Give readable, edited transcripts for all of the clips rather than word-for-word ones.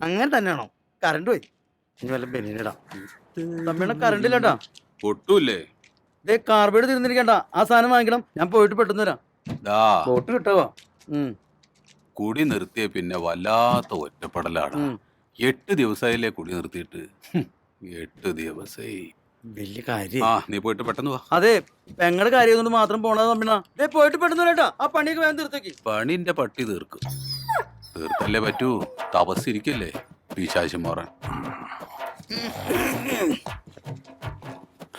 അങ്ങനെ തന്നെയാണോ? കറണ്ട് പോയി. ഇനി വല്ല ബെനിടാ തമ്മിയുടെ കറണ്ടില്ലട്ടാ. പൊട്ടൂല്ലേ? ഇതേ കാർബൈഡ് തീർന്നിരിക്കണ്ട. ആ സാധനം വാങ്ങിക്കണം. ഞാൻ പോയിട്ട് പെട്ടെന്ന് വരാം. ബോട്ട് കിട്ടുവോ? കുടി നിർത്തിയ പിന്നെ വല്ലാത്ത ഒറ്റപ്പെടലാണ്. 8 ദിവസമായില്ലേ കുടി നിർത്തിയിട്ട്? 8 ദിവസമായി. വലിയ കാര്യം. നീ പോയിട്ട് പെട്ടെന്ന് വാ. അതെ, പെങ്ങളുടെ കാര്യം മാത്രം പോണത് തമ്മിണ. പോയിട്ട് പെട്ടെന്ന് വരാട്ടാ. ആ പണിയൊക്കെ വേഗം തീർത്തേക്ക്. പണിന്റെ പട്ടി തീർക്കും. തീർക്കല്ലേ പറ്റൂ. തപസ്സിരിക്കല്ലേ പിശാച് മോറൻ.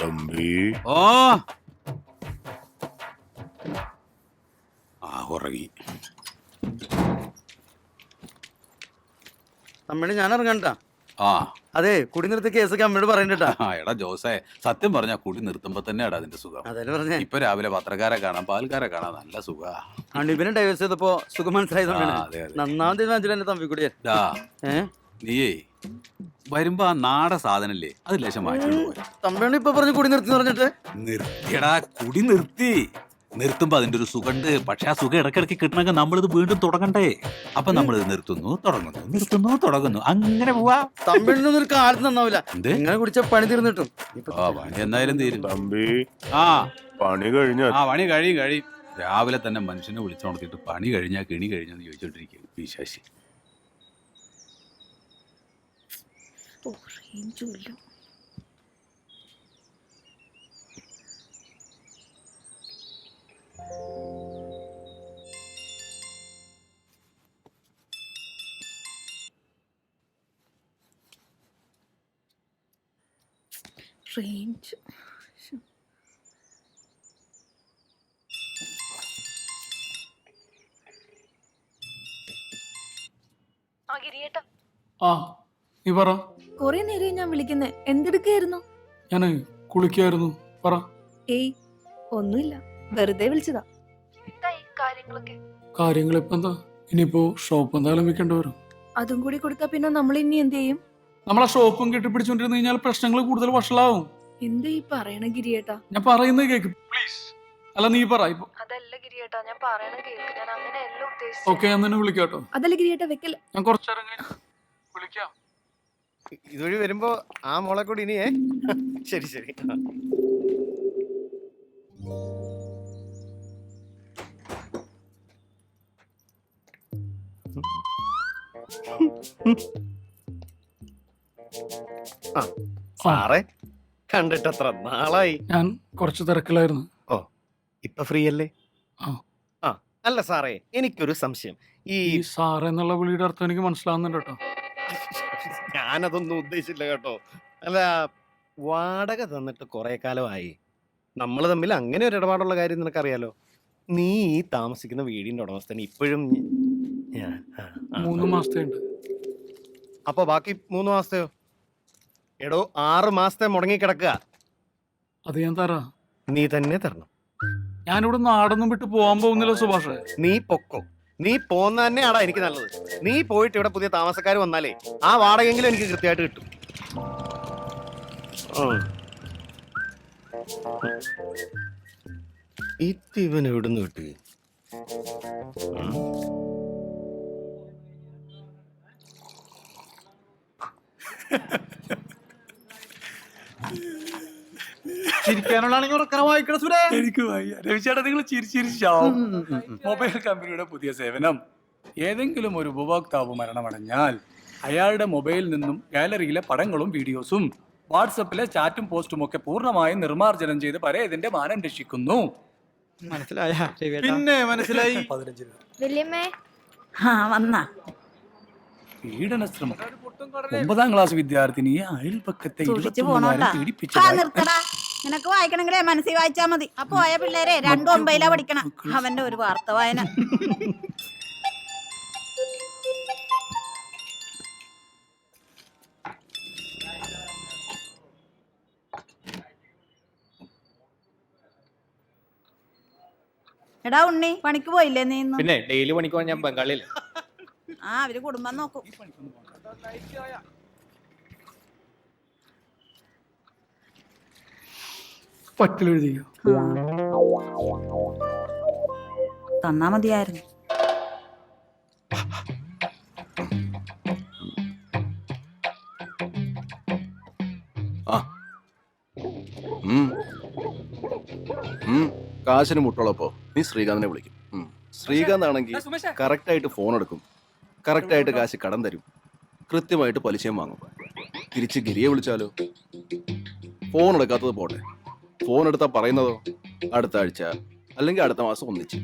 തമ്പി ഉറങ്ങി. തമ്മിണ ഞാൻ ഇറങ്ങണ്ടാ. അതെ, കുടി നിർത്തിയ കേസൊക്കെ അമ്മയോട് പറയണ്ടാ. എടാ ജോസേ, സത്യം പറഞ്ഞാ കുടി നിർത്തുമ്പോ തന്നെ അതിന്റെ സുഖം. അതല്ലേ പറഞ്ഞേ. ഇപ്പൊ രാവിലെ പത്രക്കാരെ കാണാം, പാൽക്കാരെ കാണാം, നല്ല സുഖ. അണുബിനെ ഡൈവേഴ്സ് ചെയ്തപ്പോ സുഖം മനസ്സിലായത് നന്നാം തീരുമാനിച്ചില്ല എന്റെ തമ്പി കൂടിയാ. നീയേ വരുമ്പോ ആ നാട സാധനല്ലേ അത് ലേശം മാറ്റിട്ട് പോയി. തമ്മിയാണ് ഇപ്പൊ പറഞ്ഞു കുടി നിർത്തി പറഞ്ഞിട്ട്. നിർത്തിയടാ, കുടി നിർത്തി. നിർത്തുമ്പോ അതിന്റെ ഒരു സുഖണ്ട്. പക്ഷെ ആ സുഖം ഇടയ്ക്കിടയ്ക്ക് കിട്ടണമെങ്കിൽ നമ്മളിത് വീണ്ടും തുടങ്ങണ്ടേ? അപ്പൊ നമ്മളിത് നിർത്തുന്നു, തുടങ്ങുന്നു, നിർത്തുന്നു, തുടങ്ങുന്നു, അങ്ങനെ പോവാ. തമ്മിഴിനൊന്നും ഒരു കാലത്ത് നന്നാവില്ല. ഇങ്ങനെ കുടിച്ച പണി തീർന്നിട്ടും. പണി എന്തായാലും തീരും തമ്പി. പണി കഴിഞ്ഞ പണി കഴിയും. രാവിലെ തന്നെ മനുഷ്യനെ വിളിച്ചോണത്തിട്ട് പണി കഴിഞ്ഞാ കിണി കഴിഞ്ഞെന്ന് ചോദിച്ചോണ്ടിരിക്കും വിശാശി. റേഞ്ച് നീ പറ. കൊറേ നേരം ഞാൻ വിളിക്കുന്നേ. എന്തെടുക്കായിരുന്നു? ഞാൻ കുളിക്കായിരുന്നു. പറ. ഏയ് ഒന്നുമില്ല, വെറുതെ വിളിച്ചതാ. കാര്യങ്ങൾ ഇപ്പൊ എന്താ? ഇനിയിപ്പോ ഷോപ്പ് എന്തായാലും വെക്കേണ്ടി വരും. അതും കൂടി കൊടുത്താ പിന്നെ നമ്മൾ ഇനി എന്ത് ചെയ്യും? നമ്മളെ ഷോപ്പും കെട്ടിപ്പിടിച്ചോണ്ടിരുന്നു കഴിഞ്ഞാൽ പ്രശ്നങ്ങൾ കൂടുതൽ വഷളാവും. എന്താ ഈ പറയണ ഗിരിയേട്ടാ? ഞാൻ പറയുന്നത് കേക്ക് പ്ലീസ്. അല്ല നീ പറ. അതല്ല ഗിരിയേട്ടാ, ഞാൻ പറയണ കേൾക്ക്. ഞാൻ അങ്ങനെയല്ല ഉദ്ദേശിച്ചത്. ഓക്കെ, ഞാൻ തന്നെ വിളിക്കാട്ടോ. അതല്ല ഗിരിയേട്ടാ, വെക്കല. ഞാൻ കുറച്ചേരം കഴിഞ്ഞ് വിളിക്കാം. ഇതുവഴി വരുമ്പോ ആ മോളെ കൂടി ഇനിയേ. ശരി ശരി. സാറേ, കണ്ടിട്ട് അത്ര നാളായി. ഞാൻ കുറച്ച് തിരക്കിലായിരുന്നു. ഇപ്പൊ ഫ്രീ അല്ലേ? അല്ല സാറേ, എനിക്കൊരു സംശയം. ഈ സാറ് എന്നുള്ള വിളിയുടെ അർത്ഥം എനിക്ക് മനസ്സിലാവുന്നുണ്ട് കേട്ടോ. ഞാനതൊന്നും ഉദ്ദേശിച്ചില്ല കേട്ടോ. അല്ല, വാടക തന്നിട്ട് കുറെ കാലമായി. നമ്മൾ തമ്മിൽ അങ്ങനെ ഒരു ഇടപാടുള്ള കാര്യം നിനക്കറിയാലോ. നീ ഈ താമസിക്കുന്ന വീടിന്റെ ഉടമസ്ഥന് ഇപ്പോഴും 3 മാസത്തെ ഉണ്ട്. അപ്പൊ ബാക്കി 3 മാസത്തെയോ? എടോ, 6 മാസത്തെ മുടങ്ങി കിടക്കുക. അത് ഞാൻ തരാ. നീ തന്നെ തരണം. ഞാനിവിടെ നാടൊന്നും വിട്ട് പോകാൻ പോകുന്നില്ല സുഭാഷേ. നീ പൊക്കോ. നീ പോന്ന തന്നെയാടാ എനിക്ക് നല്ലത്. നീ പോയിട്ട് ഇവിടെ പുതിയ താമസക്കാർ വന്നാലേ ആ വാടകയെങ്കിലും എനിക്ക് കൃത്യമായിട്ട് കിട്ടും. ഇവൻ എവിടുന്ന് കിട്ടി? എനിക്ക് രവിചേട്ടാ, നിങ്ങൾ ചിരിച്ചിരിച്ചാവും. മൊബൈൽ കമ്പനിയുടെ പുതിയ സേവനം. ഏതെങ്കിലും ഒരു ഉപഭോക്താവ് മരണമടഞ്ഞാൽ അയാളുടെ മൊബൈലിൽ നിന്നും ഗാലറിയിലെ പടങ്ങളും വീഡിയോസും വാട്സപ്പിലെ ചാറ്റും പോസ്റ്റും ഒക്കെ പൂർണ്ണമായും നിർമ്മാർജ്ജനം ചെയ്ത് പരേതിന്റെ മാനം രക്ഷിക്കുന്നു. മനസ്സിലായ? പിന്നെ മനസ്സിലായി. 15 രൂപ. പീഡനശ്രമം. 9ാം ക്ലാസ് വിദ്യാർത്ഥിനിയെ അയൽപക്കത്തെ പീഡിപ്പിച്ചു. നിനക്ക് വായിക്കണമെങ്കിലേ മനസ്സിൽ വായിച്ചാ മതി. ആ പോയ പിള്ളേരെ 2 9 പഠിക്കണം. അവന്റെ ഒരു വാർത്ത വായന. എടാ ഉണ്ണി, പണിക്ക് പോയില്ലേ നീ ഇന്ന്? പിന്നെ ഡെയിലി പണിക്ക് പോകാൻ ഞാൻ ബംഗാളിൽ. അവര് കുടുംബം നോക്കും. പറ്റിലെഴുതിയോ? തന്നാ മതിയായിരുന്നു. കാശിന് മുട്ടുള്ളപ്പോ നീ ശ്രീകാന്തിനെ വിളിക്കും. ശ്രീകാന്ത് ആണെങ്കിൽ കറക്റ്റ് ആയിട്ട് ഫോൺ എടുക്കും, കറക്റ്റ് ആയിട്ട് കാശ് കടം തരും, കൃത്യമായിട്ട് പലിശയും വാങ്ങും. തിരിച്ച് ഗിരിയെ വിളിച്ചാലോ? ഫോൺ എടുക്കാത്തത് പോട്ടെ, ഫോൺ എടുത്താ പറയുന്നതോ അടുത്ത ആഴ്ച അല്ലെങ്കിൽ അടുത്ത മാസം ഒന്നിച്ച്.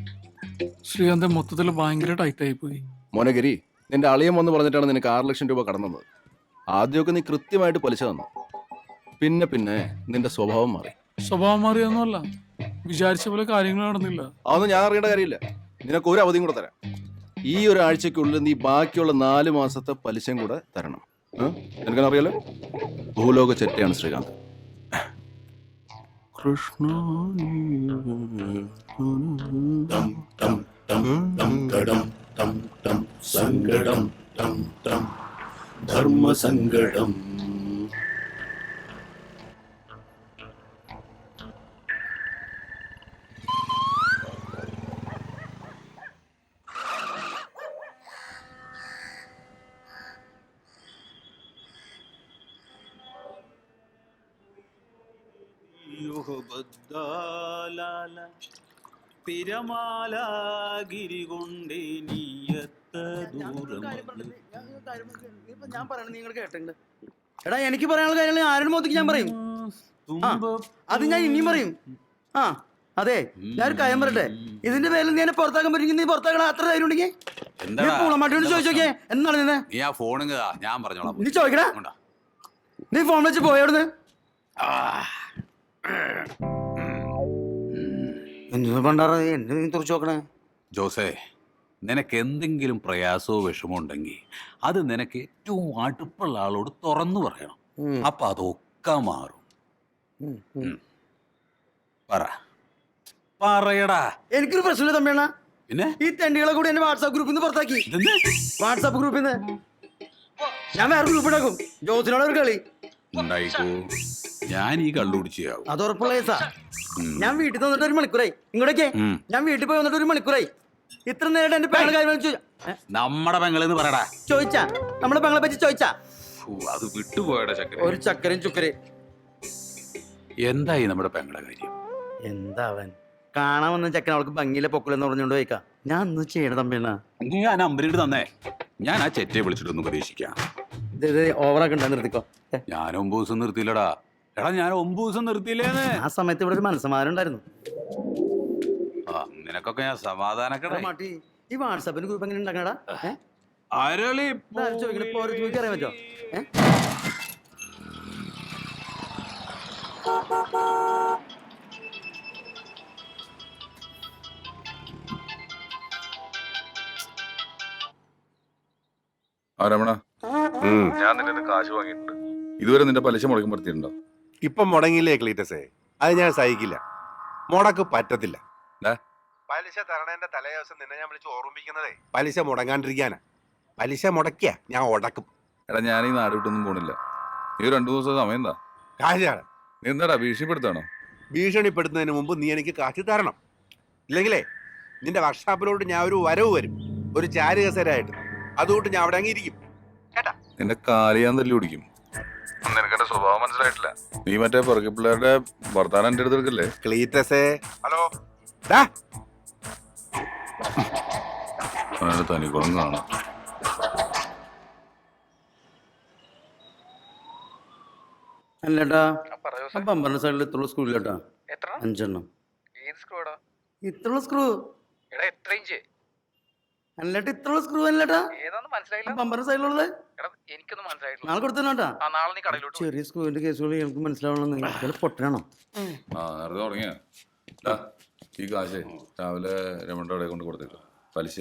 ശ്രീകാന്ത് മൊത്തത്തിൽ ഭയങ്കര ടൈറ്റ് ആയി പോയി. മോനെ ഗിരി, നിന്റെ അളിയൻ വന്ന് പറഞ്ഞിട്ടാണ് നിനക്ക് 6 ലക്ഷം രൂപ കടം തന്നത്. ആദ്യമൊക്കെ നീ കൃത്യമായിട്ട് പലിശ തന്നു, പിന്നെ പിന്നെ നിന്റെ സ്വഭാവം മാറി. സ്വഭാവം മാറിയൊന്നുമല്ല, വിചാരിച്ച പോലെ കാര്യങ്ങൾ നടന്നില്ല. അതൊന്നും ഞാൻ അറിയേണ്ട കാര്യമില്ല. നിനക്ക് ഒരു അവധിയും കൂടെ തരാം. ഈ ഒരാഴ്ചക്കുള്ളിൽ നീ ബാക്കിയുള്ള 4 മാസത്തെ പലിശയും കൂടെ തരണം. നിനക്കറിയാലോ, ഭൂലോക ചെറ്റയാണ് ശ്രീകാന്ത്. കൃഷ്ണ സങ്കടം ധർമ്മസങ്കടം. ഞാൻ പറയണ നിങ്ങൾ കേട്ടിട്ടുണ്ട്. എടാ എനിക്ക് പറയാനുള്ള കാര്യങ്ങൾ ആരുടെ മുഖത്തേക്ക് ഞാൻ പറയും. അത് ഞാൻ ഇനിയും പറയും. അതെ, ഞാനൊരു കാര്യം പറയട്ടെ. ഇതിന്റെ പേരിൽ നീ എന്നെ പുറത്താക്കാൻ പറ്റുമെങ്കിൽ നീ പുറത്താക്കണം. അത്ര ധൈര്യം ഉണ്ടെങ്കിൽ പൂളമാട്ടിയോട് ചോദിച്ചോക്കേ എന്താണ് നിന്നെ. നീ ചോദിക്കടാ, നീ ഫോൺ വെച്ച് പോയവിടുന്ന്. എന്ത് പണ്ടാറ എന്നെ നീ തുറച്ചു നോക്കണേ. ജോസേ, നിനക്ക് എന്തെങ്കിലും പ്രയാസമോ വിഷമോ ഉണ്ടെങ്കിൽ അത് നിനക്ക് ഏറ്റവും അടുപ്പുള്ള ആളോട് തുറന്നു പറയണം. അപ്പൊ അതൊക്കെ മാറും. പറയടാ. എനിക്കൊരു പ്രശ്നമില്ല തമ്മിയണ്ണ. പിന്നെ ഈ തെണ്ടികളെ കൂടി എന്നെ വാട്സാപ്പ് ഗ്രൂപ്പിൽ നിന്ന് പുറത്താക്കി. വാട്സാപ്പ് ഗ്രൂപ്പിൽ നിന്ന് ഞാൻ വേറെ ഗ്രൂപ്പ് ഉണ്ടാക്കും. ജോസിനോട് ഒരു കളി ഉണ്ടായിക്കോ. ഞാൻ ഈ കള്ളുപിടിച്ചാവും. അത് ഉറപ്പുള്ള കേസാ. ഞാൻ വീട്ടിൽ വന്നിട്ട് 1 മണിക്കൂറായി. ഇങ്ങോട്ടേക്ക് ഞാൻ വീട്ടിൽ പോയി വന്നിട്ട് 1 മണിക്കൂറായി. ഇത്ര നേരം എന്റെ പെങ്ങളെ കാര്യം നമ്മടെ പെങ്ങളെന്ന് പറയടാ. ചോദിച്ചാ നമ്മളെ പെങ്ങളെ പറ്റി ചോദിച്ചാ അത് വിട്ടുപോയടാ ചക്കര. ഒരു ചക്കരയും ചുക്കരയും. എന്തായി നമ്മുടെ പെങ്ങളെ കാര്യം? എന്താവൻ കാണാൻ വന്ന ചക്കൻ അവൾക്ക് ഭംഗിയിലെ പൊക്കലെന്ന് പറഞ്ഞുകൊണ്ട് പോയിക്കാ. ഞാൻ ഒന്ന് ചെയ്യണ തമ്പിണ്ണ. നീ ആ നമ്പറിട്ട് തന്നേ, ഞാൻ ആ ചെറ്റയെ വിളിച്ചിട്ടൊന്ന് പ്രതീക്ഷിക്കാം. ഓവറാക്കണ്ട, നിർത്തിക്കോ. ഞാൻ 9 ദിവസം നിർത്തിയില്ലടാ. എടാ ഞാൻ 9 ദിവസം നിർത്തിയില്ലേന്ന്. ആ സമയത്ത് ഇവിടെ ഒരു മനസ്സമാരം ഉണ്ടായിരുന്നു. നിനക്കൊക്കെ ഞാൻ സമാധാനക്കട. മാട്ടി ഈ വാട്സാപ്പിന് ഗ്രൂപ്പ് എങ്ങനെ ഉണ്ടാക്കണടാ? അറിയാൻ പറ്റോ? രമണ, ഞാൻ നിന്റെ കാശ് വാങ്ങിയിട്ടുണ്ട്. ഇതുവരെ നിന്റെ പലിശ മുടക്കം പറ്റിയിട്ടുണ്ടോ? ഇപ്പം മുടങ്ങിയില്ലേ ക്ലീറ്റസേ? അത് ഞാൻ സഹിക്കില്ല. മുടക്ക് പറ്റത്തില്ല. പലിശ തരണേന്റെ തലേ ദിവസം നിന്നെ ഞാൻ വിളിച്ച് ഓർമ്മിപ്പിക്കുന്നതേ പലിശ മുടങ്ങാണ്ടിരിക്കാനാ. പലിശ മുടക്കിയ ഞാൻ ഉടക്കും. എടാ, ഞാൻ ഈ നാട് വിട്ടൊന്നും പോണില്ല. നീ 2 ദിവസം സമയം എന്താ? കാശാണ്. നീ എന്താടാ ഭീഷണിപ്പെടുത്താണോ? ഭീഷണിപ്പെടുത്തുന്നതിന് മുമ്പ് നീ എനിക്ക് കാശ് തരണം. ഇല്ലെങ്കിലേ നിന്റെ വർക്ക്ഷോപ്പിലോട്ട് ഞാൻ ഒരു വരവ് വരും, ഒരു ചാരുകസരായിട്ട്. അതുകൊണ്ട് ഞാൻ അവിടെ അങ്ങിരിക്കും. കേട്ടാ? നിന്റെ കാല് ഞാൻ തല്ലി പിടിക്കും. നിനക്കെന്റെ സ്വഭാവം മനസ്സിലായിട്ടില്ല. നീ മറ്റേ പുറകെ പിള്ളേരുടെ ഭർത്താനം എന്റെ അടുത്ത് എടുക്കല്ലേ? ക്ലീറ്റസേ, ഹലോ. തനിക്കുളം കാണാം. അല്ലേട്ടാ, പമ്പറിന്റെ സൈഡിൽ ഇത്ര സ്ക്രൂ ഇല്ലട്ടാ. 5 എണ്ണം. ഇത്ര സ്ക്രൂ അല്ലേട്ടാ, ഇത്ര സ്ക്രൂ അല്ലേട്ടാ. പമ്പറിന്റെ സൈഡിലുള്ളത് നാളെ കൊടുത്തല്ലോട്ടാ. ചെറിയ സ്ക്രൂവിന്റെ കേസുകൾ എനിക്ക് മനസ്സിലാവണമെന്ന് പൊട്ടനാണോ? നേരത്തെ തുടങ്ങിയ ഈ കാശ് രാവിലെ രമണയുടെ അവിടെ കൊണ്ട് കൊടുത്തേക്ക. പലിശ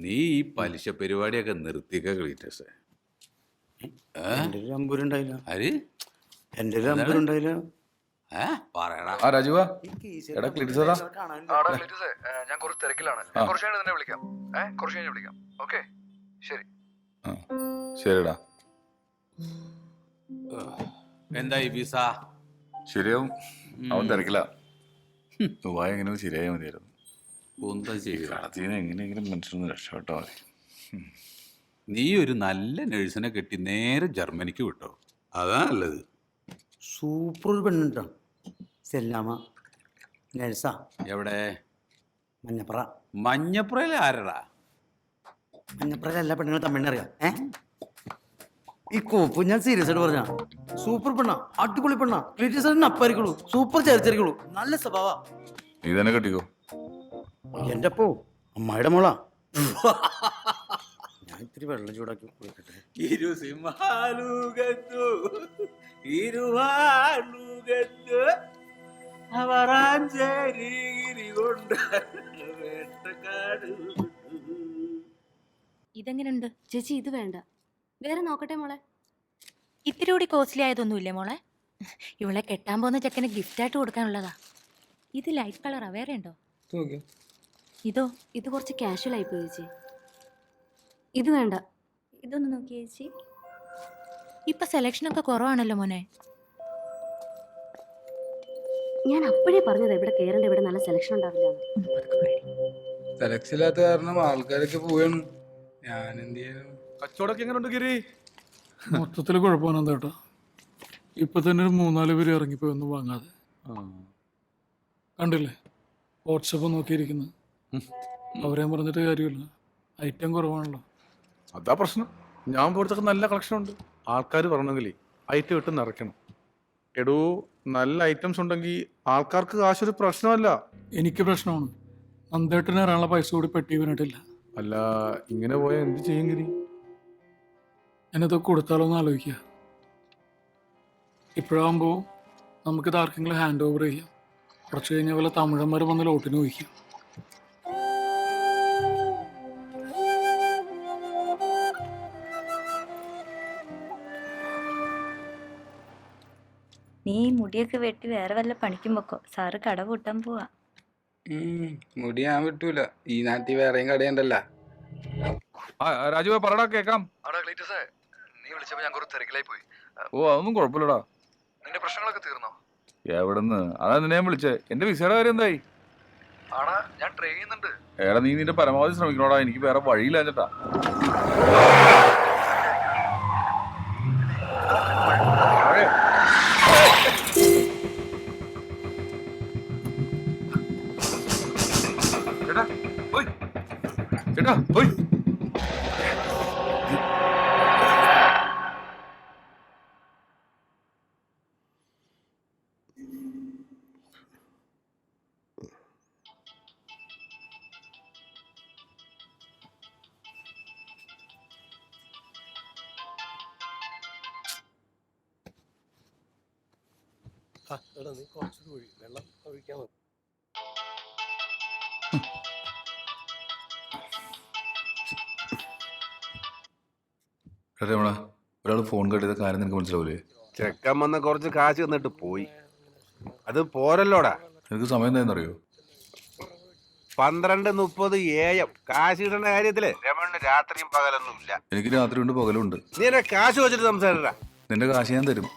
നീ ഈ പലിശ പരിപാടിയൊക്കെ നിർത്തിക്ക ക്ലീറ്റസേ. എന്റെ ഒരു അമ്പൂരുണ്ടായില്ല. ആര്? എന്റെ ഒരു അമ്പൂരുണ്ടായില്ല. പറയടാ. രാജുവാ, എടാ ക്ലിറ്റസറാ. ഞാൻ കുറച്ച് തിരക്കിലാണ്. കുറച്ച് കഴിഞ്ഞ് തന്നെ വിളിക്കാം. കുറച്ച് കഴിഞ്ഞ് വിളിക്കാം. ഓക്കെ, ശരി. ശരിടാ. എന്തായി വിസ? ശരിയാവും. അവൻ തിരക്കില്ല. ദുബായ് എങ്ങനെയോ ശരിയായാൽ മതിയായിരുന്നു. എങ്ങനെയെങ്കിലും മനുഷ്യരൊന്ന് രക്ഷപ്പെട്ടാൽ മതി. നീ ഒരു നല്ല നഴ്സിനെ കെട്ടി നേരെ ജർമ്മനിക്ക് വിട്ടോ, അതാ നല്ലത്. സൂപ്പർ ഒരു പെണ്ണുണ്ടോ, സെല്ലാമ. നഴ്സാ എവിടെ? മഞ്ഞപ്പുറ. മഞ്ഞപ്പുറയിലെ ആരടാ? മഞ്ഞപ്പുറയിലെ എല്ലാ പെണ്ണുങ്ങളും തമ്മിൽ അറിയാം. ഈ കോപ്പ് ഞാൻ സീരിയസ് ആയിട്ട് പറഞ്ഞ സൂപ്പർ പെണ്ണ, അടിപൊളി പെണ്ണ, ക്ലിറ്റീസിന് അപ്പായിരിക്കുള്ളൂ, സൂപ്പർ ചേർച്ചരിക്കുള്ളൂ, നല്ല സ്വഭാവ. നീ തന്നെ കെട്ടിക്കോ. എന്റെ അപ്പോ അമ്മായിയുടെ മോളാ. ഞാൻ ഇത്തിരി വെള്ളം ചൂടാക്കി കുടിക്കട്ടെ. ഇതെങ്ങനെയുണ്ട് ചേച്ചി? ഇത് വേണ്ട, വേറെ നോക്കട്ടെ മോളെ. ഇത്തിരി കൂടി കോസ്റ്റ്ലി ആയതൊന്നുമില്ലേ മോളെ? ഇവളെ കെട്ടാൻ പോകുന്ന ചെക്കന് ഗിഫ്റ്റായിട്ട് കൊടുക്കാനുള്ളതാ. ഇത് ലൈറ്റ് കളറാ, വേറെ ഉണ്ടോ? ഇതോ? ഇത് കുറച്ച് കാഷ്വൽ ആയിപ്പോയി ചേച്ചി. ഇത് വേണ്ട. ഇതൊന്ന് നോക്കിയേ ചേച്ചി. ഇപ്പൊ സെലക്ഷനൊക്കെ കുറവാണല്ലോ മോനെ. ഞാൻ അപ്പോഴേ പറഞ്ഞത് ഇവിടെ കേരള ഇവിടെ നല്ല സെലക്ഷൻ ഉണ്ടാവില്ല. സെലക്ഷൻ ഇല്ലാത്ത കാരണം ആൾക്കാരൊക്കെ പോവാണ്. ഞാൻ എന്ത് ചെയ്യാനും. കച്ചവടമൊക്കെ എങ്ങനെയുണ്ട് ഗിരി? മൊത്തത്തിൽ കുഴപ്പമാണ് കേട്ടോ. ഇപ്പൊ തന്നെ ഒരു 3-4 പേര് ഇറങ്ങിപ്പോയൊന്നും വാങ്ങാതെ. കണ്ടില്ലേ വാട്സപ്പ് നോക്കിയിരിക്കുന്നത്. അവരെയും പറഞ്ഞിട്ട് കാര്യമില്ല, ഐറ്റം കുറവാണല്ലോ. അതാ പ്രശ്നം. ഞാൻ പോലത്തൊക്കെ നല്ല കളക്ഷൻ ഉണ്ട്. ആൾക്കാർ പറഞ്ഞെങ്കിലേ ഐറ്റം ഇട്ട് നിറയ്ക്കണം. എടോ, നല്ല ഐറ്റംസ് ഉണ്ടെങ്കിൽ ആൾക്കാർക്ക് കാശൊരു പ്രശ്നമല്ല. എനിക്ക് പ്രശ്നമാണ്. നന്ദേട്ടന് ഇറാനുള്ള പൈസ കൂടി പെട്ടി വീണിട്ടില്ല. അല്ല, ഇങ്ങനെ പോയാൽ എന്ത് ചെയ്യും ഗിരി? ഞാനിതൊക്കെ കൊടുത്താലോ എന്ന് ആലോചിക്കുക. ഇപ്പോഴാകുമ്പോൾ നമുക്കിത് ആർക്കെങ്കിലും ഹാൻഡ് ഓവർ ചെയ്യാം. കുറച്ച് കഴിഞ്ഞാൽ വല്ല തമിഴന്മാർ വന്ന് ലോട്ടിന് വഹിക്കാം. നീ മുടിയൊക്കെ വെട്ടി വേറെ വല്ല പണിക്കും വെക്കോ, സാറ് കട പൂട്ടാൻ പോവാ. മുടി ഞാൻ വിട്ടൂല. ഈ നാട്ടിൽ വേറെയും കടയുണ്ടല്ലോ. രാജുവ പറടാ, കേക്കാം. ആടാ ക്ലീറ്റസേ, നീ വിളിച്ചപ്പോ ഞാൻ കുറച്ച് തിരക്കിലായി പോയി. ഓ, അതൊന്നും കുഴപ്പമില്ലടാ. നിന്റെ പ്രശ്നങ്ങളൊക്കെ തീർന്നോ? എവിടെന്ന്? അതാ നിന്നെ ഞാൻ വിളിച്ചേ. എന്റെ വിസയുടെ കാര്യം എന്തായി? ആടാ, ഞാൻ ട്രൈ ചെയ്യുന്നുണ്ട്. എടാ, നീ നിന്റെ പരമാവധി ശ്രമിക്കണോടാ. എനിക്ക് വേറെ വഴിയില്ല ചേട്ടാ. ചേട്ടാ പോയി. നീ കുറച്ചുകൂടി ഒഴി, വെള്ളം ഒഴിക്കാൻ നോക്ക്. രമണ, ഒരാൾ ഫോൺ കട്ട് ചെയ്ത കാര്യം നിനക്ക് മനസ്സിലാവൂലേ? ചെക്കൻ വന്ന് കുറച്ച് കാശ് തന്നിട്ട് പോയി. അത് പോരല്ലോടാ. നിനക്ക് സമയം എന്തായെന്നറിയോ? 12:30 AM. കാശ് കിട്ടുന്ന കാര്യത്തില് രമണിന് രാത്രിയും പകലൊന്നും ഇല്ല. എനിക്ക് രാത്രി ഉണ്ട്, പകലുണ്ട്. നീ എന്നെ കാശ് വെച്ചിട്ട് സംസാരിക്കടാ. നിന്റെ കാശ് ഞാൻ തരും.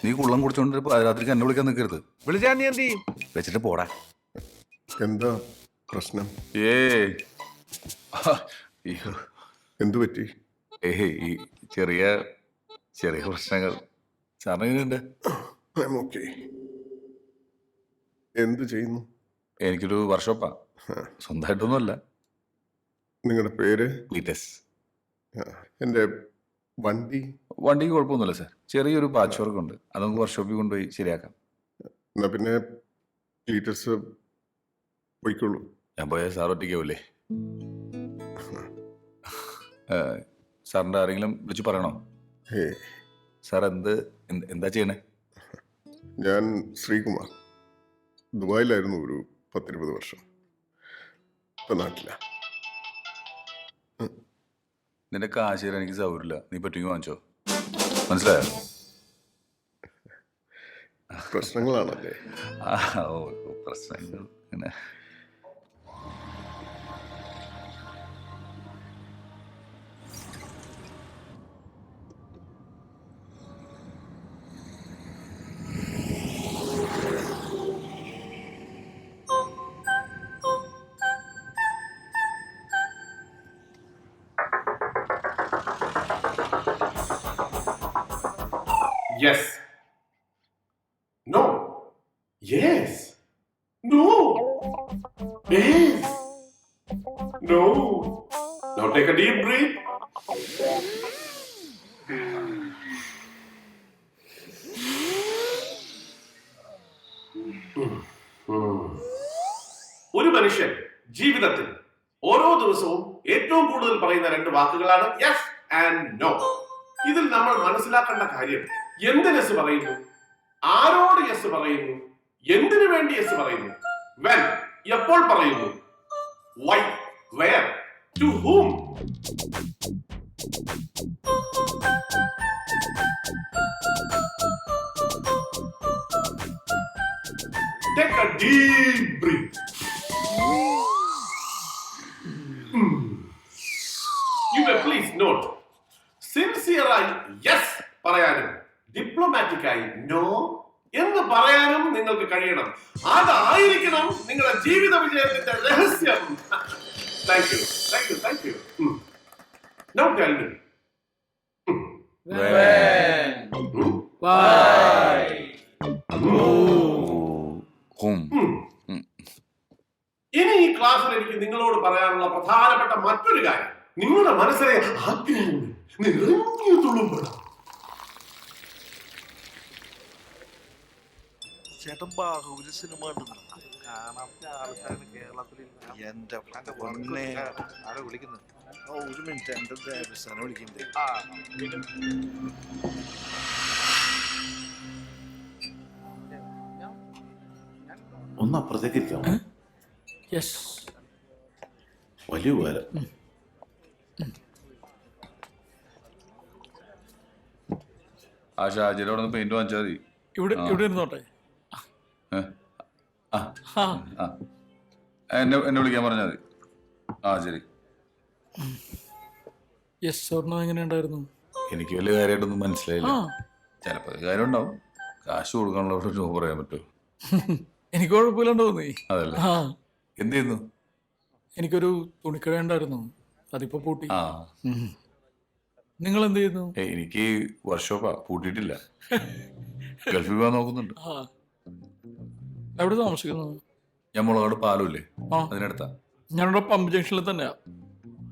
നീ കുള്ളം കുടിച്ചോണ്ട് രാത്രിക്ക് എന്നെ വിളിക്കാൻ നിൽക്കരുത്. വിളിച്ചാ നീ എന്ത് ചെയ്യും? വെച്ചിട്ട് പോടാ. എന്താ പ്രശ്നം? അയ്യോ, എന്തു പറ്റി? ഈ ചെറിയ ചെറിയ പ്രശ്നങ്ങൾ. സാറിന് എങ്ങനെയുണ്ട്? ഓക്കെ. എന്ത് ചെയ്യുന്നു? എനിക്കൊരു വർക്ക്ഷോപ്പാ. സ്വന്തമായിട്ടൊന്നുമല്ല. നിങ്ങളുടെ പേര്? ക്ലീറ്റസ്. എൻ്റെ വണ്ടിക്ക് കുഴപ്പമൊന്നുമില്ല സാർ. ചെറിയൊരു പാച്ച് വർക്ക് ഉണ്ട്. അത് നമുക്ക് വർക്ക്ഷോപ്പിൽ കൊണ്ടുപോയി ശരിയാക്കാം. എന്നാ പിന്നെ ക്ലീറ്റസ് പോയിക്കോളൂ. ഞാൻ പോയാൽ സാർ ഒറ്റയ്ക്കാവൂലേ? സാറിൻ്റെ ആരെങ്കിലും വിളിച്ച് പറയണോ? സാർ എന്താ ചെയ്യണേ? ഞാൻ ശ്രീകുമാർ. ദുബായിലായിരുന്നു ഒരു 10-20 വർഷം. ഇപ്പം നാട്ടില. നിന്റെ കാശ് തരാൻ എനിക്ക് സൗകര്യമില്ല. നീ പറ്റുമെങ്കിൽ വാങ്ങിച്ചോ. മനസ്സിലായോ? പ്രശ്നങ്ങളാണല്ലേ? ഓ, പ്രശ്നങ്ങൾ അങ്ങനെ. Yes. No. Yes. No. No. Now take a deep breath. ഒരു മനുഷ്യൻ ജീവിതത്തിൽ ഓരോ ദിവസവും ഏറ്റവും കൂടുതൽ പറയുന്ന രണ്ട് വാക്കുകളാണ് യെസ് ആൻഡ് നോ. ഇതിൽ നമ്മൾ മനസ്സിലാക്കേണ്ട കാര്യം എന്തിന് യെസ് പറയുന്നു, ആരോട് യെസ് പറയുന്നു, എന്തിനു വേണ്ടി യെസ് പറയുന്നു, വെൻ എപ്പോൾ പറയുന്നു, why, where, to whom. Take a deep breath. You may please note, സിൻസിയറായി യെസ് പറയാനും ഡിപ്ലോമാറ്റിക്കായി നോ എന്ന് പറയാനും നിങ്ങൾക്ക് കഴിയണം. അതായിരിക്കണം നിങ്ങളുടെ ജീവിത വിജയത്തിന്റെ രഹസ്യം. Thank you, thank you, thank you. Now tell me. ഇനി ഈ ക്ലാസ്സിൽ എനിക്ക് നിങ്ങളോട് പറയാനുള്ള പ്രധാനപ്പെട്ട മറ്റൊരു കാര്യം, നിങ്ങളുടെ മനസ്സിലെ ആഗ്രഹങ്ങൾ നിറഞ്ഞു തുളുമ്പണം. ചേട്ടൻ ബാഹുബലി സിനിമ എന്റെ പൊന്നെ വിളിക്കുന്നത്. ഒരു മിനിറ്റ്, എന്റെ ദേവസ്ഥാനം വിളിക്കുന്നത്. ഒന്ന് അപ്പുറത്തേക്ക് ഇരിക്കാമോ? വലിയ ഉപകാരം. ആ ഷാജിയുടെ പെയിന്റ് വാങ്ങിച്ചാൽ മതി. ഇവിടെ ഇരുന്നോട്ടെ. എന്നെ വിളിക്കാൻ പറഞ്ഞാൽ മതി. ആ ശരി. യെസ് ഓർണോ എങ്ങനെയുണ്ടായിരുന്നു? എനിക്ക് വലിയ കാര്യമായിട്ടൊന്നും മനസ്സിലായില്ല. ചിലപ്പോൾ കാര്യം ഉണ്ടാവും. കാശ് കൊടുക്കാനുള്ള രൂപ പറയാൻ പറ്റുമോ? എനിക്ക് കുഴപ്പമില്ലാണ്ട് തോന്നി. അതല്ലേ. എന്ത് ചെയ്യുന്നു? എനിക്കൊരു തുണിക്കട ഉണ്ടായിരുന്നു, അതിപ്പോ പൂട്ടി. നിങ്ങൾ എന്ത് ചെയ്യുന്നു? എനിക്ക് വർക്ക്ഷോപ്പാ, പൂട്ടിയിട്ടില്ല. ഗൾഫിൽ പോകാൻ നോക്കുന്നുണ്ട്. എവിടെ താമസിക്കുന്നു? ഞാൻ മുളകാട് പാലമില്ലേ, അതിനടുത്താ. ഞാനിവിടെ പമ്പ് ജംഗ്ഷനിൽ തന്നെയാ.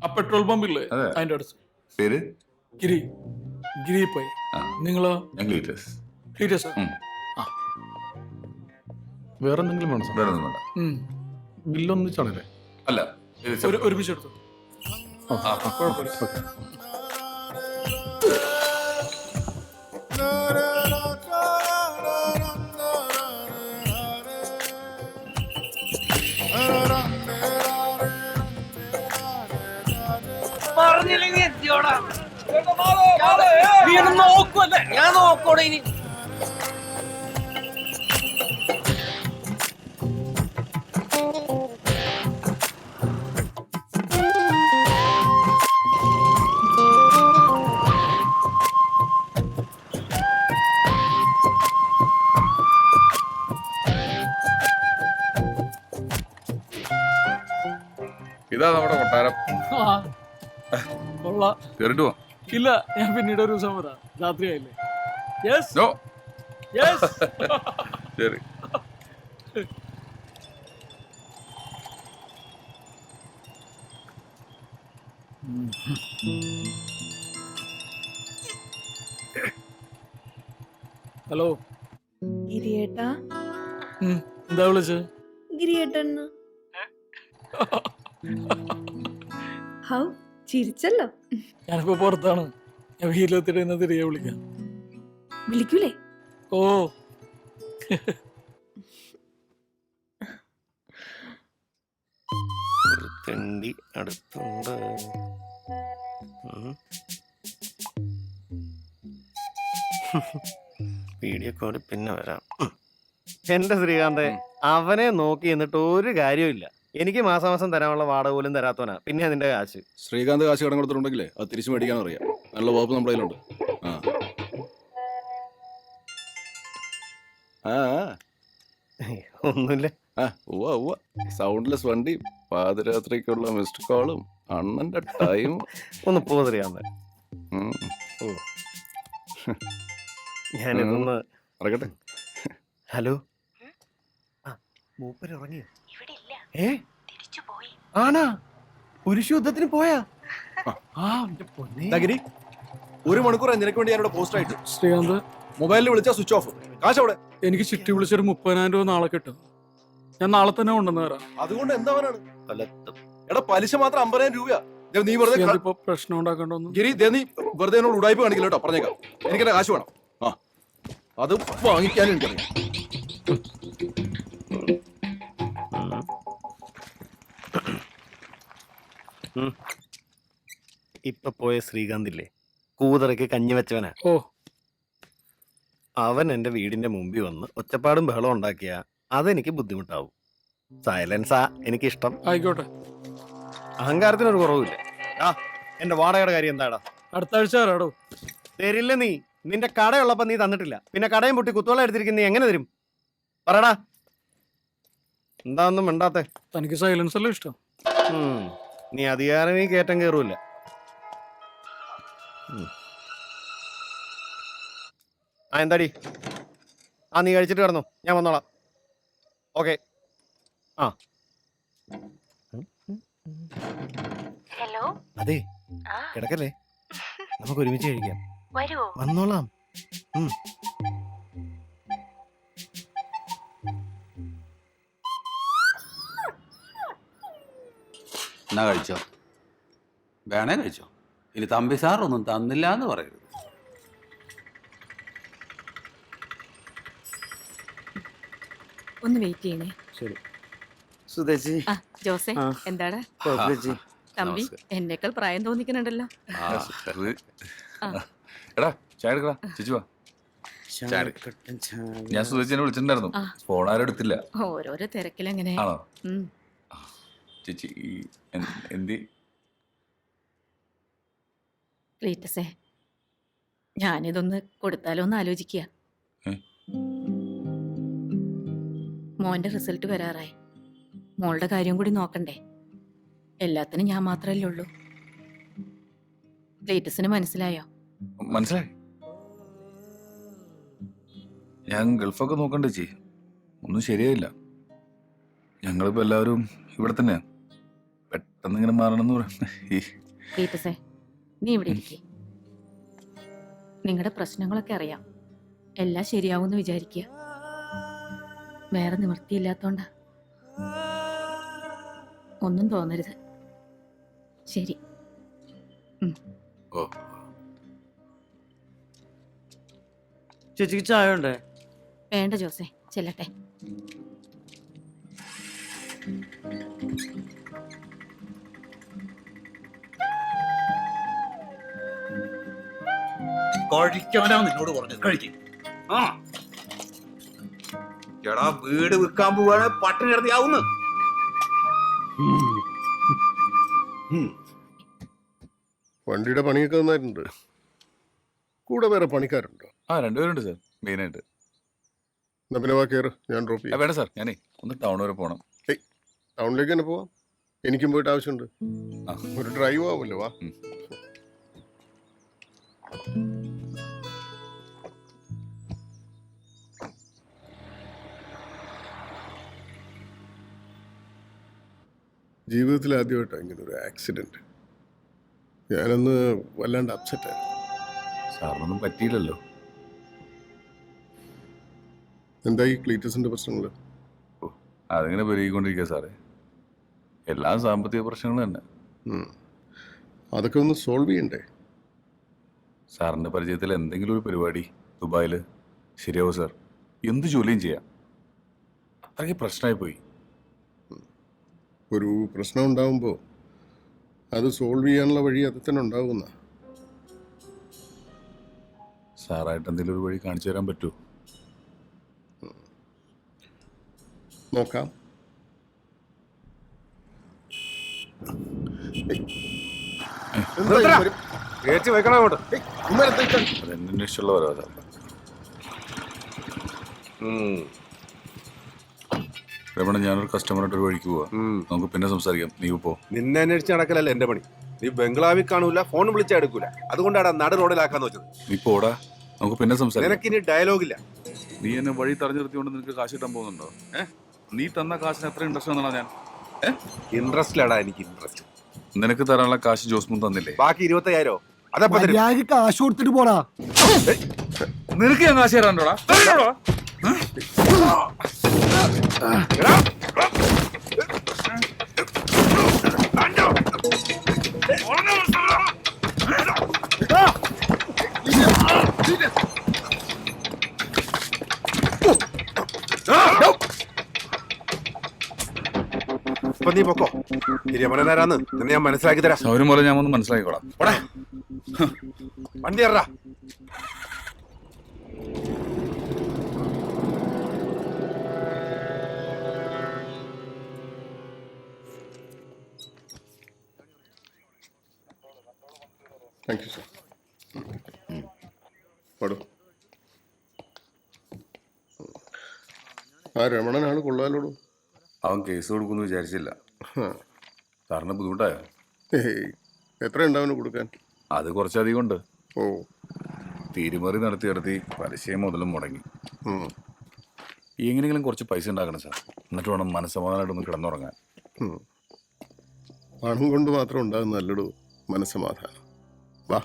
ആ പെട്രോൾ പമ്പില്ലേ, അതിന്റെ അടുത്ത്. പേര് ഗിരി പോയി. നിങ്ങളോ? ഞാൻ ക്ലീറ്റസ്. ക്ലീറ്റസ്. വേറെ എന്തെങ്കിലും വേണം? വേറെ ഒന്നും വേണ്ട. ബില്ലൊന്നിച്ചാണല്ലേ? അല്ല, ഒരുമിച്ച് എടുത്തു. കുഴപ്പമില്ല. പറഞ്ഞില്ലെങ്കിൽ എത്തിയോടാ. നോക്കുവല്ലേ, ഞാൻ നോക്കോടെ ഇനി. ഇതാ നമ്മുടെ കൊട്ടാരം. കേറിട്ട് പോവാം. ഇല്ല, ഞാൻ പിന്നീട് ഒരു ദിവസം വരാം. രാത്രിയായില്ലേ? ശരി. ഹലോ ഗിരിയേട്ടാ. എന്താ വിളിച്ചത്? ഗിരിയേട്ടൻ ഹൗ ചിരിച്ചല്ലോ. ഞാനിപ്പോ പുറത്താണ്. ഞാൻ വീട്ടിലെത്തിട്ട് തിരികെ വിളിക്കാം. വിളിക്കൂലേ? ഓ, തെണ്ടി അടുത്തുണ്ട്. വീഡിയോ കോള് പിന്നെ വരാം. എന്റെ ശ്രീകാന്തെ, അവനെ നോക്കി എന്നിട്ട് ഒരു കാര്യമില്ല. എനിക്ക് മാസാമാസം തരാനുള്ള വാടക പോലും തരാത്തവനാ. പിന്നെ അതിന്റെ കാശ്. ശ്രീകാന്ത് കാശ് കടം കൊടുത്തിട്ടുണ്ടെങ്കിലേ അത് തിരിച്ചു മേടിക്കാൻ അറിയാം. നല്ല വകുപ്പ് നമ്മുടെ കയ്യിലുണ്ട്. ഒന്നുമില്ല. സൗണ്ട്ലെസ് വണ്ടി, പാതിരാത്രിക്കുള്ള മിസ്ഡ് കോളും, അണ്ണന്റെ ടൈം. ഒന്ന് പോ ശ്രീകാന്തെ. ഞാനിതൊന്ന് ഇറങ്ങട്ടെ. ഹലോ, മൂപ്പര് ഇറങ്ങിയോ? ആണാ? കുരിശ് യുദ്ധത്തിന് പോയാ എന്റെ പൊന്നേ. നഗരി 1 മണിക്കൂർ നിനക്ക് വേണ്ടി ഞാനിവിടെ പോസ്റ്റ് ആയിട്ട്. ശ്രീകാന്ത്, മൊബൈലിൽ വിളിച്ചാൽ സ്വിച്ച് ഓഫ്. കാശ് അവിടെ. എനിക്ക് ചിട്ടി വിളിച്ചൊരു 30,000 രൂപ നാളെ കിട്ടും. ഞാൻ നാളെ തന്നെ കൊണ്ടുവന്ന് തരാം. അതുകൊണ്ട് എന്താവാനാണ്? എടാ പലിശ മാത്രം 50,000 രൂപയാ. നീ വെറുതെ ഇപ്പൊ പ്രശ്നം ഉണ്ടാക്കണ്ടോന്ന്. ഗിരി ദേ നീ വെറുതെ എന്നോട് ഉടായ്പ കാണിക്കില്ല കേട്ടോ, പറഞ്ഞേക്കാം. എനിക്കെന്റെ കാശ് വേണം. ആ അത് വാങ്ങിക്കാനും എനിക്കറിയാം. ഇപ്പൊ പോയ ശ്രീകാന്തില്ലേ, കൂതറയ്ക്ക് കഞ്ഞി വെച്ചവനാ. ഓ, അവൻ എന്റെ വീടിന്റെ മുമ്പിൽ വന്ന് ഒച്ചപ്പാടും ബഹളം ഉണ്ടാക്കിയ അതെനിക്ക് ബുദ്ധിമുട്ടാവും. സൈലൻസാ എനിക്കിഷ്ടം. ആയിക്കോട്ടെ. അഹങ്കാരത്തിനൊരു കുറവില്ല. ആ എന്റെ വാടകയുടെ കാര്യം എന്താടാ? അടുത്ത ആഴ്ച തരാടോ. തരില്ല നീ. നിന്റെ കടയുള്ളപ്പോ നീ തന്നിട്ടില്ല, പിന്നെ കടയും പൊട്ടി കുത്തോളം എടുത്തിരിക്കുന്ന നീ എങ്ങനെ തരും? പറടാ. എന്താ ഒന്നും മിണ്ടാത്തെ? തനിക്ക് സൈലൻസ് അല്ലേ ഇഷ്ടം? നീ അധികാരമേ കയറ്റം കയറൂല. ആ എന്താടി? ആ നീ കഴിച്ചിട്ട് കിടന്നു, ഞാൻ വന്നോളാം. ഓക്കെ. ആ ഹലോ. അതെ, കിടക്കല്ലേ, നമുക്ക് ഒരുമിച്ച് കഴിക്കാം. വരുവോ? വന്നോളാം. എന്നാ കഴിച്ചോ, വേണേ കഴിച്ചോ. ഇനി തമ്പി സാറൊന്നും തന്നില്ല എന്ന് പറയരുത്. ഒന്ന് വെയിറ്റ് ചെയ്യണേ. ശരി. സുധേച്ചി, ജോസേ, ആ. എന്താടാ ചേച്ചി, തമ്പി? എന്നേക്കാൾ പ്രായം തോന്നിക്കുന്നുണ്ടല്ലോ. എടാ ചായ എടുക്കടാ, ചേച്ചി വാ. ഞാൻ സുധേച്ചിനെ വിളിച്ചിട്ടുണ്ടായിരുന്നു, ആ. ഫോൺ ആരും എടുത്തില്ല. ഓരോരോ തിരക്കിലെങ്ങനെ. ആണോ? ഉം. ചേച്ചി ഈ എന്തി ക്ലീറ്റസേ, ഞാനിതൊന്ന് കൊടുത്താലോ എന്ന് ആലോചിക്കുക. ഏ? മോന്റെ റിസൾട്ട് വരാറായി. മോളുടെ കാര്യം കൂടി നോക്കണ്ടേ? എല്ലാത്തിനും ഞാൻ മാത്രമല്ലേ ഉള്ളൂ. ക്ലീറ്റസിന് മനസ്സിലായോ? മനസ്സിലായി. ഞാൻ ഗൾഫൊക്കെ നോക്കണ്ട ചേച്ചി, ഒന്നും ശരിയായില്ല. ഞങ്ങളിപ്പോ എല്ലാവരും ഇവിടെ തന്നെയാ. പെട്ടെന്ന് ഇങ്ങനെ മാറണമെന്ന് പറയാം. ക്ലീറ്റസേ, നീ ഇവിടെ ഇരിക്കേ. നിങ്ങളുടെ പ്രശ്നങ്ങളൊക്കെ അറിയാം. എല്ലാം ശരിയാവുമെന്ന് വിചാരിക്കുക. വേറെ നിവൃത്തിയില്ലാത്തോണ്ടാ. ഒന്നും തോന്നരുത്. ശരി. ഓ ചേച്ചിക്ക് ചായ ഉണ്ടേ? വേണ്ട ജോസേ, ചെല്ലട്ടെ. കഴിക്കാനാ നിന്നോട് പറഞ്ഞത്, കഴിക്കും. ആ എടാ, വീട് വിൽക്കാൻ പോവാണ്, പട്ടിണി കിടത്തിയാവുന്നു. വണ്ടിയുടെ പണിയൊക്കെ നന്നായിട്ടുണ്ട്. കൂടെ വേറെ പണിക്കാരുണ്ടോ? ആ 2 പേരുണ്ട് സാർ, മെയിനായിട്ട്. എന്നാ പിന്നെ വാ കയറ്, ഞാൻ ഡ്രോപ്പ് ചെയ്യാം. വേണ്ട സാർ, ഞാനേ ഒന്ന് ടൗൺ വരെ പോകണം. ടൗണിലേക്ക് തന്നെ പോവാം. എനിക്കും പോയിട്ട് ആവശ്യമുണ്ട്. ആ. ഒരു ഡ്രൈവ് ആവുമല്ലോ, വാ. ജീവിതത്തിൽ ആദ്യമായിട്ടാണ് ഇങ്ങനെ ഒരു ആക്സിഡന്റ്. ഞാനൊന്ന് വല്ലാണ്ട് അപ്സെറ്റായി. സാറിനൊന്നും പറ്റിയില്ലല്ലോ. എന്തായി ക്ലീറ്റസിന്റെ പ്രശ്നങ്ങൾ? അതിങ്ങനെ പെരുകിക്കൊണ്ടിരിക്കുക സാറേ. എല്ലാ സാമ്പത്തിക പ്രശ്നങ്ങളും തന്നെ. അതൊക്കെ ഒന്ന് സോൾവ് ചെയ്യണ്ടേ? സാറിൻ്റെ പരിചയത്തിൽ എന്തെങ്കിലും ഒരു പരിപാടി ദുബായിൽ ശരിയാവും സാർ. എന്ത് ജോലിയും ചെയ്യാം. അത്രയ്ക്ക് പ്രശ്നമായി പോയി. ഒരു പ്രശ്നം ഉണ്ടാവുമ്പോൾ അത് സോൾവ് ചെയ്യാനുള്ള വഴി അത് തന്നെ ഉണ്ടാവുന്ന. സാറായിട്ട് എന്തെങ്കിലും ഒരു വഴി കാണിച്ചു തരാൻ പറ്റുമോ? നോക്കാം. അതെന്നെ ഇഷ്ടമുള്ള വരവാ സാർ. രമണ, ഞാനൊരു കസ്റ്റമറായിട്ട് ഒരു വഴിക്ക് പോവാ. നമുക്ക് പിന്നെ സംസാരിക്കാം. നീ പോ. നിന്നെ അന്വേഷിച്ച് നടക്കലല്ല എന്റെ പണി. നീ ബംഗ്ലാവിൽ കാണൂല, ഫോൺ വിളിച്ചാൽ എടുക്കൂല. അതുകൊണ്ടാണ് നട റോഡിലാക്കാന്ന് വെച്ചത്. നീ പോടാ, നമുക്ക് പിന്നെ സംസാരിക്കാം. നിനക്കിനി ഡയലോഗില്ല. നീ എന്നെ വഴി തടഞ്ഞു നിർത്തിക്കൊണ്ട് നിനക്ക് കാശ് കിട്ടാൻ പോകുന്നുണ്ടോ? നീ തന്ന കാശിന് എത്ര ഇൻട്രസ്റ്റ് വന്നാ ഞാൻ? ഇൻട്രസ്റ്റ് ലാടാ എനിക്ക് ഇൻട്രസ്റ്റ്. നിനക്ക് തരാനുള്ള കാശ് ജോസ്മുൻ തന്നില്ലേ? ബാക്കി 25,000 അതപ്പോ തരും. കാശ് കൊടുത്തിട്ട് പോടാ. നിനക്ക് ഞാൻ കാശ് തരാണ്ടോടാ? ഇപ്പൊ നീ പൊക്കോ. രമണനാരാന്ന് നിന്നെ ഞാൻ മനസ്സിലാക്കി തരാം. സൗരം പോലെ ഞാൻ ഒന്ന് മനസ്സിലാക്കിക്കോളാം. വണ്ടി ഇറ. Thank you sir. പാടൂ. ആ രമണനാണ് കൊള്ളാലോടൂ. അവൻ കേസ് കൊടുക്കുമെന്ന് വിചാരിച്ചില്ല. സാറിന് ബുദ്ധിമുട്ടായോ? എത്ര ഉണ്ടാവും കൊടുക്കാൻ? അത് കുറച്ചധികം ഉണ്ട്. ഓ, തീരുമറി നടത്തി പലിശയും മുതലും മുടങ്ങി. എങ്ങനെയെങ്കിലും കുറച്ച് പൈസ ഉണ്ടാക്കണം സാർ. എന്നിട്ട് വേണം മനസ്സമാധാനമായിട്ടൊന്ന് കിടന്നുറങ്ങാൻ. പണം കൊണ്ട് മാത്രം ഉണ്ടാകുന്ന നല്ലൊരു മനസ്സമാധാനം. വാ.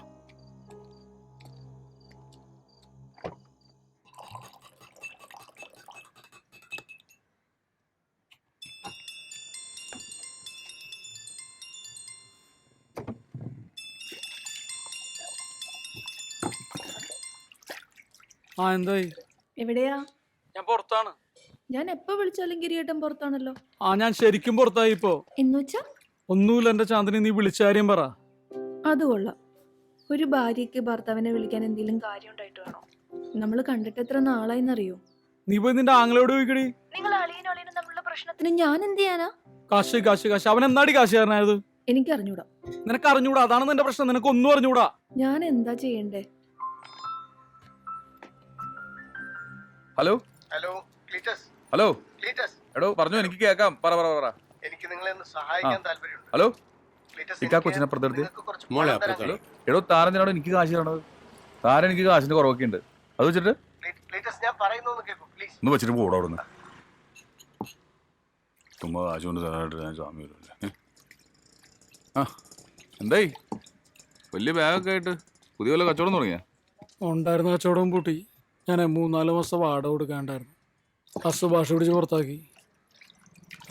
ആ എന്തായി? എവിടെയാ? ഞാൻ പുറത്താണ്. ഞാൻ എപ്പോ വിളിച്ചാലും കിരീട്ടം പുറത്താണല്ലോ. ആ ഞാൻ ശരിക്കും പുറത്തായി ഇപ്പോ. എന്നുവെച്ചാ? ഒന്നുമില്ല എന്റെ ചാന്ദിനി, നീ വിളിച്ച കാര്യം പറ. അത് കൊള്ളാം. ഒരു ഭാര്യയ്ക്ക് ഭർത്താവിനെ വിളിക്കാൻ എന്തെങ്കിലും കാര്യം ഉണ്ടായിട്ട് വേണോ? നമ്മൾ കണ്ടിട്ട് എത്ര നാളായിന്നറിയോ? നീ പോയി നിന്റെ ആങ്ങളോട് ചോദിക്കടി. നിങ്ങൾ അളിയനും തമ്മിലുള്ള പ്രശ്നത്തിന് ഞാൻ എന്ത് ചെയ്യാനാ? കാശ് കാശ് കാശ്. അവൻ എന്നാടി കാശ് തരണായത്? എനിക്ക് അറിഞ്ഞൂടാ. നിനക്ക് അറിഞ്ഞൂടാ, അതാണ് നിന്റെ പ്രശ്നം. നിനക്ക് ഒന്നും അറിഞ്ഞൂടാ. ഞാൻ എന്താ ചെയ്യണ്ടേ? Hello hello Cleetus. Hello Cleetus, എടോ പറഞ്ഞു, എനിക്ക് കേൾക്കാം. പറ. എനിക്ക് നിങ്ങളെ ഒന്ന് സഹായിക്കാൻ താല്പര്യമുണ്ട്. ഹലോ ക്ലീറ്റസ്, ഇക്കാ കൊച്ചിനെ അപ്പുറത്തെടുത്ത്. നിങ്ങൾക്ക് കുറച്ച് പണം തരാൻ കഴിയും. എടോ താരനാണോ എനിക്ക് കാശ് തരണത്? താരൻ എനിക്ക് കാശിന്റെ കുറവൊക്കെ ഉണ്ട്. അത് വെച്ചിട്ട് ക്ലീറ്റസ്, ഞാൻ പറയുന്നത് കേൾക്കൂ പ്ലീസ്. ഒന്ന് വെച്ചിട്ട് പോടാ അവിടെ നിന്ന്. ചുമ്മാ കാശ് കൊണ്ട് തരാനായിട്ട് ഞാൻ സ്വാമി വരുമല്ലേ. ആ എന്തായി? വലിയ ബാഗൊക്കെ ആയിട്ട് പുതിയ വല്ല കച്ചവടം തുടങ്ങിയ? ഉണ്ടായിരുന്ന കച്ചവടം പൂട്ടി. ഞാൻ 3-4 മാസം വാടക കൊടുക്കാണ്ടായിരുന്നു. ഹസ് ഭാഷ പിടിച്ച് പുറത്താക്കി.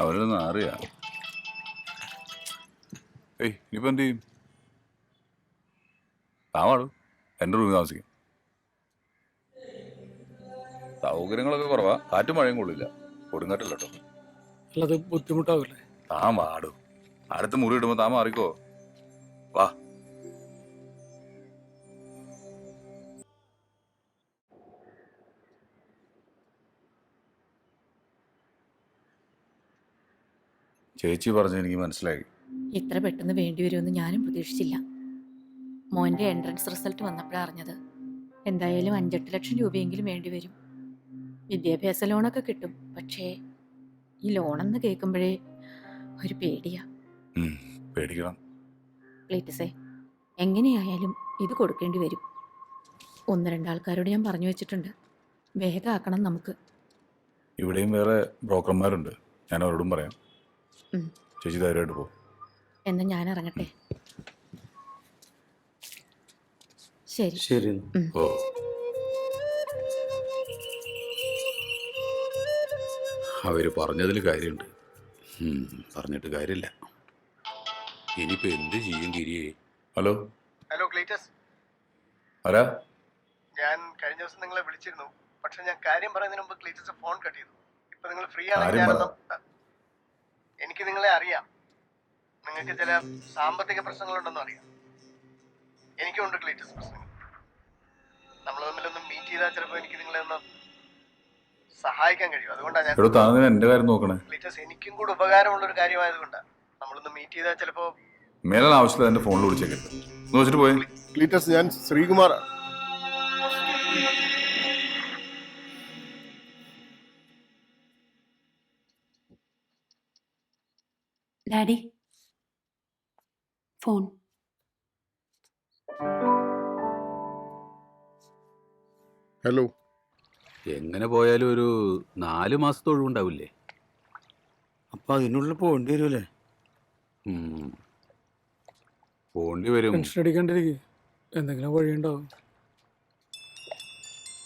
അവരൊന്നും അറിയാ. ഇനിയിപ്പോ എന്ത് ചെയ്യും? താവാടു എൻ്റെ റൂമിൽ താമസിക്കും. സൗകര്യങ്ങളൊക്കെ കുറവാ. കാറ്റും മഴയും കൊള്ളില്ല. കൊടുങ്കാറ്റില്ല കേട്ടോ. അല്ലാതെ ബുദ്ധിമുട്ടാവില്ലേ? താൻ വാടു. അടുത്ത മുറി ഇടുമ്പോ താൻ മാറിക്കോ. വാ. ചേച്ചി പറഞ്ഞ എനിക്ക് മനസ്സിലായി. ഇത്ര പെട്ടെന്ന് വേണ്ടി വരുമെന്ന് ഞാനും പ്രതീക്ഷിച്ചില്ല. മോൻ്റെ എൻട്രൻസ് റിസൾട്ട് വന്നപ്പോഴാണ് അറിഞ്ഞത്. എന്തായാലും 5-8 ലക്ഷം രൂപയെങ്കിലും വേണ്ടി വരും. വിദ്യാഭ്യാസ ലോണൊക്കെ കിട്ടും. പക്ഷേ ഈ ലോണെന്ന് കേൾക്കുമ്പോഴേ ഒരു പേടിയാ. പേടിക്കണം. ക്ലീറ്റസേ, എങ്ങനെയായാലും ഇത് കൊടുക്കേണ്ടി വരും. 1-2 ആൾക്കാരോട് ഞാൻ പറഞ്ഞു വെച്ചിട്ടുണ്ട്. വേഗമാക്കണം നമുക്ക്. ഇവിടെയും വേറെ ബ്രോക്കർമാരുണ്ട്. ഞാൻ അവരോടും പറയാം. ചേച്ചി ധൈര്യമായിട്ട് പോകും. എന്നാ ഞാൻ ഇറങ്ങട്ടെ. ശരി ശരി. ഓ അവര് പറഞ്ഞതിൽ കാര്യമുണ്ട്. പറഞ്ഞിട്ട് കാര്യമില്ല. ഇനിയിപ്പോ എന്ത് ചെയ്യും ഗിരിയെ? ഹലോ ഹലോ ക്ലീറ്റസ്, ആരാ? ഞാൻ കഴിഞ്ഞ ദിവസം നിങ്ങളെ വിളിച്ചിരുന്നു. പക്ഷെ ഞാൻ കാര്യം പറയുന്നതിന് മുമ്പ് ക്ലീറ്റസ് ഫോൺ കട്ട് ചെയ്തു. ഇപ്പൊ നിങ്ങൾ ഫ്രീ ആണെങ്കിൽ എനിക്ക് നിങ്ങളെ അറിയാം. നിങ്ങൾക്ക് ചില സാമ്പത്തിക പ്രശ്നങ്ങളുണ്ടെന്ന് അറിയാം. എനിക്കുണ്ട് ക്ലീറ്റസ് പ്രശ്നങ്ങൾ. നമ്മൾ തമ്മിലൊന്ന് മീറ്റ് ചെയ്താൽ ചിലപ്പോൾ എനിക്ക് നിങ്ങളെ ഒന്ന് സഹായിക്കാൻ കഴിയും. അതുകൊണ്ടാണ് ഞാൻ എന്റെ കാര്യം നോക്കണേ. ക്ലീറ്റസ്, എനിക്കും കൂടെ ഉപകാരമുള്ള ഒരു കാര്യമായതുകൊണ്ടാണ്. നമ്മളൊന്ന് മീറ്റ് ചെയ്താൽ ചിലപ്പോ മേലാണ് ആവശ്യമില്ല എന്റെ ഫോണിൽ വിളിച്ചേക്കരുത്. ഒന്ന് വെച്ചിട്ട് പോയി. ക്ലീറ്റസ്, ഞാൻ ശ്രീകുമാർ. Daddy phone. ഹലോ. എങ്ങനെ പോയാലും ഒരു 4 മാസത്തെ ഒഴിവുണ്ടാവില്ലേ? അപ്പൊ അതിനുള്ളിൽ പോകേണ്ടി വരുമല്ലേ? പോണ്ടി വരും. ടെൻഷൻ അടിക്കാണ്ടിരിക്കും, എന്തെങ്കിലും വഴിയുണ്ടാവും.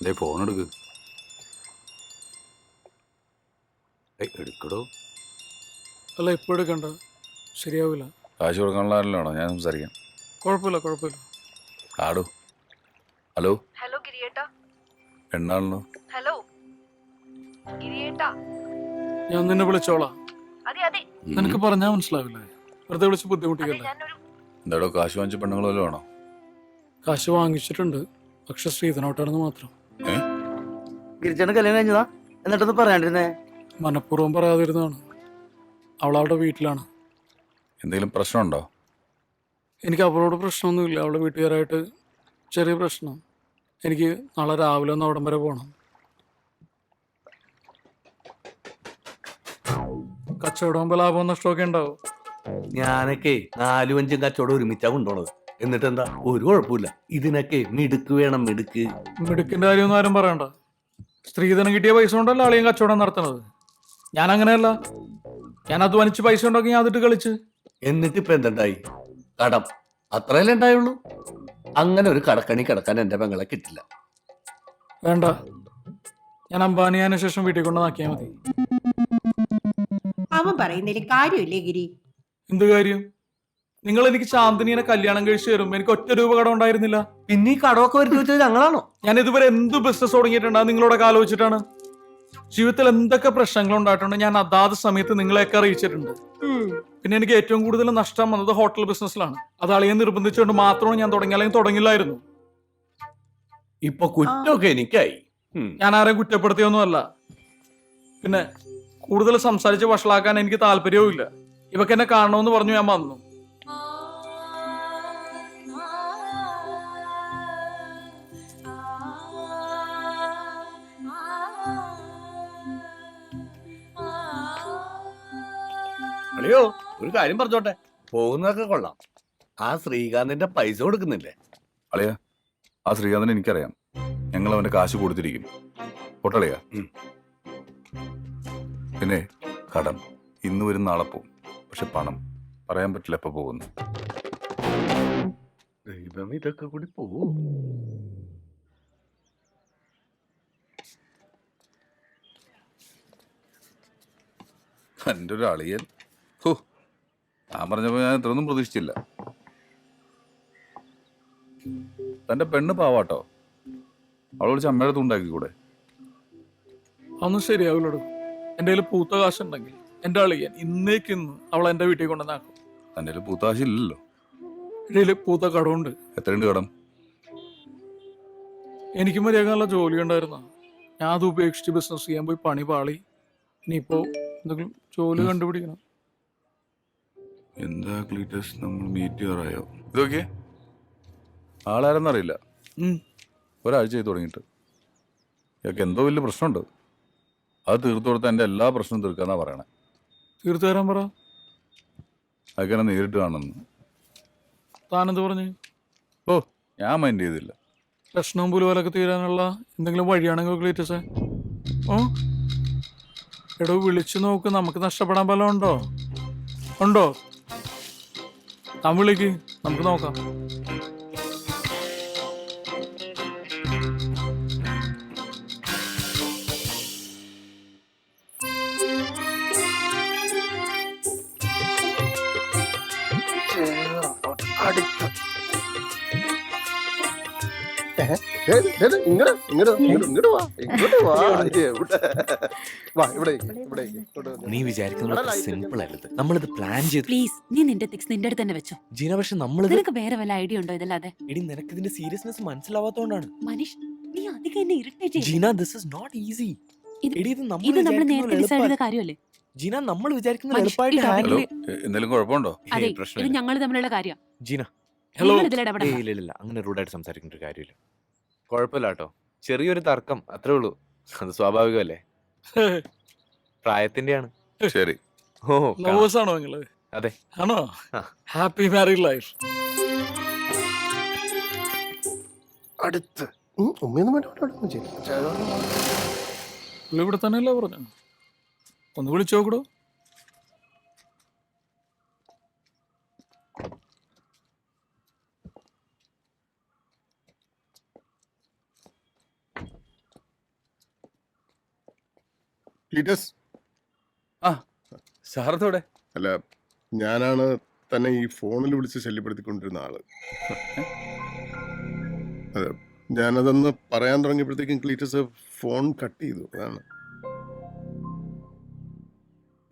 ദേ ഫോൺ എടുക്ക്. എടുക്കടോ. അല്ല ഇപ്പോൾ എടുക്കണ്ട, ശരിയാവില്ല. കാശ് കൊടുക്കാനുള്ളതാണല്ലോ ഞാൻ സംസാരിക്കാം. കുഴപ്പമില്ല. ആടോ. ഹലോ ഹലോ ഗിരിയേട്ടാ. എന്നാണല്ലോ? ഹലോ ഗിരിയേട്ടാ. ഞാൻ നിന്നെ വിളിച്ചോളാം. അതെ അതെ. നിനക്ക് പറഞ്ഞാൽ മനസ്സിലാവില്ലേ, വെറുതെ വിളിച്ച് ബുദ്ധിമുട്ടിക്കല്ലേ. എന്താടോ കാശ് വാങ്ങിച്ച പെണ്ണുങ്ങൾ വല്ലതും ആണോ? കാശ് വാങ്ങിച്ചിട്ടുണ്ട്, പക്ഷെ ശ്രീധനോട്ടാണെന്ന് മാത്രം. ഗിരിച്ചേട്ടൻ കല്യാണം കഴിഞ്ഞതാ, എന്നിട്ടൊന്ന് പറയാണ്ടിരുന്നേ. മനഃപൂർവ്വം പറയാതിരുന്നതാണ്. അവളവിടെ വീട്ടിലാണ്. എന്തെങ്കിലും പ്രശ്നമുണ്ടോ? എനിക്ക് അവളോട് പ്രശ്നമൊന്നുമില്ല. അവളുടെ വീട്ടുകാരായിട്ട് ചെറിയ പ്രശ്നം. എനിക്ക് നാളെ രാവിലെ ഒന്ന് അവിടം വരെ പോകണം. കച്ചവടം ലാഭവും നഷ്ടമൊക്കെ ഉണ്ടാവും. ഞാനൊക്കെ 4-5 കച്ചവടം ഒരുമിച്ചാ കൊണ്ടുപോണത്. എന്നിട്ട് എന്താ, ഒരു കുഴപ്പമില്ല. ഇതിനൊക്കെ മിടുക്ക് വേണം, മിടുക്ക്. മിടുക്കിന്റെ കാര്യമൊന്നും ആരും പറയണ്ട. സ്ത്രീധനം കിട്ടിയ പൈസ കൊണ്ടല്ല ആളെയും കച്ചവടം നടത്തണത്. ഞാൻ അങ്ങനെയല്ല, ഞാൻ അധ്വാനിച്ച് പൈസ ഉണ്ടാക്കി ഞാൻ അതിട്ട് കളിച്ച്. എന്നിട്ട് ഇപ്പൊ എന്തുണ്ടായി? കടം അത്രയല്ലേ ഉണ്ടായുള്ളൂ. അങ്ങനെ ഒരു കടക്കണി കിടക്കാൻ എന്റെ പെങ്ങളെ കിട്ടില്ല. വേണ്ട, ഞാൻ അംബാനിയാന് ശേഷം വീട്ടിൽ കൊണ്ട് നാക്കിയാൽ മതി. അവൻ പറയുന്നതിൽ കാര്യമില്ലേ ഗിരി? എന്ത് കാര്യം? നിങ്ങൾ എനിക്ക് ചാന്ദിനിയെ കല്യാണം കഴിച്ചു തരുമ്പോ എനിക്ക് ഒറ്റ രൂപ കടം ഉണ്ടായിരുന്നില്ല. പിന്നെ ഈ കടമൊക്കെ വരുത്തി വെച്ചത് ഞങ്ങളാണോ? ഞാൻ ഇതുവരെ എന്ത് ബിസിനസ് തുടങ്ങിയിട്ടുണ്ട് നിങ്ങളോടൊക്കെ ആലോചിച്ചിട്ടാണ്. ജീവിതത്തിൽ എന്തൊക്കെ പ്രശ്നങ്ങൾ ഉണ്ടായിട്ടുണ്ട് ഞാൻ അതാത് സമയത്ത് നിങ്ങളെയൊക്കെ അറിയിച്ചിട്ടുണ്ട്. പിന്നെ എനിക്ക് ഏറ്റവും കൂടുതൽ നഷ്ടം വന്നത് ഹോട്ടൽ ബിസിനസ്സിലാണ്. അത് അളിയെ നിർബന്ധിച്ചുകൊണ്ട് മാത്രമാണ് ഞാൻ തുടങ്ങി, അല്ലെങ്കിൽ തുടങ്ങില്ലായിരുന്നു. ഇപ്പൊ കുറ്റമൊക്കെ എനിക്കായി. ഞാൻ ആരെയും കുറ്റപ്പെടുത്തിയൊന്നുമല്ല. പിന്നെ കൂടുതൽ സംസാരിച്ച് വഷളാക്കാൻ എനിക്ക് താല്പര്യവും ഇല്ല. ഇവക്ക് എന്നെ കാണണമെന്ന് പറഞ്ഞു ഞാൻ വന്നു. അളിയോ, ഒരു കാര്യം പറഞ്ഞോട്ടെ, പോകുന്നതൊക്കെ കൊള്ളാം. ആ ശ്രീകാന്തിന്റെ പൈസ കൊടുക്കുന്നില്ലേ? അളിയ, ആ ശ്രീകാന്തനെ എനിക്കറിയാം. ഞങ്ങൾ അവന്റെ കാശ് കൊടുത്തിരിക്കും. പൊട്ടളിയാ. പിന്നെ കടം ഇന്ന് വരും നാളെ പോവും. പക്ഷെ പണം പറയാൻ പറ്റില്ല എപ്പോ പോകുന്നു. ദൈവം, ഇതൊക്കെ കൂടി പോവും. എൻ്റെ ഒരു അളിയൻ. ഹോ, ഞാൻ പറഞ്ഞപ്പോ ഞാൻ ഇത്രയൊന്നും പ്രതീക്ഷിച്ചില്ല. തന്റെ പെണ്ണ് പാവാട്ടോ. അവളെ വിളിച്ച് അമ്മയുടെ അടുത്ത് കൂടെ? അതൊന്നും ശരിയാവില്ലടോ. എൻ്റെ കയ്യിൽ പൂത്ത കാശുണ്ടെങ്കിൽ എൻ്റെ അളിയൻ ഇന്നേക്കിന്ന് അവളെ എൻ്റെ വീട്ടിൽ കൊണ്ടുവന്നാക്കും. തന്റെ കയ്യിൽ പൂത്ത കാശില്ലല്ലോ. എൻ്റെ പൂത്ത കടമുണ്ട്. എത്രയുണ്ട് കടം? എനിക്ക് മര്യാദ നല്ല ജോലി ഉണ്ടായിരുന്ന, ഞാൻ അത് ഉപേക്ഷിച്ച് ബിസിനസ് ചെയ്യാൻ പോയി പണി പാളി. ഇനിയിപ്പോ എന്തെങ്കിലും ജോലി കണ്ടുപിടിക്കണം. എന്താ ക്ലീറ്റസ്, നമ്മൾ മീറ്റ് ചെയ്യാറായോ? ഇതൊക്കെ ആളാരെന്നറിയില്ല. ഒരാഴ്ച ചെയ്ത് തുടങ്ങിയിട്ട് ഇയാൾക്ക് എന്തോ വലിയ പ്രശ്നമുണ്ട്. അത് തീർത്തു കൊടുത്താൽ എൻ്റെ എല്ലാ പ്രശ്നവും തീർക്കാന്നാ പറയണേ. തീർത്തു തരാൻ പറ. അതൊക്കെ എന്നെ നേരിട്ട് കാണുന്നു. താനെന്ത് പറഞ്ഞു? ഓ, ഞാൻ മൈൻഡ് ചെയ്തില്ല. പ്രശ്നവും പുലുപോലൊക്കെ തീരാനുള്ള എന്തെങ്കിലും വഴിയാണെങ്കിൽ ക്ലീറ്റസേ. ഓ എടോ, വിളിച്ചു നോക്ക്. നമുക്ക് നഷ്ടപ്പെടാൻ വല്ലതും ഉണ്ടോ? താൻ വിളിക്ക്, നമുക്ക് നോക്കാം. നീ വിചാരിക്കുന്നത് സിമ്പിൾ അല്ലത്. നമ്മളിത് പ്ലാൻ ചെയ്ത്. പ്ലീസ്, നീ നിന്റെ തിക്സ് നിന്റെ അടുത്ത് തന്നെ വെച്ചോ. ജീന, പക്ഷെ നമ്മളിത് നിനക്ക് വേറെ വല്ല ഐഡിയ ഉണ്ടോ ഇതല്ലാതെ? എടി, നിനക്ക് ഇതിന്റെ സീരിയസ്നെസ് മനസ്സിലാവാത്തോണ്ടാണ്. മനീഷ്, നീ അധികം എന്നെ irritate Jeena, this is not easy. ഇത് നമ്മൾ നേരത്തെ ഡിസൈഡ് ചെയ്ത കാര്യമല്ലേ? ജീന, നമ്മൾ വിചാരിക്കുന്ന മനീഷ്, എളുപ്പമായിട്ട് ഇത് ഹാൻഡിൽ എന്തെങ്കിലും കുഴപ്പമുണ്ടോ? അതെ, ഇത് ഞങ്ങൾ തമ്മിലുള്ള കാര്യം. ജീന, ഇല്ല, അങ്ങനെ റൂഡായിട്ട് സംസാരിക്കേണ്ട ഒരു കാര്യമില്ല. കുഴപ്പമില്ല കേട്ടോ, ചെറിയൊരു തർക്കം അത്രേ ഉള്ളൂ. അത് സ്വാഭാവികമല്ലേ, പ്രായത്തിന്റെയാണ്. ശരി. ഓ, ലവേഴ്സ് ആണോ നിങ്ങള്? അതെ. ആണോ? Happy married life. അടുത്ത് ഉമ്മയൊന്നും ഇവിടെ തന്നെയല്ലേ പറഞ്ഞു? ഒന്ന് വിളിച്ചു നോക്കടോ. ക്ലീറ്റസ്, ആ സാറത്തോടെ അല്ല, ഞാനാണ് തന്നെ ഈ ഫോണിൽ വിളിച്ച് ശല്യപ്പെടുത്തിക്കൊണ്ടിരുന്ന ആള്. അതെ, ഞാനതൊന്ന് പറയാൻ തുടങ്ങിയപ്പോഴത്തേക്കും ക്ലീറ്റസ് ഫോൺ കട്ട് ചെയ്തു. അതാണ്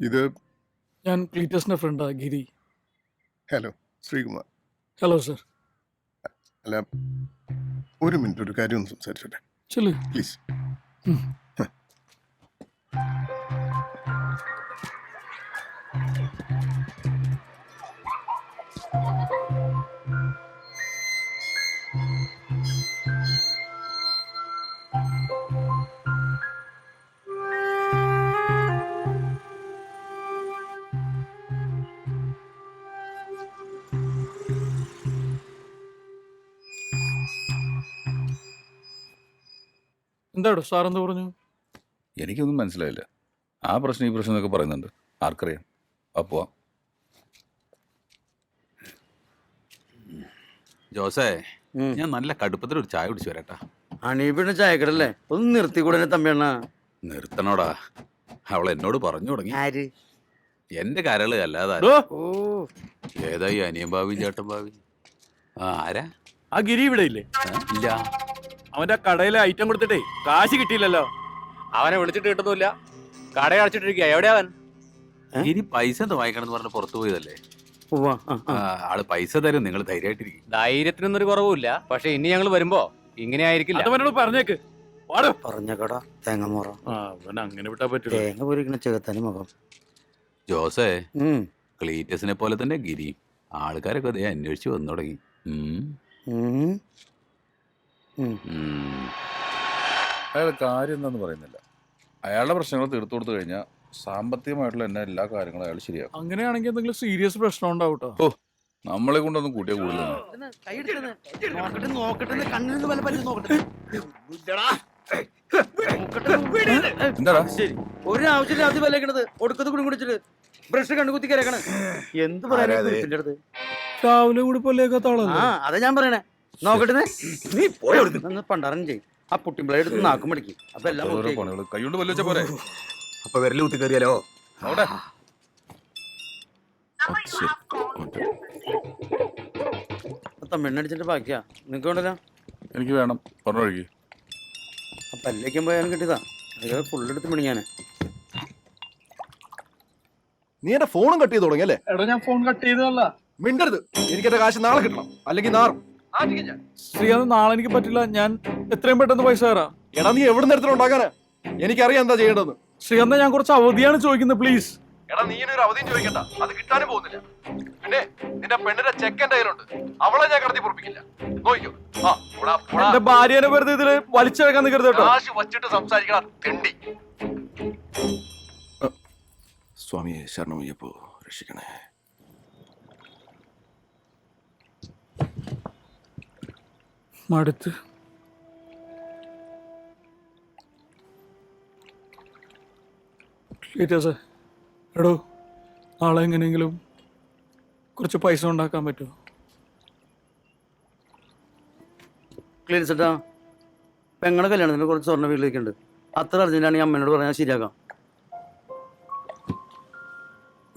ഇത്. ഞാൻ ക്ലീറ്റസിന്റെ ഫ്രണ്ടാ Giri. Hello Sreekumar. Hello sir. അല്ല, ഒരു മിനിറ്റ്, ഒരു കാര്യം ഒന്ന് സംസാരിച്ചോട്ടെ ചെല്ലു. പ്ലീസ്. എന്താടോ സാർ എന്താ പറഞ്ഞു? എനിക്കൊന്നും മനസ്സിലായില്ല. ആ പ്രശ്നം ഈ പ്രശ്നം എന്നൊക്കെ പറയുന്നുണ്ട്. ആർക്കറിയാം. അപ്പോ ജോസേ, ഞാൻ നല്ല കടുപ്പത്തിൽ ഒരു ചായ കുടിച്ചു വരാട്ടാ. അണീപിന്നെ ചായക്കടല്ലേ, ഒന്ന് നിർത്തിക്കൂടെ തമ്മിയണ്ണ? നിർത്തണോടാ, അവൾ എന്നോട് പറഞ്ഞു തുടങ്ങി. ആര്? എന്റെ കരള് അല്ലാതെ ഓ, ഏതായി അനിയൻ ഭാവി ചേട്ടൻ ഭാവി. ആരാ? ആ ഗിരി ഇവിടെ ഇല്ലേ? ഇല്ല. അവന്റെ കടയിലെ ഐറ്റം കൊടുത്തിട്ടേ കാശ് കിട്ടിയില്ലല്ലോ. അവനെ വിളിച്ചിട്ട് കിട്ടുന്നില്ല, കട അടച്ചിട്ടിരിക്കുക. എവിടെയാ അവൻ? ഇനി പൈസ എന്താ വാങ്ങിക്കണം എന്ന് പറഞ്ഞ് പുറത്തു പോയതല്ലേ. ഉവ്വ, ആള് പൈസ തരും, നിങ്ങൾ ധൈര്യമായിട്ടിരിക്കും. ധൈര്യത്തിനൊന്നും കുറവുമില്ല, പക്ഷെ ഇനി ഞങ്ങൾ വരുമ്പോ ഇങ്ങനെ ആയിരിക്കില്ല. അതവനോട് പറഞ്ഞേക്ക്. പറഞ്ഞക്കടാ തേങ്ങ മോറ. അവൻ അങ്ങനെ വിട്ടാ പറ്റില്ല. തേങ്ങ പൊരിക്കണ ചെകുത്താനും മുഖം. ജോസേ, ക്ലീറ്റസിനെ പോലെ തന്നെ ഗിരി, ആൾക്കാരൊക്കെ അതേ അന്വേഷിച്ച് വന്നു തുടങ്ങി. അയാൾ കാര്യം എന്താന്ന് പറയുന്നില്ല. അയാളുടെ പ്രശ്നങ്ങൾ തീർത്തു കൊടുത്തു കഴിഞ്ഞാൽ സാമ്പത്തികമായിട്ടുള്ള എന്നെ എല്ലാ കാര്യങ്ങളും അയാൾ ശരിയാക്കും. അങ്ങനെയാണെങ്കിൽ എന്തെങ്കിലും സീരിയസ് പ്രശ്നം ഉണ്ടാവട്ടോ. ഓ, നമ്മളെ കൊണ്ടൊന്നും കൂട്ടിയാൽ കൂടുതലാണ്. എന്താടാ ഒരു ആവശ്യമില്ല അത് വിലക്കണത് ഒടുക്കത്ത് കൂടി കുടിച്ചിട്ട് ബ്രഷ് കണ്ടുകുത്തി കരക്കണ്. എന്ത് പറയാ അടുത്ത് രാവിലെ കൂടി പൊല്ലേക്കാത്താളോ? ആ അതാ ഞാൻ പറയണേ. നോക്കട്ടെ, നീ പോയി പണ്ടാറൻ ചെയ്യും. ആ പുട്ടിമ്പിള എടുത്ത് നാക്കും മടിക്കും. അപ്പൊ എല്ലാം പണികൾ കൈകൊണ്ട് വല്ല പോരെ. അപ്പൊ വിരൽ കുത്തി കയറിയാലോ? തമ്മിണ്ണടിച്ചിട്ട് ബാക്കിയാ നിനക്ക് വേണ്ടല്ലോ. എനിക്ക് വേണം, പറഞ്ഞു ഒഴുകി. അപ്പൊ എല്ലേക്കും പോയാലും കിട്ടിയതാ. അത് ഫുള്ളെടുത്ത് മിണിങ്ങാനെ. നീ എന്റെ ഫോണും കട്ട് ചെയ്ത് തുടങ്ങി അല്ലേ? എടാ, ഞാൻ ഫോൺ കട്ട് ചെയ്തതല്ല. മിണ്ടരുത്. എനിക്ക് എന്റെ കാശ് നാളെ കിട്ടണം, അല്ലെങ്കിൽ നാറും. ശ്രീകാന്ത്, നാളെ എനിക്ക് പറ്റില്ല. ഞാൻ എത്രയും പെട്ടെന്ന് പൈസ തരാം. എടാ, നീ എവിടെ നിന്ന് ഉണ്ടാക്കാനാ? എനിക്കറിയാം എന്താ ചെയ്യേണ്ടതെന്ന്. ശ്രീകാന്ത്, ഞാൻ കുറച്ച് അവധിയാണ് ചോദിക്കുന്നത്, പ്ലീസ്. എടാ, നീ ഒരു അവധിയും ചോദിക്കണ്ട, അത് കിട്ടാനും പോകുന്നില്ല. പിന്നെ നിന്റെ പെണ്ണിന്റെ ചെക്ക് എന്റെ കയ്യിലുണ്ട്, അവളെ ഞാൻ കടത്തി പൊറപ്പിക്കില്ല. നോക്കിക്കോ. എന്റെ ഭാര്യനെ വെറുതെ ഇതില് വലിച്ചെടുക്കാൻ നിൽക്കരുത് കേട്ടോ. കാശ് വച്ചിട്ട് സംസാരിക്കണ തെണ്ടി. സ്വാമിയെ ശരണമയ്യപ്പോ രക്ഷിക്കണേ. മടുത്ത്. എടോ, നാളെ എങ്ങനെയെങ്കിലും കുറച്ച് പൈസ ഉണ്ടാക്കാൻ പറ്റുമോ? ക്ലിയർ സെറ്റാ. പെങ്ങളുടെ കല്യാണത്തിന് കുറച്ച് സ്വർണ്ണ വീട്ടിലേക്കുണ്ട്. അത്ര അർജന്റാണെങ്കിൽ അമ്മേനോട് പറഞ്ഞാൽ ശരിയാക്കാം.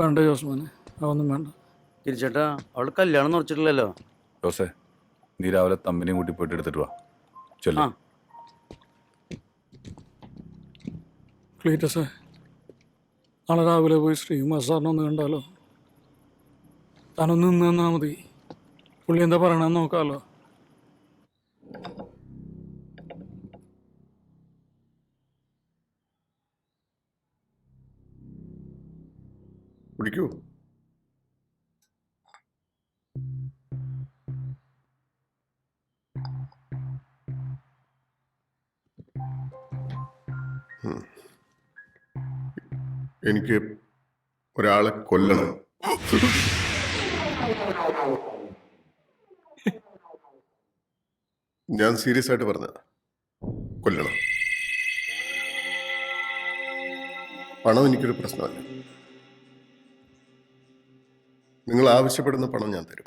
വേണ്ട ജോസ്മാനെ, അതൊന്നും വേണ്ട. തിരിച്ചേട്ടാ, അവള് കല്യാണം ഉറച്ചിട്ടില്ലല്ലോ. ജോസേ, നീ രാവിലെ തമ്മിനെയും കൂട്ടി പോയിട്ട് എടുത്തിട്ട് വാ. ചൊല്ലു. ക്ലീറ്റസേ, നാളെ രാവിലെ പോയി ശ്രീകുമാർ സാറിനെ ഒന്ന് കണ്ടാലോ? താനൊന്ന് നിന്ന് തന്നാ മതി. പുള്ളി എന്താ പറയണെന്ന് നോക്കാമല്ലോ. കുടിക്കൂ. എനിക്ക് ഒരാളെ കൊല്ലണം. ഞാൻ സീരിയസ് ആയിട്ട് പറഞ്ഞ കൊല്ലണം. പണം എനിക്കൊരു പ്രശ്നമല്ല. നിങ്ങൾ ആവശ്യപ്പെടുന്ന പണം ഞാൻ തരും.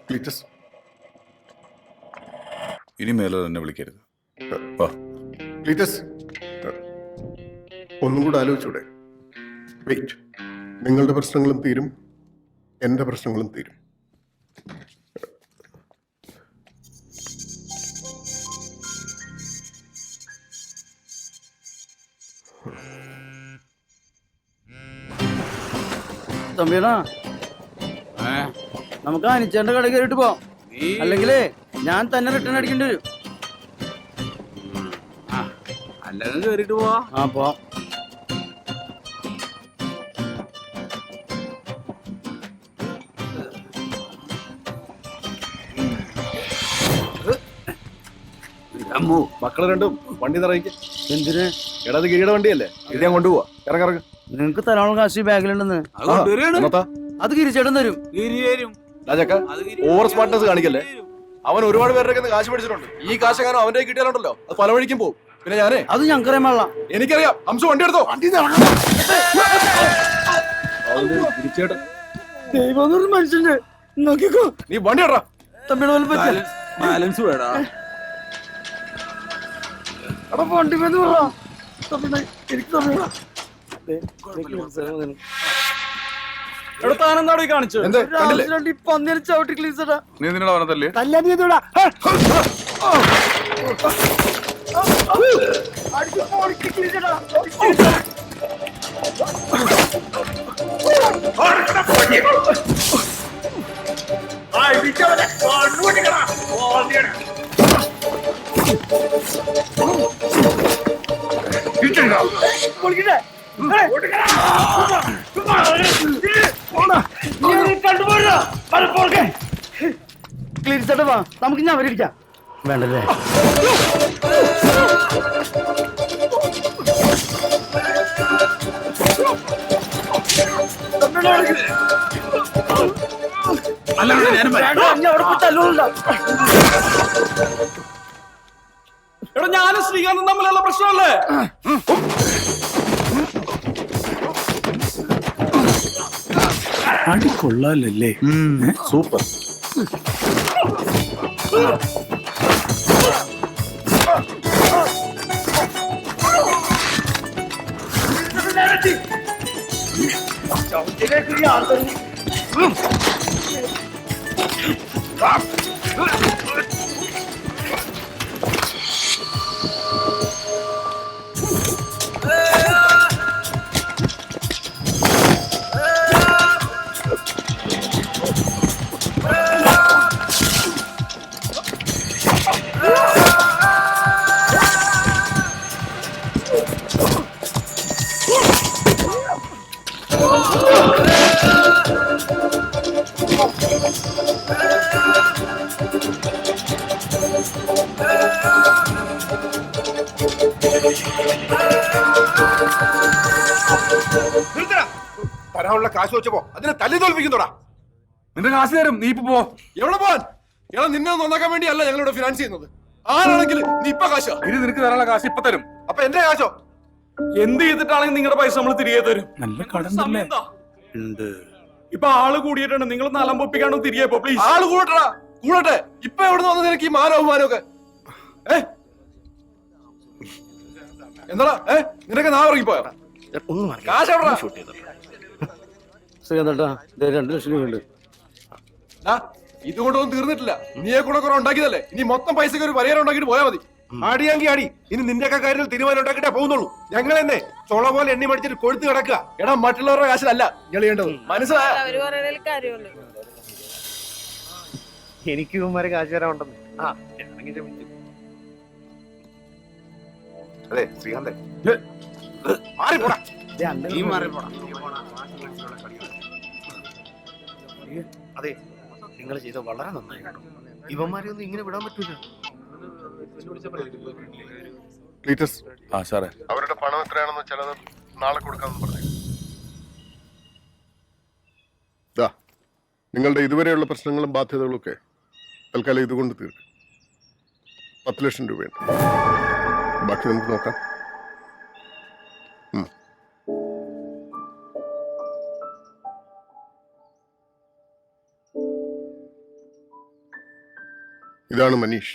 ക്ലീറ്റസ്, ഇനി മേലെ തന്നെ വിളിക്കരുത്. ക്ലീറ്റസ്, ഒന്നും കൂടെ ആലോചിച്ചൂടെ? വെയിറ്റ്. നിങ്ങളുടെ പ്രശ്നങ്ങളും തീരും, എൻ്റെ പ്രശ്നങ്ങളും തീരും. തമ്പിയടാ, നമുക്ക് അനിച്ചേന്റെ കട കയറിട്ട് പോവാം. അല്ലെങ്കിലേ ഞാൻ തന്നെ റിട്ടേൺ അടിക്കേണ്ടി വരും. അല്ലെങ്കിൽ കേറിട്ട് പോവാ. ആ പോവാം. മക്കള് രണ്ടും വണ്ടി നിറയിക്ക്. എന്തിന്? എടാ, അത് ഗിരിയുടെ വണ്ടിയല്ലേ, ഇത് ഞാൻ കൊണ്ടുപോവാ. ഇറങ്ങിറങ്ങ്. നിങ്ങക്ക് തരാനുള്ള കാശ് ബാഗിലുണ്ടെന്ന്. അത് ഗിരിച്ചേട്ടൻ തരും. രാജക്ക, ഓവർ സ്മാർട്ട്നെസ് കാണിക്കല്ലേ. അവൻ ഒരുപാട് പേരുടെ കയ്യിൽ നിന്ന് കാശ് മേടിച്ചിട്ടുണ്ട്. ഈ കാശ് എങ്ങാനും അവന്റെ കിട്ടിയാലുണ്ടല്ലോ, അത് പല വഴിക്കും പോകും. പിന്നെ ഞാനേ, അത് ഞങ്ങൾക്കറിയാൻ പാടില്ല. എനിക്കറിയാം. അംശു വണ്ടി എടുത്തോ. ദൈവം മനുഷ്യന്റെ നോക്കിക്കോ. നീ വണ്ടി ഇടറാ. തമ്മിയുടെ ബാലൻസ് വേടാ. വണ്ടി എനിക്ക് തമ്മിടാ. താനെന്താടോ കാണിച്ചു? പന്നിനെ ചവിട്ടി ക്ലീസടാ. നീ നിന്നോട് പറഞ്ഞതല്ലേ? ക്ലീസടാ, നമുക്ക് ഞാൻ അവരിക്കാം. വേണ്ടല്ലേ? എടാ, ഞാനും ശ്രീകാന്തും തമ്മിലുള്ള പ്രശ്നമല്ലേ? അടി കൊള്ളാലല്ലേ? സൂപ്പർ. തരാനുള്ള കാശ് വെച്ചപ്പോ അതിനെ തല്ലി തോൽപ്പിക്കുന്നോടാ. നിന്റെ കാശ് തരും, നീ ഇപ്പൊ പോ. എവിടെ പോവാൻ? എടാ, നിന്നെ നന്നാക്കാൻ വേണ്ടിയല്ല ഞങ്ങളിവിടെ ഫിനാൻസ് ചെയ്യുന്നത്. ആരാണെങ്കിലും നീ ഇപ്പൊ കാശോ. ഇനി നിനക്ക് തരാനുള്ള കാശ് ഇപ്പൊ തരും. അപ്പൊ എന്റെ കാശോ? എന്ത് ചെയ്തിട്ടാണെങ്കിൽ നിങ്ങളുടെ പൈസ നമ്മൾ തിരികെ തരും. നല്ല കടന്നല്ലേ? ഇപ്പൊ ആള് കൂടിയിട്ടുണ്ട്. നിങ്ങൾ നലമ്പൊപ്പിക്കാണോ തിരികെ പോ പ്ലീസ്. ആള് കൂടട്ടാ, കൂടട്ടെ. ഇപ്പൊ എവിടെ നിന്ന് നിനക്ക് ഈ മാനവമാനമൊക്കെ? എന്താടാ? നിനക്ക് നാ ഇറങ്ങിപ്പോയോ? കാശ് എവിടാ? ശ്രീകാന്താ, 2 ലക്ഷം രൂപ ഉണ്ട്. ഇതുകൊണ്ടൊന്നും തീർന്നിട്ടില്ല. നീയെ കൂടെ കുറെ ഉണ്ടാക്കിയതല്ലേ. ഇനി മൊത്തം പൈസക്ക് ഒരു പരിഹാരം ഉണ്ടാക്കിട്ട് പോയാൽ മതി. ആടിയാങ്കി ആടി. ഇനി നിന്റെയൊക്കെ കാര്യത്തിൽ തീരുമാനം ഉണ്ടാക്കിട്ടേ പോകുന്നുള്ളൂ. ഞങ്ങൾ തന്നെ ചുള പോലെ എണ്ണി മടിച്ചിട്ട് കൊഴുത്ത് കിടക്കുക. എടാ, മറ്റുള്ളവരുടെ കാശിലല്ല ഞെളിയേണ്ടത്. മനസ്സിലായോ? എനിക്ക് ഇവന്മാരെ കാശ് തരാൻ ഉണ്ടെന്ന്. അതെ ശ്രീകാന്തേ, മാറിപ്പോടാ. നീ മാറിപ്പോടാ. അതെ, നിങ്ങൾ ചെയ്ത വളരെ നന്നായി കേട്ടോ. ഇവന്മാരെ ഒന്നും ഇങ്ങനെ വിടാൻ പറ്റൂല. ക്ലീറ്റസ്, സാറേ, അവരുടെ പണം എത്രയാണെന്ന് ചിലത് നാളെ കൊടുക്കാമെന്ന് പറഞ്ഞു. നിങ്ങളുടെ ഇതുവരെയുള്ള പ്രശ്നങ്ങളും ബാധ്യതകളും ഒക്കെ തൽക്കാലം ഇതുകൊണ്ട് തീർക്കും. 10 ലക്ഷം രൂപയുണ്ട്. ബാക്കി നമുക്ക് നോക്കാം. ഇതാണ് മനീഷ്.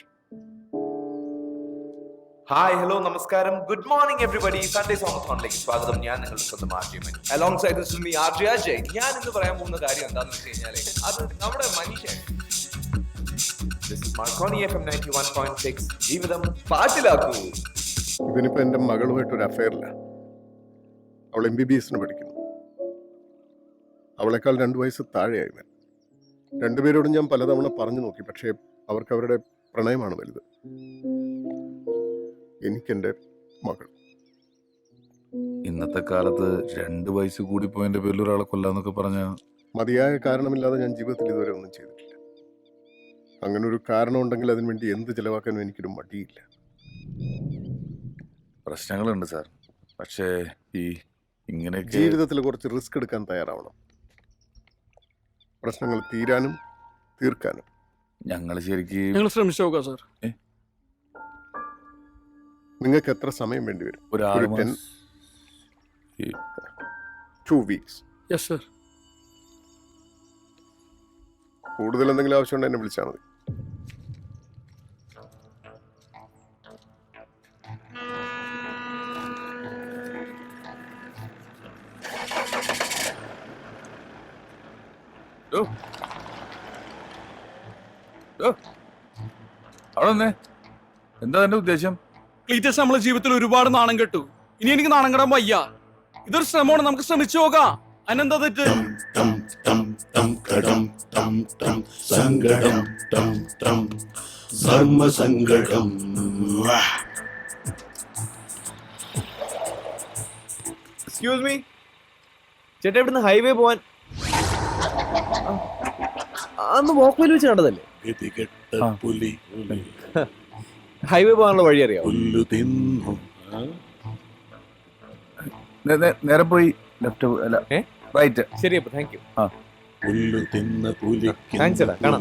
ഹായ് ഹലോ നമസ്കാരം ഗുഡ് മോർണിംഗ് എവറിബഡി സൺഡേ സോമത്തോണിലേക്ക് സ്വാഗതം. ഞാൻ നിങ്ങളുടെ സ്വന്തം ആർജയമൻ alongside this me RJ Ajay. ഞാൻ ഇന്ന് പറയാൻ പോകുന്ന കാര്യം എന്താണെന്ന് വെച്ച് കഴിഞ്ഞാൽ അത് നമ്മുടെ Manisha. This is Marconi FM 91.6 ജീവിതം പാട്ടിലാക്കൂ. ഇവനിപ്പോ എന്റെ മകളുമായിട്ട് ഒരു അഫയറില്ല. അവൾ MBBS പഠിക്കുന്നു. അവളെക്കാൾ 2 വയസ്സ് താഴെയായി ഇവൻ. രണ്ടുപേരോടും ഞാൻ പലതവണ പറഞ്ഞു നോക്കി, പക്ഷേ അവർക്ക് അവരുടെ പ്രണയമാണ് വലുത്. എനിക്കെന്റെ മകൾ. ഇന്നത്തെ കാലത്ത് 2 വയസ്സ് കൂടി പോയതിന്റെ പേരിൽ ഒരാളെ കൊല്ലാന്നൊക്കെ പറഞ്ഞ മതിയായ കാരണമില്ലാതെ ഞാൻ ജീവിതത്തിൽ ഇതുവരെ ഒന്നും ചെയ്തിട്ടില്ല. അങ്ങനെ ഒരു കാരണം ഉണ്ടെങ്കിൽ അതിനു വേണ്ടി എന്ത് ചെലവാക്കാനും എനിക്കൊരു മടിയില്ല. പ്രശ്നങ്ങളുണ്ട് സാർ, പക്ഷേ ഈ ഇങ്ങനെയൊക്കെ ജീവിതത്തിൽ കുറച്ച് റിസ്ക് എടുക്കാൻ തയ്യാറാവണം. പ്രശ്നങ്ങൾ തീരാനും തീർക്കാനും. ഞങ്ങൾ ശരിക്കും ശ്രമിച്ചു നോക്കാം സാർ. നിങ്ങൾക്ക് എത്ര സമയം വേണ്ടി വരും? ഒരു ഒരു 2 വീക്സ്. Yes sir. കൂടുതൽ എന്തെങ്കിലും ആവശ്യമുണ്ടെങ്കിൽ എന്നെ വിളിച്ചാൽ മതി. അവിടെ വന്നേ. എന്താ എന്റെ ഉദ്ദേശം? ക്ലീറ്റസ് നമ്മളെ ജീവിതത്തിൽ ഒരുപാട് നാണം കെട്ടു. ഇനി എനിക്ക് നാണം കെടാൻ വയ്യ. ഇതൊരു ശ്രമമാണ്, നമുക്ക് ശ്രമിച്ചു നോക്കാം. അതിനെന്താ തെറ്റ്? എക്സ്ക്യൂസ് മീ ചേട്ടാ, ഇവിടുന്ന് ഹൈവേ പോവാൻ അന്ന് വോക്ക്വേയിൽ വെച്ച് കണ്ടതല്ലേ? ഹൈവേ പോകാനുള്ള വഴി അറിയാം? നേരെ പോയി ലെഫ്റ്റ് അല്ല റൈറ്റ്. ശരി, അപ്പൊ താങ്ക് യു. താങ്ക്സ് ചേട്ടാ, കാണാം.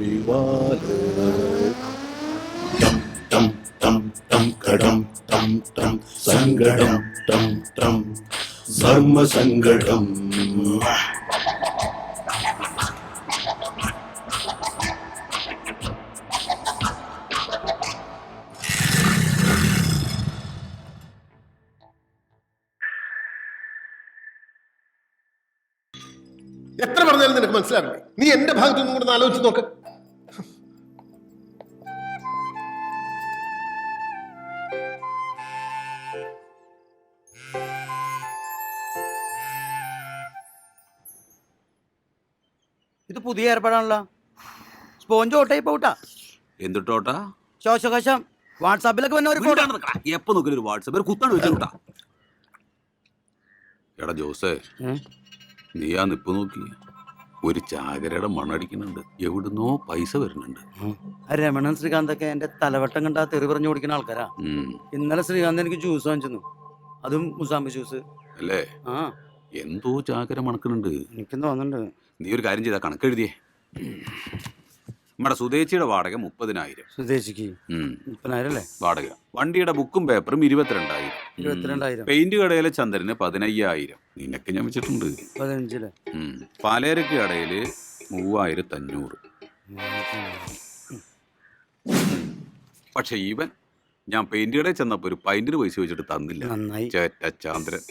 എത്ര പറഞ്ഞാലും നിനക്ക് മനസ്സിലാകണ്ടേ? നീ എന്റെ ഭാഗത്തൊന്നും കൂടെ ആലോചിച്ച് നോക്ക്. ഇത് പുതിയ ഏർപ്പാടാണല്ലോ. സ്പോഞ്ച് ഓട്ടായി പോട്ടാ. എന്തിട്ടോട്ടാ? ശോശകശം വാട്സാപ്പിലൊക്കെ വന്ന ഒരു ഫോട്ടോ. എപ്പോ നോക്കിയാലും ഒരു വാട്സാപ്പ് ഒരു കുത്താണ് വെച്ചിട്ടാ. എടാ ജോസേ, നീ ആ നിപ്പ് നോക്കി, ഒരു ചാകരയുടെ മണടിക്കുന്നുണ്ട്. എവിടുന്നോ പൈസ വരുന്നുണ്ട്. രമണൻ ശ്രീകാന്തൊക്കെ എന്റെ തലവട്ടം കണ്ടാ തെറി പറഞ്ഞു കൊടുക്കുന്ന ആൾക്കാരാ. ഇന്നലെ ശ്രീകാന്ത് എനിക്ക് ജ്യൂസ് വാങ്ങിച്ചു, അതും മുസാമ്പി ജ്യൂസ് അല്ലേ? ആ, എന്തോ ചാകര മണക്കുന്നുണ്ട്. എനിക്കും തോന്നുന്നുണ്ട്. നീ ഒരു കാര്യം ചെയ്താ കണക്കെഴുതിയേ. നമ്മുടെ സുതേച്ചിയുടെ വാടക 30,000. സുദേശിക്ക് 30,000 അല്ലേ വാടക. വണ്ടിയുടെ ബുക്കും പേപ്പറും 22,000. 22,000. പെയിന്റ് കടയിലെ ചന്ദ്രന് 15,000. നിനക്ക് ഞാൻ വെച്ചിട്ടുണ്ട് 15. പാലേരക്ക് കടയില് 3,500. പക്ഷെ ഇവൻ ഞാൻ പെയിന്റ് കടയിൽ ചെന്നപ്പോ ഒരു പൈന്റിന് പൈസ വെച്ചിട്ട് തന്നില്ല. നന്നായി. ചേറ്റ ചാന്ദ്രൻ.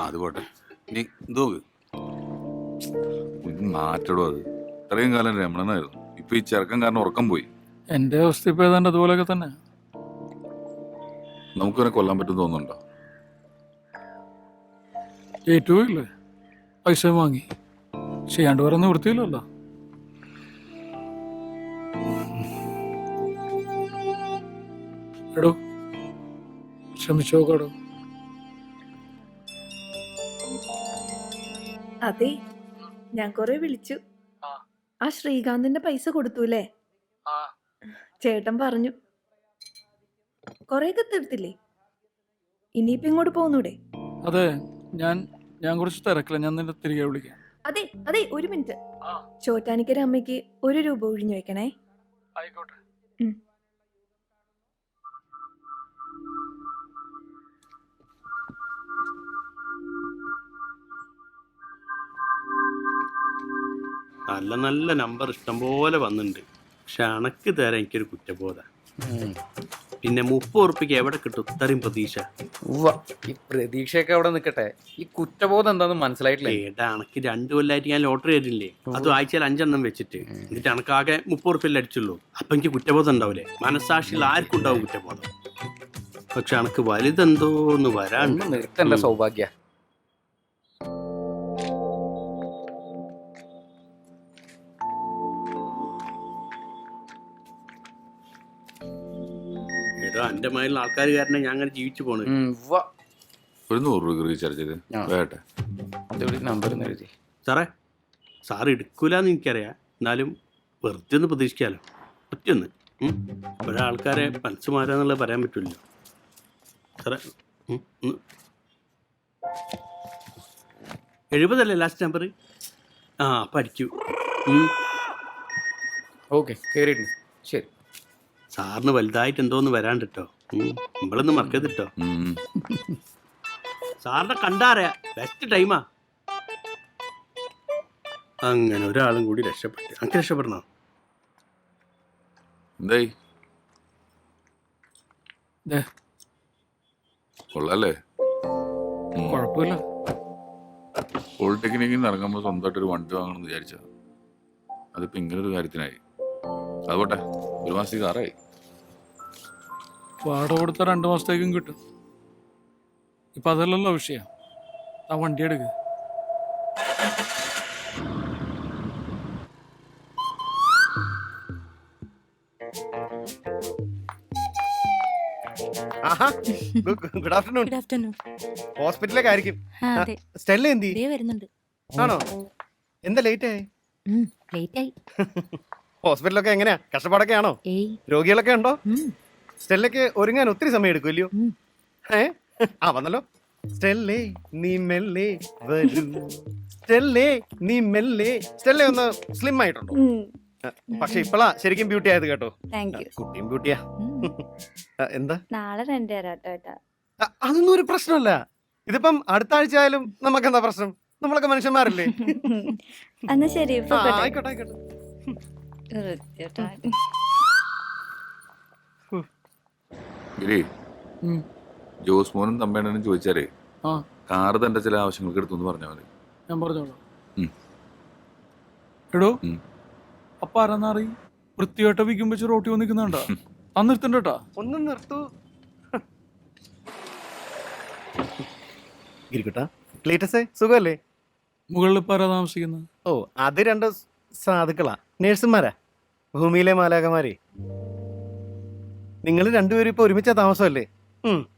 അത് പോട്ടെ, നീ എന്തോ മാറ്റടോ. അത് ഇത്രയും കാലം രമണനായിരുന്നു. ഇപ്പൊ ഈ ചെറുക്കം കാരണം ഉറക്കം പോയി. എന്റെ അവസ്ഥ ഇപ്പൊ ഏതാണ്ട് അതുപോലെയൊക്കെ തന്നെ. നമുക്കിവനെ കൊല്ലാൻ പറ്റും തോന്നുന്നുണ്ടോ? ഏറ്റവും ഇല്ലേ, പൈസ വാങ്ങി ചെയ്യാണ്ട് വേറെ നിവൃത്തിയില്ലല്ലോ. എടോ, ശ്രമിച്ചു നോക്കാടോ. അതെ, ഞാൻ കൊറേ വിളിച്ചു. ആ ശ്രീകാന്തിന്റെ പൈസ കൊടുത്തൂലേ? ചേട്ടൻ പറഞ്ഞു കൊറേയൊക്കെ തീർത്തില്ലേ? ഇനിയിപ്പോ ഇങ്ങോട്ട് പോന്നൂടെ? അതെ, ഞാൻ കുറച്ച് തിരക്കില്ല. ഞാൻ നിന്നെ തിരികെ വിളിക്കാം. അതെ അതെ, 1 മിനിറ്റ്. ചോറ്റാനിക്കര അമ്മയ്ക്ക് 1 രൂപ ഒഴിഞ്ഞു വെക്കണേ. ആയിക്കോട്ടെ. നല്ല നല്ല നമ്പർ ഇഷ്ടംപോലെ വന്നിട്ടുണ്ട്. പക്ഷെ അണക്ക് തരാൻ എനിക്കൊരു കുറ്റബോധ. പിന്നെ 30 ഉറുപ്പിക്ക് എവിടെ കിട്ടും ഇത്രയും പ്രതീക്ഷ? ഈ പ്രതീക്ഷയൊക്കെ അവിടെ നിൽക്കട്ടെ, ഈ കുറ്റബോധം എന്താന്ന് മനസ്സിലായിട്ടില്ല. ഏടാ അണക്ക് 2 കൊല്ലായിട്ട് ഞാൻ ലോട്ടറി ആയിട്ടില്ലേ, അത് ആഴ്ചയിൽ 5 എണ്ണം വെച്ചിട്ട്, എന്നിട്ട് അണക്കാകെ 30 ഉറുപ്പിൽ അടിച്ചുള്ളൂ. അപ്പൊ എനിക്ക് കുറ്റബോധം ഉണ്ടാവില്ലേ? മനസാക്ഷിയിൽ ആർക്കും ഉണ്ടാവും കുറ്റബോധം. പക്ഷെ അണക്ക് വലുതെന്തോന്ന് വരാണ്ട്. നിർത്തണ്ട സൗഭാഗ്യ. ഏടോ എന്റെ മയിലുള്ള ആൾക്കാർ കാരണം ഞാൻ അങ്ങനെ ജീവിച്ചു പോണു. ഒരു 100 രൂപ റീചാർജ് ചെയ്ത് വേട്ടെ. നമ്പർ എഴുതി സാറേ, സാറ് എടുക്കൂലെന്ന് എനിക്കറിയാം, എന്നാലും വെറുതെ ഒന്ന് പ്രതീക്ഷിക്കാമല്ലോ. ഒറ്റയൊന്ന് ഒരാൾക്കാരെ മനസ്സ് മാറാന്നുള്ളത് പറയാൻ പറ്റില്ലല്ലോ സാറേ. 70 ലാസ്റ്റ് നമ്പർ. ആ പഠിക്കൂ. ഓക്കെ, കേറിയിട്ടുണ്ട്. ശരി. സാറിന് വലുതായിട്ട് എന്തോന്ന് വരാണ്ട് കേട്ടോ, നമ്മളൊന്നും മറക്കരുത് കേട്ടോ. സാറിനെ കണ്ടാറിയാ ബെസ്റ്റ് ടൈമാ. അങ്ങനെ ഒരാളും കൂടി രക്ഷപ്പെട്ടു. എനിക്ക് രക്ഷപ്പെടണോ? എന്തായി കൊള്ളാല്ലേ? കുഴപ്പമില്ല. പോളിടെക്നിക്കിൽ നിന്ന് ഇറങ്ങുമ്പോൾ സ്വന്തമായിട്ടൊരു വണ്ടി വാങ്ങണമെന്ന് വിചാരിച്ച, അതിപ്പോ ഇങ്ങനൊരു കാര്യത്തിനായി. അതുപോട്ടെ, 1 മാസത്തേക്ക് ആറായി. വാടക കൊടുത്ത 2 മാസത്തേക്കും കിട്ടും. ഇപ്പൊ അതല്ലല്ലോ വിഷയം. ആ വണ്ടി എടുക്ക. Good afternoon. Good afternoon. ഹോസ്പിറ്റലിലേക്കായിരിക്കും. അതെ, സ്റ്റെല്ല എന്തി? ദേ വരുന്നുണ്ട്. ആണോ? എന്താ ലേറ്റ് ആയി? ലേറ്റ് ആയി. ഹോസ്പിറ്റലൊക്കെ എങ്ങനെയാ, കഷ്ടപ്പാടൊക്കെ ആണോ? രോഗികളൊക്കെ ഉണ്ടോ? സ്റ്റെല്ലയ്ക്ക് ഒരുങ്ങാൻ ഒത്തിരി സമയം എടുക്കുമല്ലോ. വന്നല്ലോ. സ്റ്റെല്ലേ നീ മെല്ലെ വരൂ, സ്റ്റെല്ലേ നീ മെല്ലെ. സ്റ്റെല്ല ഒന്ന് സ്ലിം ആയിട്ടുണ്ടോ? പക്ഷെ ഇപ്പളാ ശരിക്കും ബ്യൂട്ടി ആയത് കേട്ടോ. കുട്ടിയും ബ്യൂട്ടിയാ. എന്താ നാളെ റെന്റ് തരാട്ടോ. അതൊന്നും ഒരു പ്രശ്നമല്ല. ഇതിപ്പം അടുത്ത ആഴ്ച ആയാലും നമുക്ക് എന്താ പ്രശ്നം? നമ്മളൊക്കെ മനുഷ്യന്മാരല്ലേ. എന്നാ ശരി. ആയിക്കോട്ടെ ആയിക്കോട്ടെ. ഗിരി, ജോസ് മോനും തമ്പേണ്ണനും ചോദിച്ചാലേ കാറ് തന്റെ ചില ആവശ്യങ്ങൾക്ക് എടുത്തു പറഞ്ഞാൽ മതി. ഞാൻ പറഞ്ഞോളാം. എടോ, അപ്പൊ ആരാന്നറി വൃത്തിയായിട്ട് വിൽക്കും വെച്ച് റോട്ടി വന്നിക്കുന്നുണ്ടോ? നിർത്തണ്ടേട്ടാ. ഒന്ന് നിർത്തു. ഗിരിക്കുട്ടാ, ക്ലീറ്റസേ സുഖമല്ലേ? മുകളിൽ ഇപ്പൊ ആരാ താമസിക്കുന്നത്? ഓ, അത് 2 സാധുക്കളാ, നേഴ്സുമാരാ, ഭൂമിയിലെ മാലാകമാരെ. നിങ്ങൾ 2 പേരും ഇപ്പൊ ഒരുമിച്ച താമസമല്ലേ?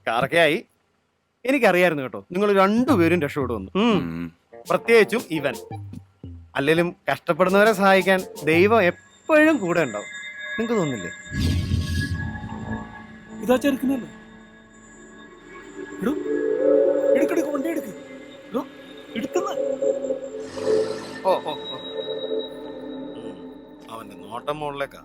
കാറൊക്കെ ആയി. എനിക്കറിയായിരുന്നു കേട്ടോ, നിങ്ങൾ 2 പേരും രക്ഷപ്പെടുമെന്ന്. പ്രത്യേകിച്ചും ഇവൻ. അല്ലെങ്കിലും കഷ്ടപ്പെടുന്നവരെ സഹായിക്കാൻ ദൈവം എപ്പോഴും കൂടെ ഉണ്ടാവും. നിങ്ങൾക്ക് തോന്നില്ലേ? ഇതാ ചെറുക്കനല്ലേ? എടുക്കെടുക്ക്, വണ്ടി എടുക്ക്. എടുക്കുന്ന അവന്റെ നോട്ടം മുകളിലേക്കാ.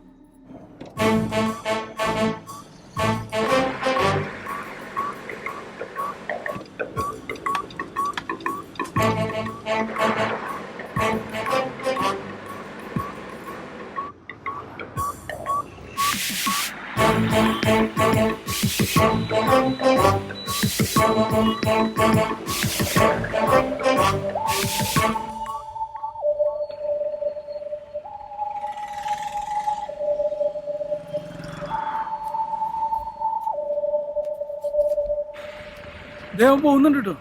ദേവൻ പോകുന്നുണ്ട് കേട്ടോ.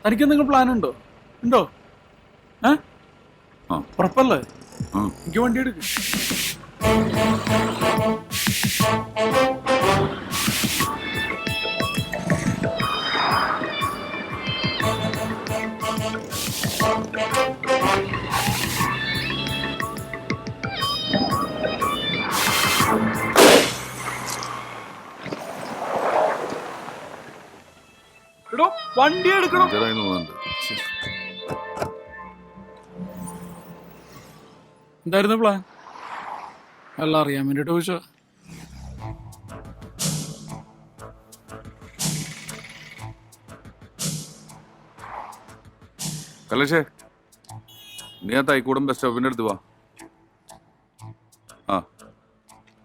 തനിക്ക് എന്തെങ്കിലും പ്ലാൻ ഉണ്ടോ? ഉറപ്പല്ലേ? എനിക്ക് വണ്ടി എടുക്കും. വണ്ടി എടുക്കണം. എന്തായിരുന്നു പ്ലാൻ? എല്ലാം അറിയാൻ വേണ്ടിട്ട് ചോദിച്ചോ. കലേഷേ, നീ ആ തൈക്കൂടം ബസ് സ്റ്റോപ്പിന്റെ അടുത്ത് വാ.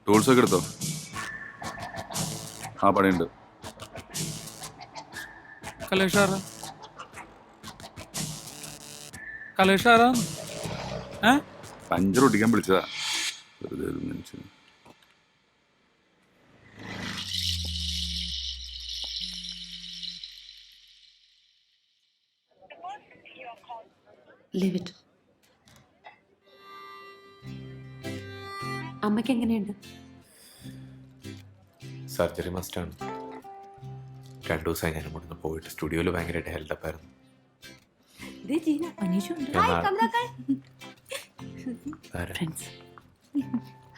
ടൂൾസ് ഒക്കെ എടുത്തോ? ആ പണിയുണ്ട്. കലേഷാറാ കലേഷാറാ പഞ്ചർ ഒട്ടിക്കാൻ വിളിച്ചതാ. വെറുതെ ഒരു മനുഷ്യൻ. അമ്മയ്ക്ക് എങ്ങനെയുണ്ട്? സർജറി മസ്റ്റാണ്. 2 ദിവസമായി ഞാൻ ഇവിടുന്ന് പോയിട്ട് സ്റ്റുഡിയോയിൽ ഭയങ്കരമായിട്ട് ഹെൽഡപ്പ് ആയിരുന്നു.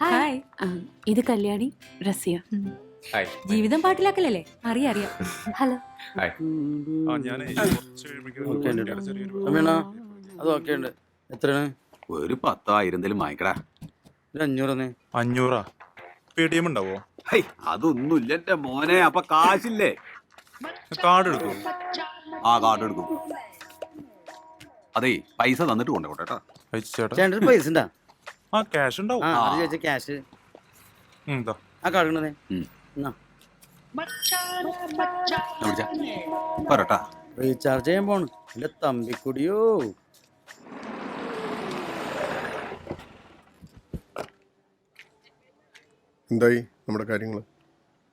ഹായ്, ഇത് കല്യാണി, റസിയ. ജീവിതം പാട്ടിലാക്കലല്ലേ? അറിയാം. ഹലോ. അത് ഓക്കെ ഉണ്ട്. എത്രയാണ്? ഒരു 10,000 എന്തെങ്കിലും വാങ്ങിക്കടാ. 500. 500 പേടിഎം ഉണ്ടാവോ? അതൊന്നുമില്ല എന്റെ മോനെ. അപ്പൊ കാശില്ലേ? കാർഡ് എടുക്കും. ആ കാർഡ് എടുക്കും. അതെ, പൈസ തന്നിട്ട് കൊണ്ടോട്ടെ കേട്ടോ. ചേട്ടൻ പൈസ ഉണ്ടാ? ആ ക്യാഷ് ഉണ്ടാവും. ക്യാഷ് എന്താ ആ കാർഡ് പോരട്ടാ. റീചാർജ് ചെയ്യാൻ പോണ്. എന്റെ തമ്പിക്കുടിയോ. എന്തായി നമ്മുടെ കാര്യങ്ങൾ?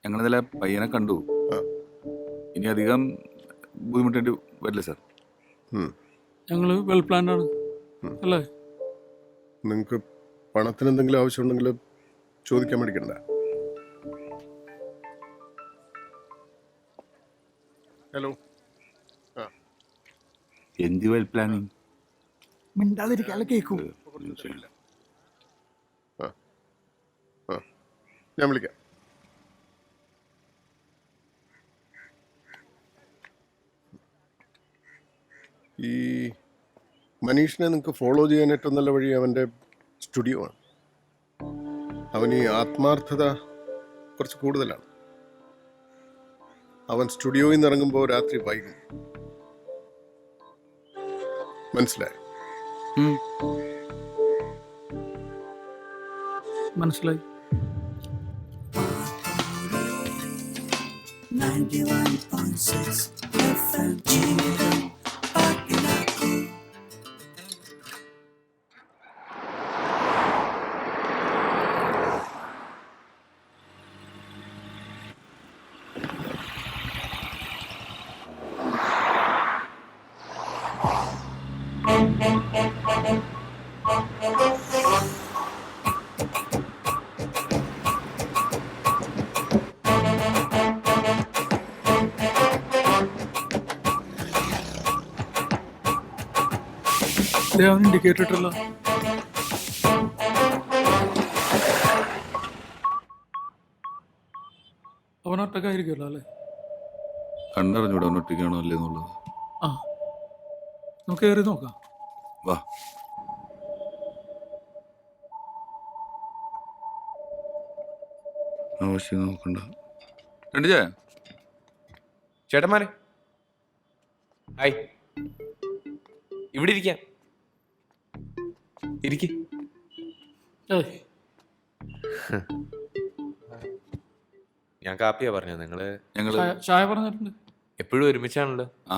ഞങ്ങളിന്നലെ പയ്യനെ കണ്ടു. ഇനി അധികം ബുദ്ധിമുട്ടേണ്ടി വരില്ല സാർ. ഞങ്ങൾ വെൽ പ്ലാൻഡ് ആണ് അല്ലേ? നിങ്ങൾക്ക് പണത്തിന് എന്തെങ്കിലും ആവശ്യമുണ്ടെങ്കിൽ ചോദിക്കാൻ മേടിക്കണ്ട. ഹലോ. എന്ത് വെൽ പ്ലാനിങ്? മിണ്ടാതിരിക്കാതെ കേൾക്കൂ. ഞാൻ വിളിക്കാം. ഈ മനീഷിനെ നിങ്ങൾക്ക് ഫോളോ ചെയ്യാൻ ഏറ്റവും നല്ല വഴി അവൻ്റെ സ്റ്റുഡിയോ ആണ്. അവൻ ഈ ആത്മാർത്ഥത കുറച്ച് കൂടുതലാണ്. അവൻ സ്റ്റുഡിയോയിൽ നിന്ന് ഇറങ്ങുമ്പോൾ രാത്രി വൈകും. മനസ്സിലായി? മനസ്സിലായി. അവൻ ഇൻഡിക്കേറ്റർ ഇട്ടല്ലോ. അവൻ ഒറ്റക്കായിരിക്കുമല്ലോ അല്ലേ? കണ്ടറിഞ്ഞൂടെ അവൻ ഒറ്റയ്ക്കാണോ അല്ലേ എന്നുള്ളത്. ആ, നമുക്ക് കയറി നോക്കാം. വാ. ആവശ്യം നോക്കണ്ട. രണ്ടിജേ ചേട്ടന്മാരെ ഹായ്. ഇവിടെ ഇരിക്കാം. ഇരിക്ക്. ഞാൻ കാപ്പിയാ പറഞ്ഞത്. ഞങ്ങള് ചായ പറഞ്ഞിട്ടുണ്ട്. എപ്പോഴും ഒരുമിച്ചാണല്ലോ. ആ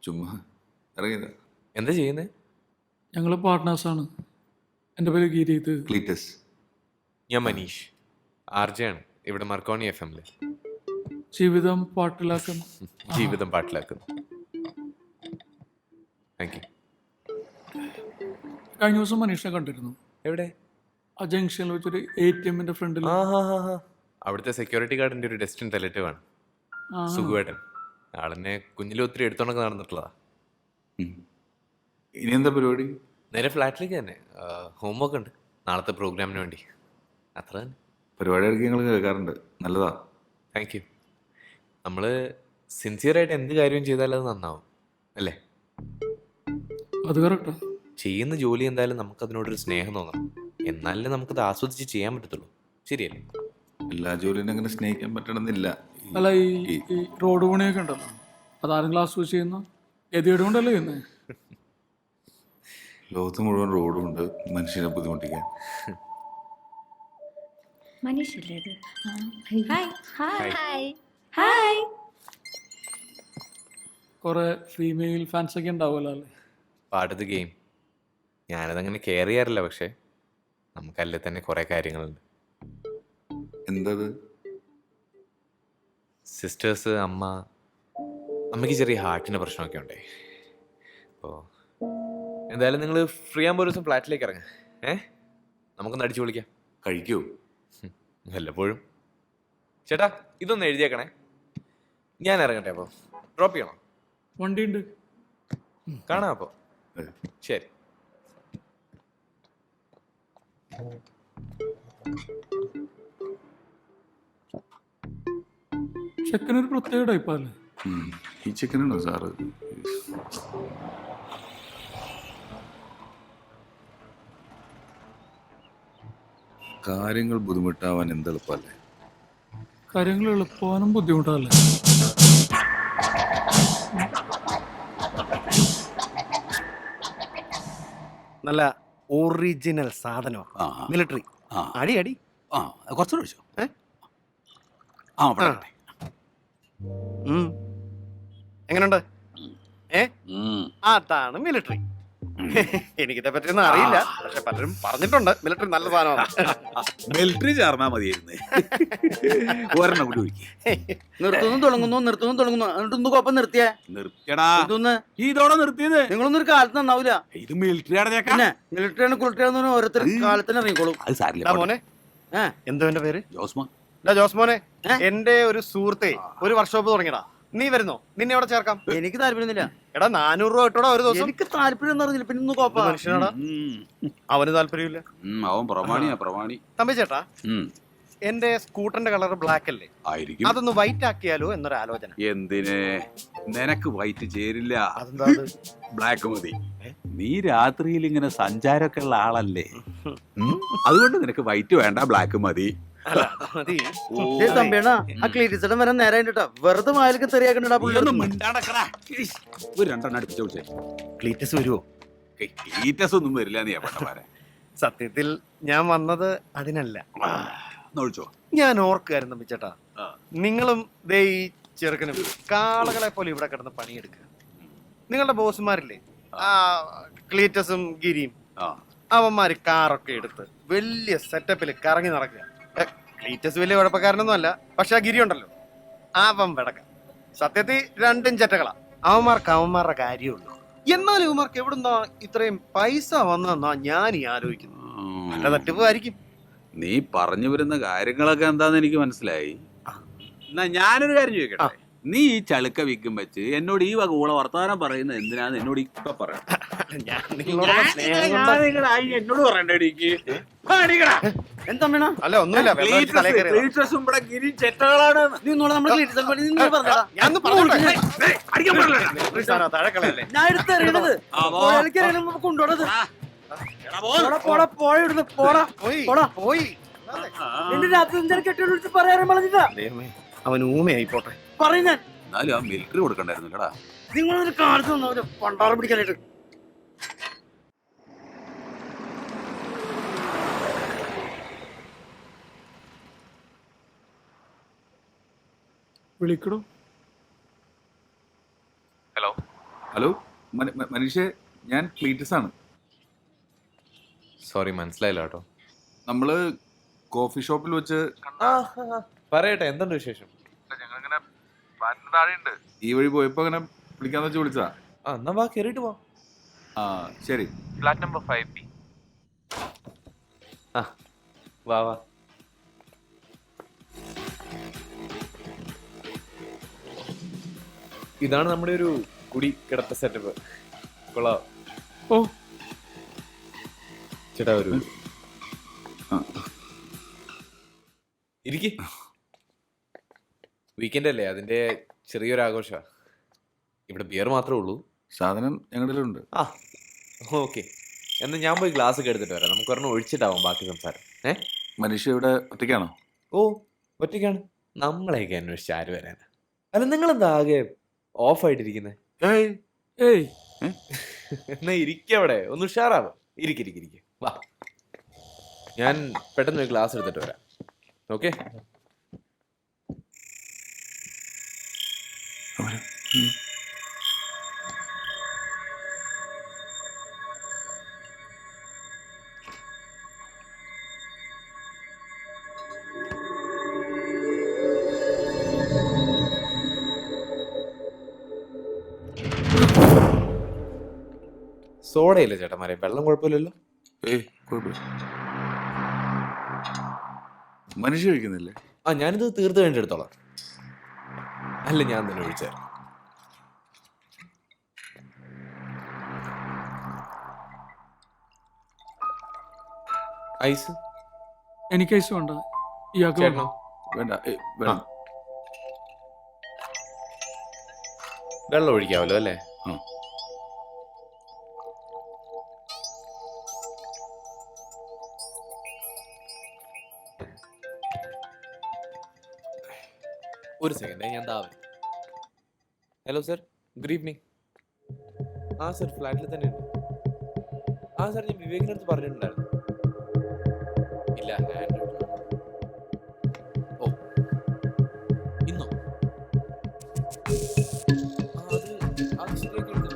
ചുമ്മാ ഇറങ്ങിയതാ. എന്താ ചെയ്യുന്നത്? ഞങ്ങൾ പാർട്ട്നേഴ്സാണ്. എൻ്റെ പേര് ഗിരീത്. ക്ലീറ്റസ്. ഞാൻ മനീഷ്, ആർജെ ആണ് ഇവിടെ മർക്കോണി FM-ല്. ജീവിതം പാട്ടിലാക്കുന്നു. ജീവിതം പാട്ടിലാക്കുന്നു. Thank you. കഴിഞ്ഞ ദിവസം മനീഷിനെ കണ്ടിരുന്നു. എവിടെ? ആ ജംഗ്ഷനിൽ വെച്ചൊരു ATM-ന്റെ ഫ്രണ്ടിൽ. അവിടുത്തെ സെക്യൂരിറ്റി ഗാർഡിന്റെ ഒരു ഡെസ്റ്റിൻ റിലേറ്റീവാണ് സുഖുവേട്ടൻ. ആളെന്നെ കുഞ്ഞിൽ ഒത്തിരി എടുത്തോണ്ടൊക്കെ നടന്നിട്ടുള്ളതാ. ഇനി എന്താ പരിപാടി? നേരെ ഫ്ലാറ്റിലേക്ക് തന്നെ. ഹോംവർക്ക് ഉണ്ട് നാളത്തെ പ്രോഗ്രാമിന് വേണ്ടി. അത്ര തന്നെ. പരിപാടി ഇടയ്ക്ക് ഞങ്ങൾ കേൾക്കാറുണ്ട്. നല്ലതാ. Thank you. നമ്മൾ സിൻസിയറായിട്ട് എന്ത് കാര്യവും ചെയ്താലും അത് നന്നാവും അല്ലേ? അത് കറക്റ്റാ. ചെയ്യുന്ന ജോലി എന്തായാലും നമുക്കതിനോടൊരു സ്നേഹം തോന്നണം. എന്നാലേ നമുക്കത് ആസ്വദിച്ച് ചെയ്യാൻ പറ്റത്തുള്ളൂ. ശരിയല്ലേ? എല്ലാ ജോലിയും അങ്ങനെ സ്നേഹിക്കാൻ പറ്റണമെന്നില്ല. അല്ല, ഈ റോഡ് പണിയൊക്കെ ഉണ്ടല്ലോ, അതാരെങ്കിലും ആസ്വദിച്ച് ചെയ്യുന്ന ഗതികേട് കൊണ്ടല്ലേ ചെയ്യുന്നത്? ലോകത്ത് മുഴുവൻ റോഡും ഉണ്ട് മനുഷ്യനെ ബുദ്ധിമുട്ടിക്കാൻ. മനീഷല്ലേ ഇത്? Hi hi hi. കുറെ ഫീമെയിൽ ഫാൻസ് ഒക്കെ ഉണ്ടാവുമല്ലോ അല്ലേ? പാട്ടത് ഗെയിം ഞാനതങ്ങനെ കെയർ ചെയ്യാറില്ല, പക്ഷെ നമുക്കല്ലേ തന്നെ കുറെ കാര്യങ്ങളുണ്ട്. എന്തത്? സിസ്റ്റേഴ്സ്, അമ്മയ്ക്ക് ചെറിയ ഹാർട്ടിൻ്റെ പ്രശ്നമൊക്കെ ഉണ്ടേ. അപ്പോൾ എന്തായാലും നിങ്ങൾ ഫ്രീ ആകുമ്പോൾ ഒരു ദിവസം ഫ്ലാറ്റിലേക്ക് ഇറങ്ങാം. നമുക്കൊന്ന് അടിച്ചു വിളിക്കാം. കഴിക്കൂ? വല്ലപ്പോഴും. ചേട്ടാ ഇതൊന്ന് എഴുതിയേക്കണേ. ഞാൻ ഇറങ്ങട്ടെ, അപ്പോൾ ഡ്രോപ്പ് ചെയ്യണോ? വണ്ടിയുണ്ട്. കാണാം അപ്പോൾ. ശരി. ചെക്കനൊരു പ്രത്യേക ടൈപ്പല്ലേ? ഈ ചിക്കനുണ്ടോ സാറ്? കാര്യങ്ങൾ ബുദ്ധിമുട്ടാവാൻ എന്തെളുപ്പല്ലേ? കാര്യങ്ങൾ എളുപ്പമാനും ബുദ്ധിമുട്ടല്ലേ? നല്ല ഒറിജിനൽ സാധനം. മിലിറ്ററി. അടി അടി. കുറച്ചുകൂടെ ഒഴിച്ചോ. എങ്ങനെയുണ്ട്? അതാണ് മിലിറ്ററി. എനിക്കിതെ പറ്റിയൊന്നും അറിയില്ല, പക്ഷെ പലരും പറഞ്ഞിട്ടുണ്ട് മിലിറ്ററി നല്ല സാധനമാണ്. മിലിറ്ററി ചേർന്നാ മതിയായിരുന്നു. ഒരെണ്ണം കൂടി ഒഴിക്കും. നിർത്തുന്നു തുടങ്ങുന്നു എന്നിട്ടൊന്ന് കോപ്പം നിർത്തിയേ. നിർത്തിയടാ. ഇതോടെ നിർത്തിയത് നിങ്ങളൊന്നും ഒരു കാലത്ത് നന്നാവില്ല. ഇത് മിലിറ്ററി പിന്നെ മിലിറ്ററിയാണ് കുളിട്ടറിയാന്ന് ഓരോരുത്തർ കാലത്തിന് ഇറങ്ങിക്കോളും. അത് സാരില്ല മോനെ. എന്തോ എന്റെ പേര്? ജോസ്മോൻ. ജോസ്മോനെ, എന്റെ ഒരു സുഹൃത്തെ ഒരു വർക്ക്ഷോപ്പ് തുടങ്ങിയടാ. നീ വരുന്നോ? നിന്നെ എവിടെ ചേർക്കാം? എനിക്ക് താല്പര്യമൊന്നുമില്ല. എടാ 400 രൂപ കിട്ടോടാ ഒരു ദിവസം. എനിക്ക് താല്പര്യം പറഞ്ഞില്ല. പിന്നെ ഒന്ന് കോപ്പ മനുഷ്യനാടാ. അവന് താല്പര്യമില്ല. അവൻ പ്രമാണി. തമ്പി ചേട്ടാ, എന്റെ സ്കൂട്ടറിന്റെ കളർ ബ്ലാക്ക് അല്ലേ? ആയിരിക്കും. അതൊന്ന് വൈറ്റ് ആക്കിയാലോ എന്നൊരു ആലോചന. എന്തിന്? നിനക്ക് വൈറ്റ് ചേരില്ല. അതെന്താ? ബ്ലാക്ക് മതി. നീ രാത്രിയിൽ ഇങ്ങനെ സഞ്ചാരമൊക്കെ ഉള്ള ആളല്ലേ, അതുകൊണ്ട് നിനക്ക് വൈറ്റ് വേണ്ട, ബ്ലാക്ക് മതി. തമ്പിയണ്ണ ആ ക്ലീറ്റിച്ചടം വരാൻ നേരം കേട്ടോ. വെറുതെ മാലിക്ക് തെറിയാക്കണ്ടാ. ഒരു രണ്ടെണ്ണം അടുപ്പിച്ച് വിളിച്ചേ. ക്ലീറ്റസ് വരുവോ? ക്ലീറ്റസ് ഒന്നും വരില്ല. നീ എവിടെ? സത്യത്തിൽ ഞാൻ വന്നത് അതിനല്ല. ഒഴിച്ചോ. ഞാൻ ഓർക്കായിരുന്നു തമ്പിച്ചേട്ടാ, നിങ്ങളും ദേ ഈ ചെറുക്കനും കാളകളെ പോലെ ഇവിടെ കിടന്ന് പണിയെടുക്കുക. നിങ്ങളുടെ ബോസുമാരില്ലേ, ആ ക്ലീറ്റസും ഗിരിയും, അവന്മാര് കാറൊക്കെ എടുത്ത് വലിയ സെറ്റപ്പിൽ കറങ്ങി നടക്കുക. ക്ലീറ്റസ് വലിയ കുഴപ്പക്കാരനൊന്നും അല്ല, പക്ഷെ ആ ഗിരി ഉണ്ടല്ലോ, അവൻ വിടക്ക. സത്യത്തിൽ രണ്ടും ചെറ്റകളാ. അവന്മാരുടെ കാര്യമുള്ളൂ. എന്നാലും ഇവന്മാർക്ക് എവിടുന്നാ ഇത്രയും പൈസ വന്നെന്നാ ഞാൻ ഈ ആലോചിക്കുന്നു. നല്ല തട്ടിപ്പായിരിക്കും. നീ പറഞ്ഞു വരുന്ന കാര്യങ്ങളൊക്കെ എന്താന്ന് എനിക്ക് മനസ്സിലായി. എന്നാ ഞാനൊരു കാര്യം ചോദിക്കട്ടെ. നീ ഈ ചളുക്ക വിൽക്കും വെച്ച് എന്നോട് ഈ വക ഊള വർത്തമാനം പറയുന്നത് എന്തിനാന്ന് എന്നോട് ഇപ്പൊ പറയാം. എന്നോട് പറയണ്ടേ? അല്ല ഒന്നുമില്ല. ഞാൻ എടുത്തെറിയണത് കൊണ്ടുപോണത്. എന്റെ രാത്രി കെട്ടി പറയാൻ പറഞ്ഞിട്ടാ. അവൻ ഊമയായി പോട്ടെ പറയുന്നേ. എന്നാലും ആ മിലിറ്ററി കൊടുക്കണ്ടായിരുന്നല്ലടാ. നിങ്ങളൊരു കാലത്ത് പണ്ടാറം പിടിക്കാനായിട്ട്. വിളിക്കടോ. ഹലോ മനീഷേ, ഞാൻ ക്ലീറ്റസ് ആണ്. സോറി, മനസ്സിലായില്ല കേട്ടോ. നമ്മള് കോഫി ഷോപ്പിൽ വെച്ച് പറയട്ടെ, എന്തുണ്ട് വിശേഷം? ഞങ്ങളിങ്ങനെ താഴെയുണ്ട്. ഈ വഴി പോയപ്പോ അങ്ങനെ വിളിക്കാന്ന് വെച്ച് വിളിച്ചതാ. എന്നാ വാ, കേറിട്ട് പോ. ശരി. Flat number 5B. വാ വാ. ഇതാണ് നമ്മുടെ ഒരു കുടി കിടത്ത സെറ്റപ്പ്. കൊള്ളാം. ഓ ചേട്ടാ, ഒരു ഇരിക്ക്. വീക്കെൻഡ് അല്ലേ, അതിന്റെ ചെറിയൊരു ആഘോഷമാണ്. ഇവിടെ ബിയർ മാത്രമേ ഉള്ളൂ. സാധനം ഞങ്ങളുടെ ഉണ്ട്. ഓക്കെ, എന്നാ ഞാൻ പോയി ഗ്ലാസ് ഒക്കെ എടുത്തിട്ട് വരാം. നമുക്ക് ഒരെണ്ണം ഒഴിച്ചിട്ടാവും ബാക്കി സംസാരം. മനീഷ ഇവിടെ ഒറ്റയ്ക്കാണോ? ഓ, ഒറ്റയ്ക്കാണ്. നമ്മളെയൊക്കെ അന്വേഷിച്ച് ആര് വരാനാ? അല്ല, നിങ്ങളെന്താ ആകെ ഓഫായിട്ടിരിക്കുന്നത്? എന്നാ ഇരിക്കവിടെ, ഒന്ന് ഉഷാറാവാം. ഇരിക്കിരിക്കിരിക്ക. വാ, ഞാൻ പെട്ടെന്ന് ഒരു ഗ്ലാസ് എടുത്തിട്ട് വരാം. ഓക്കെ സോഡയില്ല ചേട്ടന്മാരെ, വെള്ളം കുഴപ്പമില്ലല്ലോ. ഏയ് കുഴപ്പമില്ല. മനുഷ്യ കഴിക്കുന്നില്ലേ? ആ ഞാനിത് തീർത്ത് കഴിഞ്ഞ് എടുത്തോളാം. അല്ല ഞാൻ തന്നെ ഒഴിച്ചായിരുന്നു. ഐസ് എനിക്ക് ഐസ് വേണ്ട. ഇയാൾക്ക് ചേട്ടനോ? വേണ്ട. വേണ്ട. വെള്ളം ഒഴിക്കാമല്ലോ അല്ലേ? ആ. ഒരു സെക്കൻഡ്, ഞാൻ ദാവൻ. Hello sir, good evening. ആ സർ, ഫ്ലാറ്റിൽ തന്നെ ഉണ്ട്. ആ സർ, ഞാൻ വിവേകിൻ്റെ അടുത്ത് പറഞ്ഞിട്ടുണ്ടായിരുന്നു. ഇല്ല, ഹാൻഡ് ഓ ഇന്നോ? അത് ശരിയാക്കി എടുത്തു.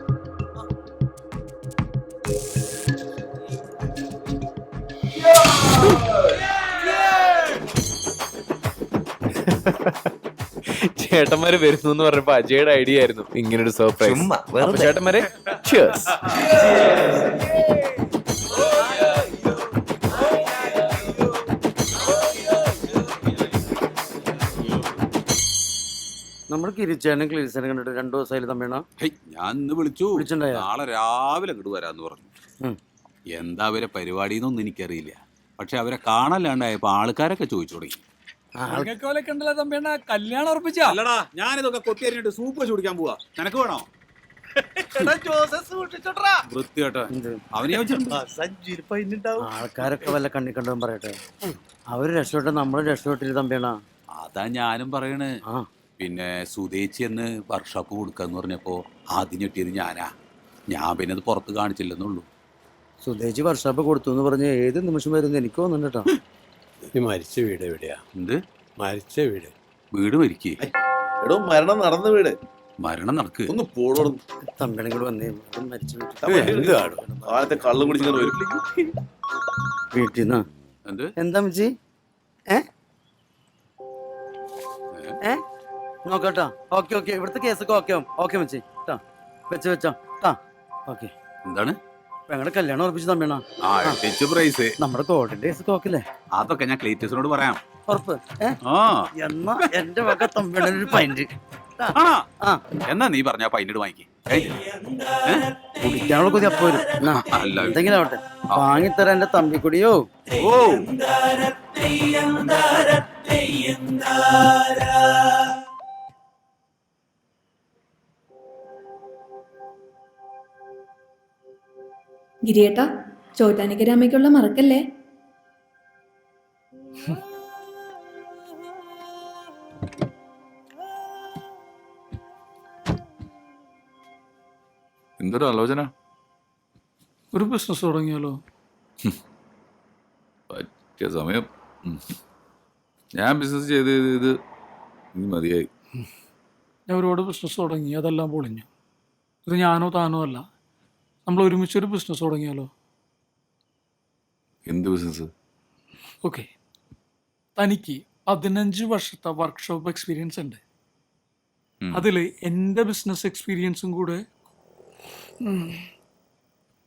ചേട്ടന്മാര് വരുന്നു എന്ന് പറഞ്ഞപ്പോ അജയുടെ ഐഡിയ ആയിരുന്നു ഇങ്ങനൊരു സർപ്രൈസ്. അപ്പൊ ചേട്ടന്മാരെ cheers. നമ്മൾ കിരിച്ചാനും ക്ലീൻസാനും കണ്ടിട്ട് 2 ദിവസമായാലും തമ്മിണ. ഞാൻ ഇന്ന് വിളിച്ചു. വിളിച്ചിട്ടുണ്ടായോ? നാളെ രാവിലെ അങ്ങോട്ട് വരാന്ന് പറഞ്ഞു. എന്താ അവരെ പരിപാടി എന്നൊന്നും എനിക്കറിയില്ല. പക്ഷെ അവരെ കാണാല്ലാണ്ടായപ്പോ ആൾക്കാരൊക്കെ ചോദിച്ചു തുടങ്ങി. കണ്ടല്ലോ തമ്പിയണ്ണ, കല്യാണം ഉറപ്പിച്ച. അല്ലടാ, ഞാനിതൊക്കെ കൊത്തിയരിഞ്ഞിട്ട് സൂപ്പ് വെച്ച് കുടിക്കാൻ പോവാ. നിനക്ക് വേണോ? വൃത്തികേട്ടോ. അവനെ ആൾക്കാരൊക്കെ വല്ല കണ്ണി കണ്ടതും പറയട്ടെ. അവര് രക്ഷപ്പെട്ട നമ്മള് രക്ഷപ്പെട്ടില്ല തമ്പിയണ്ണ. അതാ ഞാനും പറയണ്. പിന്നെ സുതേച്ചി എന്ന് വർക്ക്ഷോപ്പ് കൊടുക്കാന്ന് പറഞ്ഞപ്പോ ആദ്യം ഞെട്ടിയത് ഞാനാ. ഞാൻ പിന്നെ അത് പുറത്ത് കാണിച്ചില്ലെന്നുള്ളൂ. സുതേച്ചി വർക്ക്ഷോപ്പ് കൊടുത്തു എന്ന് പറഞ്ഞ് ഏത് നിമിഷം വരുന്നു എനിക്ക് തോന്നുന്നുണ്ട് കേട്ടോ. ഈ മരിച്ച വീട് എവിടെയാ? എന്ത് മരിച്ച വീട്? വീട് മരിക്കേ? എടോ, മരണം നടന്ന വീട്. മരണം നടക്ക്. ഒന്ന് പോടോടും. തമ്പിണങ്ങൾ വന്നേ മരിച്ച ആദ്യത്തെ കള്ളും കുടിച്ചിങ്ങനെ വരും വീട്ടിൽ നിന്ന്. എന്ത്? എന്താ മച്ചി? നോക്കട്ടോ. ഓക്കെ ഓക്കെ, ഇവിടുത്തെ കേസൊക്കെ ഓക്കെ ആവും. ഓക്കെ മച്ചി ട്ടാ, വെച്ചോ ട്ടാ. ഓക്കെ. എന്താണ്? ഞങ്ങളുടെ കല്യാണം ഉറപ്പിച്ചു തമ്മിണ. പ്രൈസ് നമ്മുടെ കോർട്ടിന്റെ കേസൊക്കെ ഓക്കെ. അതൊക്കെ ഞാൻ ക്ലീറ്റസിനോട് പറയാം. ഉറപ്പ്? എന്നാ എന്റെ വക തമ്മിണൊരു പൈന്റ്. എന്നാ നീ പറഞ്ഞ പൈനട് വാങ്ങിക്കേ. കുടിക്കാനുള്ള കൊതി അപ്പൊ വരും. എന്തെങ്കിലും ആവട്ടെ, വാങ്ങിത്തരാൻ എന്റെ തമ്പിക്കുടിയോ. ഓ ഗിരിയേട്ടാ, ചോറ്റാനിക്കരാമയ്ക്കുള്ള മറക്കല്ലേ. എന്തൊരു ആലോചന? ഒരു ബിസിനസ് തുടങ്ങിയാലോ? പറ്റിയ സമയം. ഞാൻ ബിസിനസ് ചെയ്ത് ഇനി മതിയായി. ഞാൻ ഒരുപാട് ബിസിനസ് തുടങ്ങി, അതെല്ലാം പൊളിഞ്ഞു. ഇത് ഞാനോ താനോ അല്ല, നമ്മൾ ഒരുമിച്ചൊരു ബിസിനസ് തുടങ്ങിയാലോ? എന്ത് ബിസിനസ്? ഓക്കെ, തനിക്ക് 15 വർഷത്തെ വർക്ക്ഷോപ്പ് എക്സ്പീരിയൻസ് ഉണ്ട്. അതിൽ എൻ്റെ ബിസിനസ് എക്സ്പീരിയൻസും കൂടെ.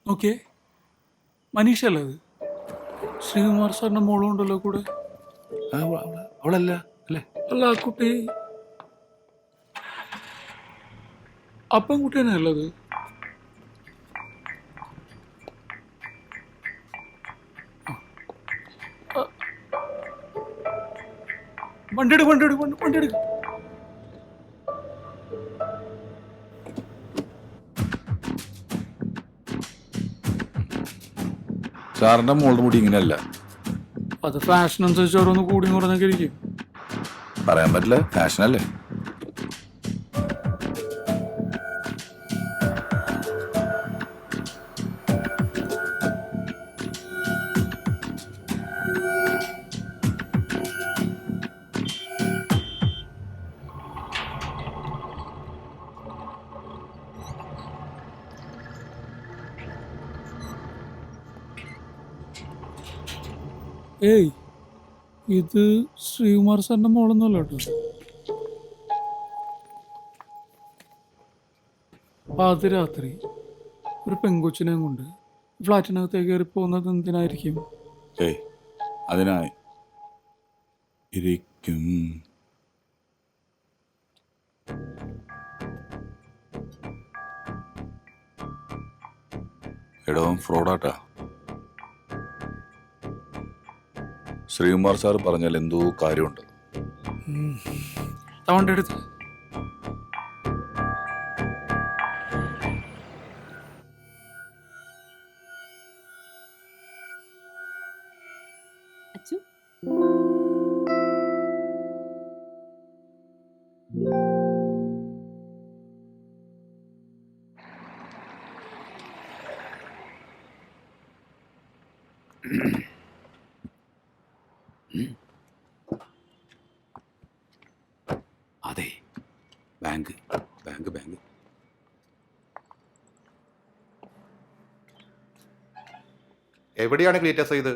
ഓക്കെ, മനീഷ അല്ലേ അത്? ശ്രീകുമാർ സാറിൻ്റെ മോളും ഉണ്ടല്ലോ കൂടെ. അവളല്ല അല്ലേ? അല്ല, ആ കുട്ടി അപ്പം കുട്ടി തന്നെ അല്ലത്? വണ്ടി എടുക്കും. സാറിന്റെ മോളുടെ മുടി ഇങ്ങനെയല്ല. അത് ഫാഷൻ അനുസരിച്ച് ഓരോന്ന് കൂടി കുറഞ്ഞൊക്കെ ഇരിക്കും. പറയാൻ പറ്റില്ല, ഫാഷനല്ലേ. ഏയ് ഇത് ശ്രീകുമാർ സാറിന്റെ മോളൊന്നുമല്ല കേട്ടോ. പാതിരാത്രി ഒരു പെങ്കൊച്ചിനെയും കൊണ്ട് ഫ്ലാറ്റിനകത്തേക്ക് കയറി പോകുന്നത് എന്തിനായിരിക്കും? ഏയ് അതിനായി ഇരിക്കും. എടോ ഫ്രോഡാട്ടാ. ശ്രീകുമാർ സാർ പറഞ്ഞാൽ എന്തോ കാര്യമുണ്ട്. അവൻ്റെ അടുത്ത് അതെ, ബാങ്ക് ബാങ്ക് ബാങ്ക്. എവിടെയാണ് ക്ലീറ്റസ് ഇത്?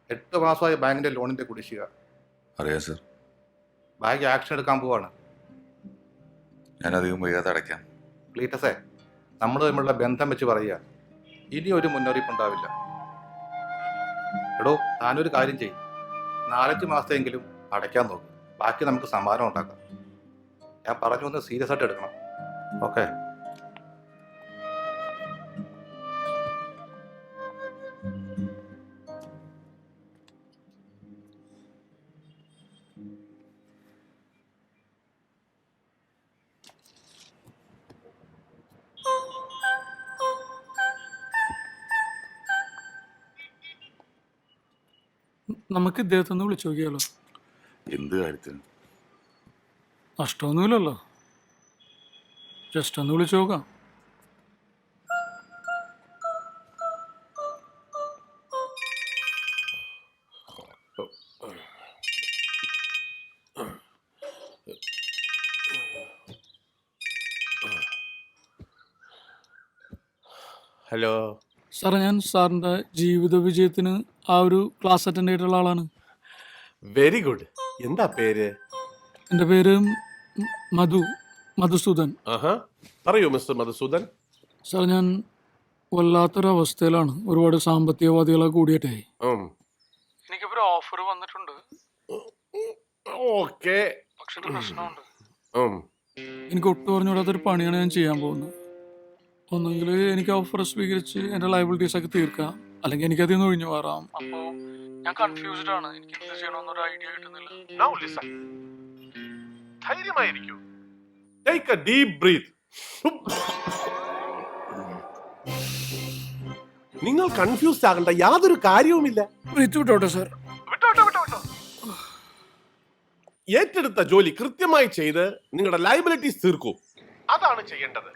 8 മാസമായ ബാങ്കിന്റെ ലോണിന്റെ കുടിശ്ശിക. അറിയാം സർ, ബാങ്ക് ആക്ഷൻ എടുക്കാൻ പോവാണ്. ഞാൻ അധികം വൈകാതെ അടയ്ക്കാം. ക്ലീറ്റസേ, നമ്മൾ തമ്മിലുള്ള ബന്ധം വെച്ച് പറയുക, ഇനി ഒരു മുന്നറിയിപ്പ് ഉണ്ടാവില്ല. എടോ, താനൊരു കാര്യം ചെയ്യും, 4-5 മാസത്തെങ്കിലും അടയ്ക്കാൻ നോക്കും. ബാക്കി നമുക്ക് സമാധാനം ഉണ്ടാക്കാം. ഞാൻ പറഞ്ഞു ഒന്ന് സീരിയസ് ആയിട്ട് എടുക്കണം. ഓക്കെ? നമുക്ക് ഇദ്ദേഹത്തെ ഒന്ന് വിളിച്ചു നോക്കിയാലോ? എന്ത് കാര്യത്തിന്? നഷ്ടമൊന്നുമില്ലല്ലോ, ജസ്റ്റ് ഒന്ന് വിളിച്ചു നോക്കാം. ഹലോ സാറേ, ഞാൻ സാറിൻ്റെ ജീവിത വിജയത്തിന് ആ ഒരു ക്ലാസ് അറ്റൻഡ് ചെയ്തിട്ടുള്ള ആളാണ്. Very good. എന്താ പേര്? എൻ്റെ പേര് മധുസൂദൻ. പറയൂ മിസ്റ്റർ മധുസൂദൻ. സാർ, ഞാൻ വല്ലാത്തൊരവസ്ഥയിലാണ്. ഒരുപാട് സാമ്പത്തികവാദികളെ കൂടിയിട്ടേ എനിക്കിപ്പോൾ ഓഫർ വന്നിട്ടുണ്ട്. ഓക്കെ, പക്ഷെ പ്രശ്നമുണ്ട്. എനിക്ക് ഒട്ടും പറഞ്ഞുകൂടാത്തൊരു പണിയാണ് ഞാൻ ചെയ്യാൻ പോകുന്നത്. ഒന്നെങ്കിൽ എനിക്ക് ഓഫർ സ്വീകരിച്ച് എൻ്റെ ലയബിലിറ്റീസ് ഒക്കെ തീർക്കാം, അല്ലെങ്കിൽ എനിക്കതിൽ നിന്ന് ഒഴിഞ്ഞു മാറാം. അപ്പോൾ ഞാൻ കൺഫ്യൂസ്ഡ് ആണ്. എനിക്ക് എന്ത് ചെയ്യണമെന്നൊരു ഐഡിയ കിട്ടുന്നില്ല. ധൈര്യമായിരിക്കൂ. Take a deep breath. നിങ്ങൾ കൺഫ്യൂസ്ഡ് ആകേണ്ട യാതൊരു കാര്യവുമില്ല. വിട്ടോട്ടെ സാർ. ഏറ്റെടുത്ത ജോലി കൃത്യമായി ചെയ്ത് നിങ്ങളുടെ ലയബിലിറ്റീസ് തീർക്കൂ. അതാണ് ചെയ്യേണ്ടത്.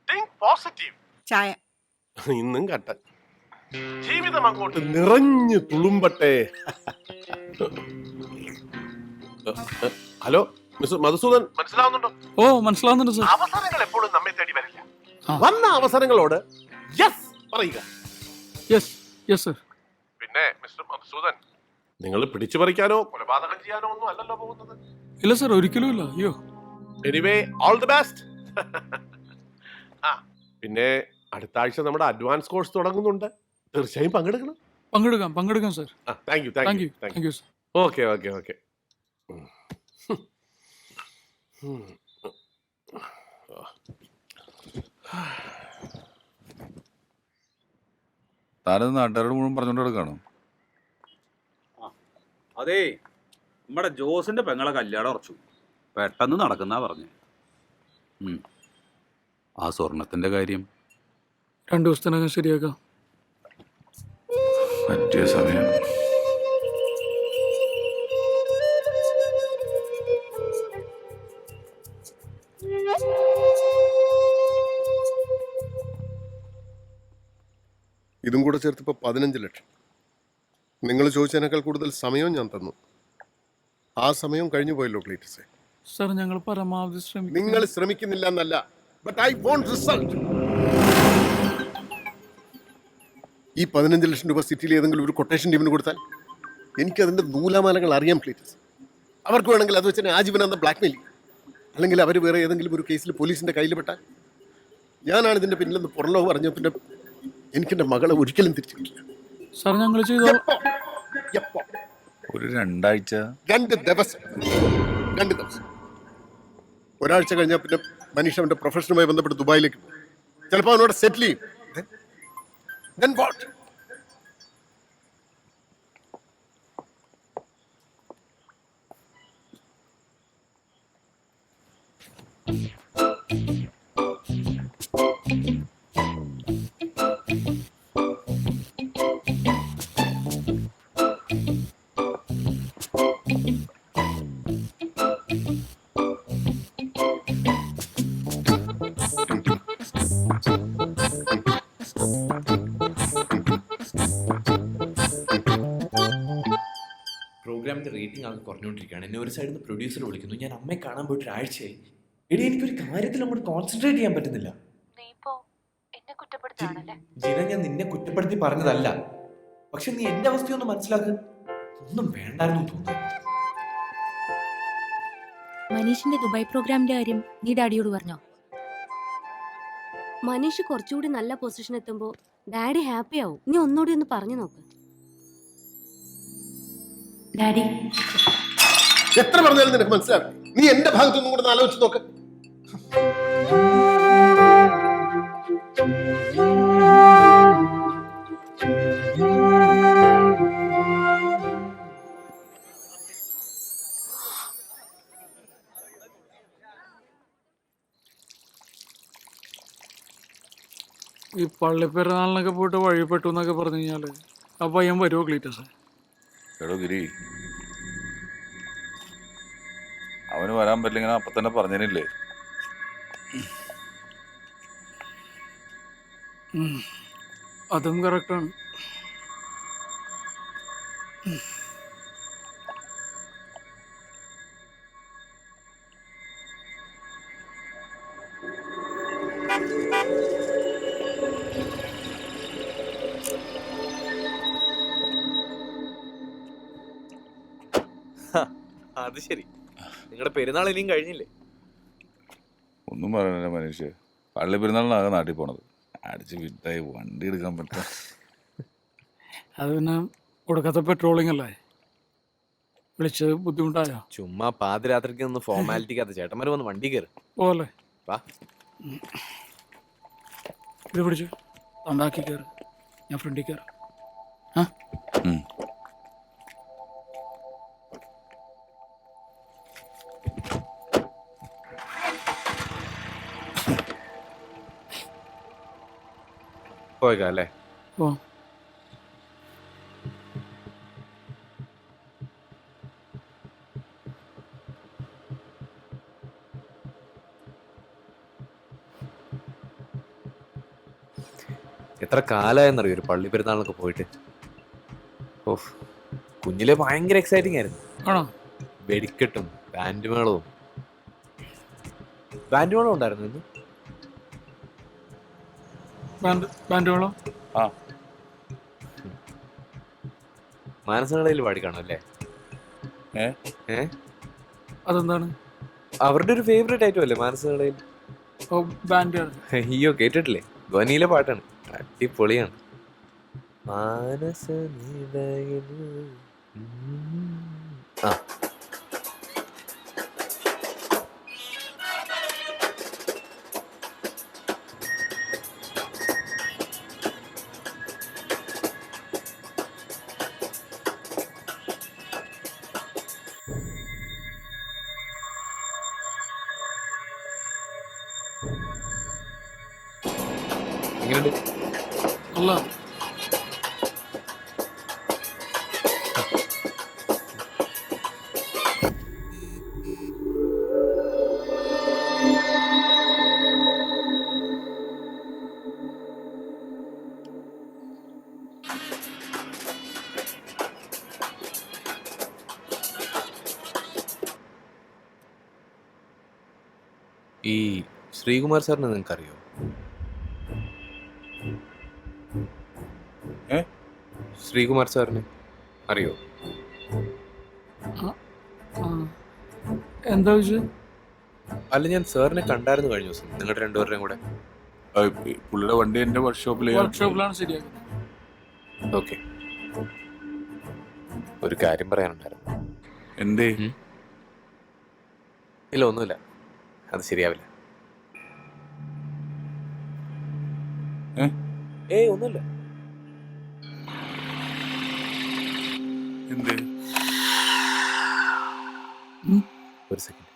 Think positive. ചായ ഇന്നും കട്ടൻ. ജീവിതം അങ്ങോട്ട് നിറഞ്ഞു തുളുമ്പട്ടെ. ഹലോ മിസ്റ്റർ മധുസൂദൻ, മനസ്സിലാവുന്നുണ്ടോ? ഓ, മനസ്സിലാവുന്നുണ്ട് സാർ. അവസരങ്ങൾ എപ്പോഴും നമ്മെ തേടി വരില്ല. വന്ന അവസരങ്ങളോട് യെസ് പറയുക. Yes sir. പിന്നെ മിസ്റ്റർ മധുസൂദൻ, നിങ്ങൾ പിടിച്ചു പറിക്കാനോ കൊലപാതകം ചെയ്യാനോ ഒന്നും അല്ലല്ലോ പോകുന്നത്. ഇല്ല സർ, ഒരിക്കലും ഇല്ല. അയ്യോ. Anyway, all the best. പിന്നെ അടുത്ത ആഴ്ച നമ്മുടെ അഡ്വാൻസ് കോഴ്സ് തുടങ്ങുന്നുണ്ട്. തീർച്ചയായും പങ്കെടുക്കാം sir. Thank you sir. Okay. താനത് നാട്ടുകാരോട് മുഴുവൻ പറഞ്ഞോണ്ട് കിടക്കാണോ? അതെ, നമ്മുടെ ജോസിന്റെ പെങ്ങളെ കല്യാണം ഉറച്ചു. പെട്ടെന്ന് നടക്കുന്നാ പറഞ്ഞേ. ആ സ്വർണത്തിന്റെ കാര്യം 2 ദിവസത്തിനകം ശരിയാക്കാം. പറ്റിയ സമയം. ഇതും കൂടെ ചേർത്ത് ഇപ്പോൾ 15 ലക്ഷം. നിങ്ങൾ ചോദിച്ചതിനേക്കാൾ കൂടുതൽ സമയവും ഞാൻ തന്നു. ആ സമയം കഴിഞ്ഞു പോയല്ലോ ക്ലീറ്റസേ. സർ, ഞങ്ങൾ പരമാവധി ശ്രമിക്കും. നിങ്ങൾ ശ്രമിക്കുന്നില്ല എന്നല്ല, ബട്ട് ഐ വോണ്ട് റിസൾട്ട്. ഈ 15 ലക്ഷം രൂപ സിറ്റിയിൽ ഏതെങ്കിലും ഒരു കൊട്ടേഷൻ ടീമിന് കൊടുത്താൽ എനിക്കതിൻ്റെ നൂലാമാലകൾ അറിയാം ക്ലീറ്റസ്. അവർക്ക് വേണമെങ്കിൽ അത് വെച്ച് ആജീവനാന്ത ബ്ലാക്ക്മെയിൽ ചെയ്യും. അല്ലെങ്കിൽ അവർ വേറെ ഏതെങ്കിലും ഒരു കേസിൽ പോലീസിൻ്റെ കയ്യിൽ പെട്ടാൽ ഞാനാണ് ഇതിൻ്റെ പിന്നിലെന്ന് പുറലോകം അറിഞ്ഞ പിന്നെ എനിക്കെൻ്റെ മകളെ ഒരിക്കലും തിരിച്ചു കിട്ടില്ല. സാർ ഞങ്ങൾ ചെയ്തോ. എപ്പോ? ഒരു 2 ആഴ്ച. 2 ദിവസം. 2 ദിവസം. ഒരാഴ്ച കഴിഞ്ഞാൽ പിന്നെ മനീഷ് അവൻ്റെ പ്രൊഫഷനുമായി ബന്ധപ്പെട്ട് ദുബായിലേക്ക് പോകും. ചിലപ്പോൾ അവനോട് സെറ്റിൽ ചെയ്യും. Then what? പ്രോഗ്രാമിന്റെ റേറ്റിംഗ് ആകെ കുറഞ്ഞുകൊണ്ടിരിക്കുകയാണ്. എന്നെ ഒരു സൈഡിൽ നിന്ന് പ്രൊഡ്യൂസർ വിളിക്കുന്നു. ഞാൻ അമ്മയെ കാണാൻ പോയിട്ട് ഒരാഴ്ചയായി. എടി എനിക്കൊരു കാര്യത്തിൽ അങ്ങോട്ട് കോൺസെൻട്രേറ്റ് ചെയ്യാൻ പറ്റുന്നില്ല. ജിന, ഞാൻ നിന്നെ കുറ്റപ്പെടുത്തി പറഞ്ഞതല്ല. പക്ഷെ നീ എന്റെ അവസ്ഥയൊന്ന് മനസ്സിലാക്കുക. ഒന്നും വേണ്ടായിരുന്നു തോന്നുന്നു. മനീഷിന്റെ ദുബായ് പ്രോഗ്രാമിന്റെ കാര്യം നീ ഡാഡിയോട് പറഞ്ഞോ? മനീഷ് കുറച്ചുകൂടി നല്ല പൊസിഷൻ എത്തുമ്പോ ഡാഡി ഹാപ്പി ആവും. നീ ഒന്നുകൂടി ഒന്ന് പറഞ്ഞു നോക്ക്. ഡാഡി, എത്ര പറഞ്ഞാലും നിനക്ക് മനസ്സിലാവും. നീ എന്റെ ഭാഗത്തൊന്നും കൂടെ ആലോചിച്ച് നോക്ക്. ഈ പള്ളിപ്പെരുന്നാളിനൊക്കെ പോയിട്ട് വഴിപ്പെട്ടു എന്നൊക്കെ പറഞ്ഞു കഴിഞ്ഞാല് ആ പയ്യൻ വരുമോ ക്ലീറ്റസ്? എടോ ഗിരി, അവന് വരാൻ പറ്റില്ലെങ്കിൽ അപ്പൊ തന്നെ പറഞ്ഞില്ലേ. അതും കറക്റ്റാണ്. അത് ശരി, നിങ്ങളുടെ പെരുന്നാൾ ഇനിയും കഴിഞ്ഞില്ലേ? ഒന്നും പറയാനില്ല മനുഷ്യ, പള്ളി പെരുന്നാളിനാകെ നാട്ടിൽ പോണത്. അടിച്ച് വിട്ടായി വണ്ടി എടുക്കാൻ പറ്റും. അത് പിന്നെ കൊടുക്കാത്ത പെട്രോളിംഗ് അല്ലേ? വിളിച്ചത് ബുദ്ധിമുട്ടായോ? ചുമ്മാ പാതിരാത്രിക്ക് നിന്ന് ഫോർമാലിറ്റിക്കകത്ത് ചേട്ടന്മാർ വന്ന് വണ്ടി കയറി പോലെ വാ. ഇത് പിടിച്ചു തണ്ടാക്കി കയറി, ഞാൻ ഫ്രണ്ടിൽ കയറി. പോയേക്കാം അല്ലേ? ഓ, എത്ര കാലമായെന്നറിയോ ഒരു പള്ളി പെരുന്നാളിനൊക്കെ പോയിട്ട്. ഓഹ്, കുഞ്ഞിലെ ഭയങ്കര എക്സൈറ്റിംഗ് ആയിരുന്നു. ആണോ? വെടിക്കെട്ടും ബാൻഡ് മേളവും. ബാൻഡ് മേളം ഉണ്ടായിരുന്നു ഇന്ന്. ബാൻഡ് മേളം മാനസകളിൽ പാടിക്കാണോ അല്ലേ? അതെന്താണ്? അവരുടെ ഒരു ഫേവറേറ്റ് ഐറ്റം അല്ലേ മാനസകളിൽ? ബാൻഡ്. അയ്യോ, കേട്ടിട്ടില്ലേ? ധ്വനിയിലെ പാട്ടാണ്, അടിപൊളിയാണ്. മാനസ നിലയിൽ ആ എങ്ങനെയുണ്ട്? അല്ല, ഈ ശ്രീകുമാർ സാറിനെ നിങ്ങൾക്കറിയോ? ശ്രീകുമാർ സാറിനെ അറിയോ? എന്താ വിഷയം? അല്ല, ഞാൻ സാറിനെ കണ്ടായിരുന്നു കഴിഞ്ഞ ദിവസം, നിങ്ങളുടെ രണ്ടുപേരുടെയും കൂടെ. പുള്ളിയുടെ വണ്ടി എന്റെ വർക്ക്ഷോപ്പിലാണ് ശരിയാക്കുന്നത്. ഓക്കെ, ഒരു കാര്യം പറയാനുണ്ടായിരുന്നു. എന്തേ? ഇല്ല, ഒന്നുമില്ല, അത് ശരിയാവില്ല. ഏയ് ഒന്നുമില്ല. എന്തേ? ഒരു സെക്കൻഡ്,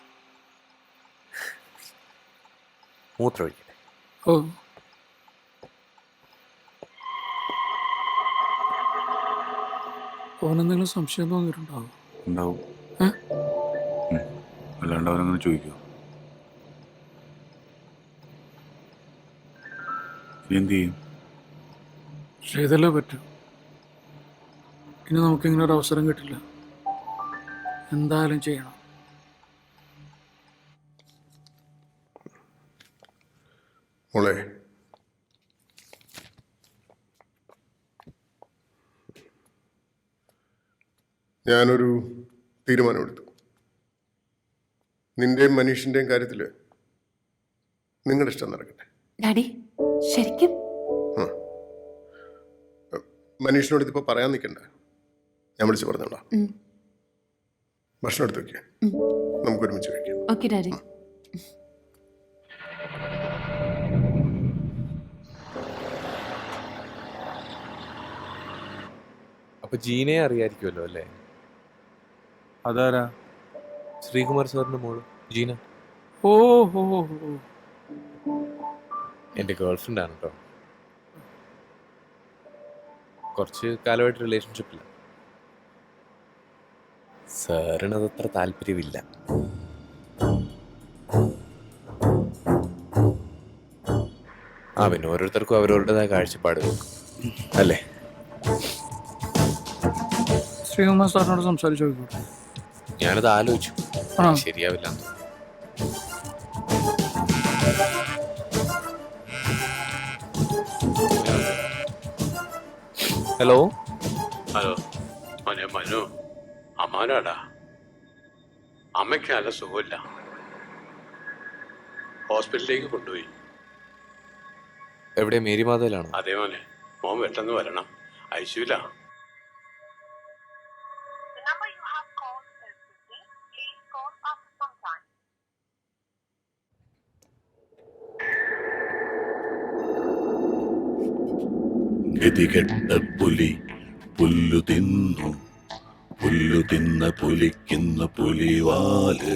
മൂത്രമൊഴിക്കട്ടെ. ഓ, അവനെന്തെങ്കിലും സംശയം തോന്നിയിട്ടുണ്ടാവും. ഉണ്ടാവും. അല്ലാണ്ട് അവനങ്ങനെ ചോദിക്കോ? ഇനി എന്ത് ചെയ്യും? ചെയ്തല്ലേ പറ്റൂ. ഇനി നമുക്കിങ്ങനെ ഒരു അവസരം കിട്ടില്ല. എന്തായാലും ചെയ്യണം. മോളെ, ഞാനൊരു തീരുമാനമെടുത്തു. നിന്റെയും മനീഷിന്റെയും കാര്യത്തിൽ നിങ്ങളുടെ ഇഷ്ടം നടക്കട്ടെ. ഡാഡി ശരിക്കും? മനീഷിനോട് ഇതിപ്പോൾ പറയാൻ നിൽക്കണ്ട, ഞാൻ വിളിച്ച് പറഞ്ഞോളാം. ഭക്ഷണം എടുത്ത് വയ്ക്കുക, നമുക്ക് ഒരുമിച്ച് കഴിക്കാം. Okay daddy. അപ്പൊ ജീനയെ അറിയായിരിക്കുമല്ലോ അല്ലേ? അതാരാ? ശ്രീകുമാർ സാറിന്റെ മോള് ജീന. ഓ ഹോ, എൻ്റെ ഗേൾഫ്രണ്ട് ആണ് കേട്ടോ. കുറച്ച് കാലമായിട്ട് റിലേഷൻഷിപ്പില്ല. സാറിന് അതത്ര താല്പര്യമില്ല. പിന്നെ ഓരോരുത്തർക്കും അവരവരുടേതായ കാഴ്ചപ്പാട് വെക്കും അല്ലേ? ശ്രീകുമാർ സാറിനോട് സംസാരിച്ചു നോക്കൂ. ഞാനത് ആലോചിച്ചു, ശരിയാവില്ല. ഹലോ മനു, അമ്മാനാടാ. അമ്മയ്ക്ക് നല്ല സുഖമില്ല, ഹോസ്പിറ്റലിലേക്ക് കൊണ്ടുപോയി. എവിടെ? മേരിമാതയിലാണോ? അതേ മോനെ, മോൻ പെട്ടെന്ന് വരണം, ഐസിയുല. ഗതികെട്ട പുലി പുല്ലു തിന്നു, പുല്ലു തിന്ന പുലിക്കുന്ന പുലിവാല്.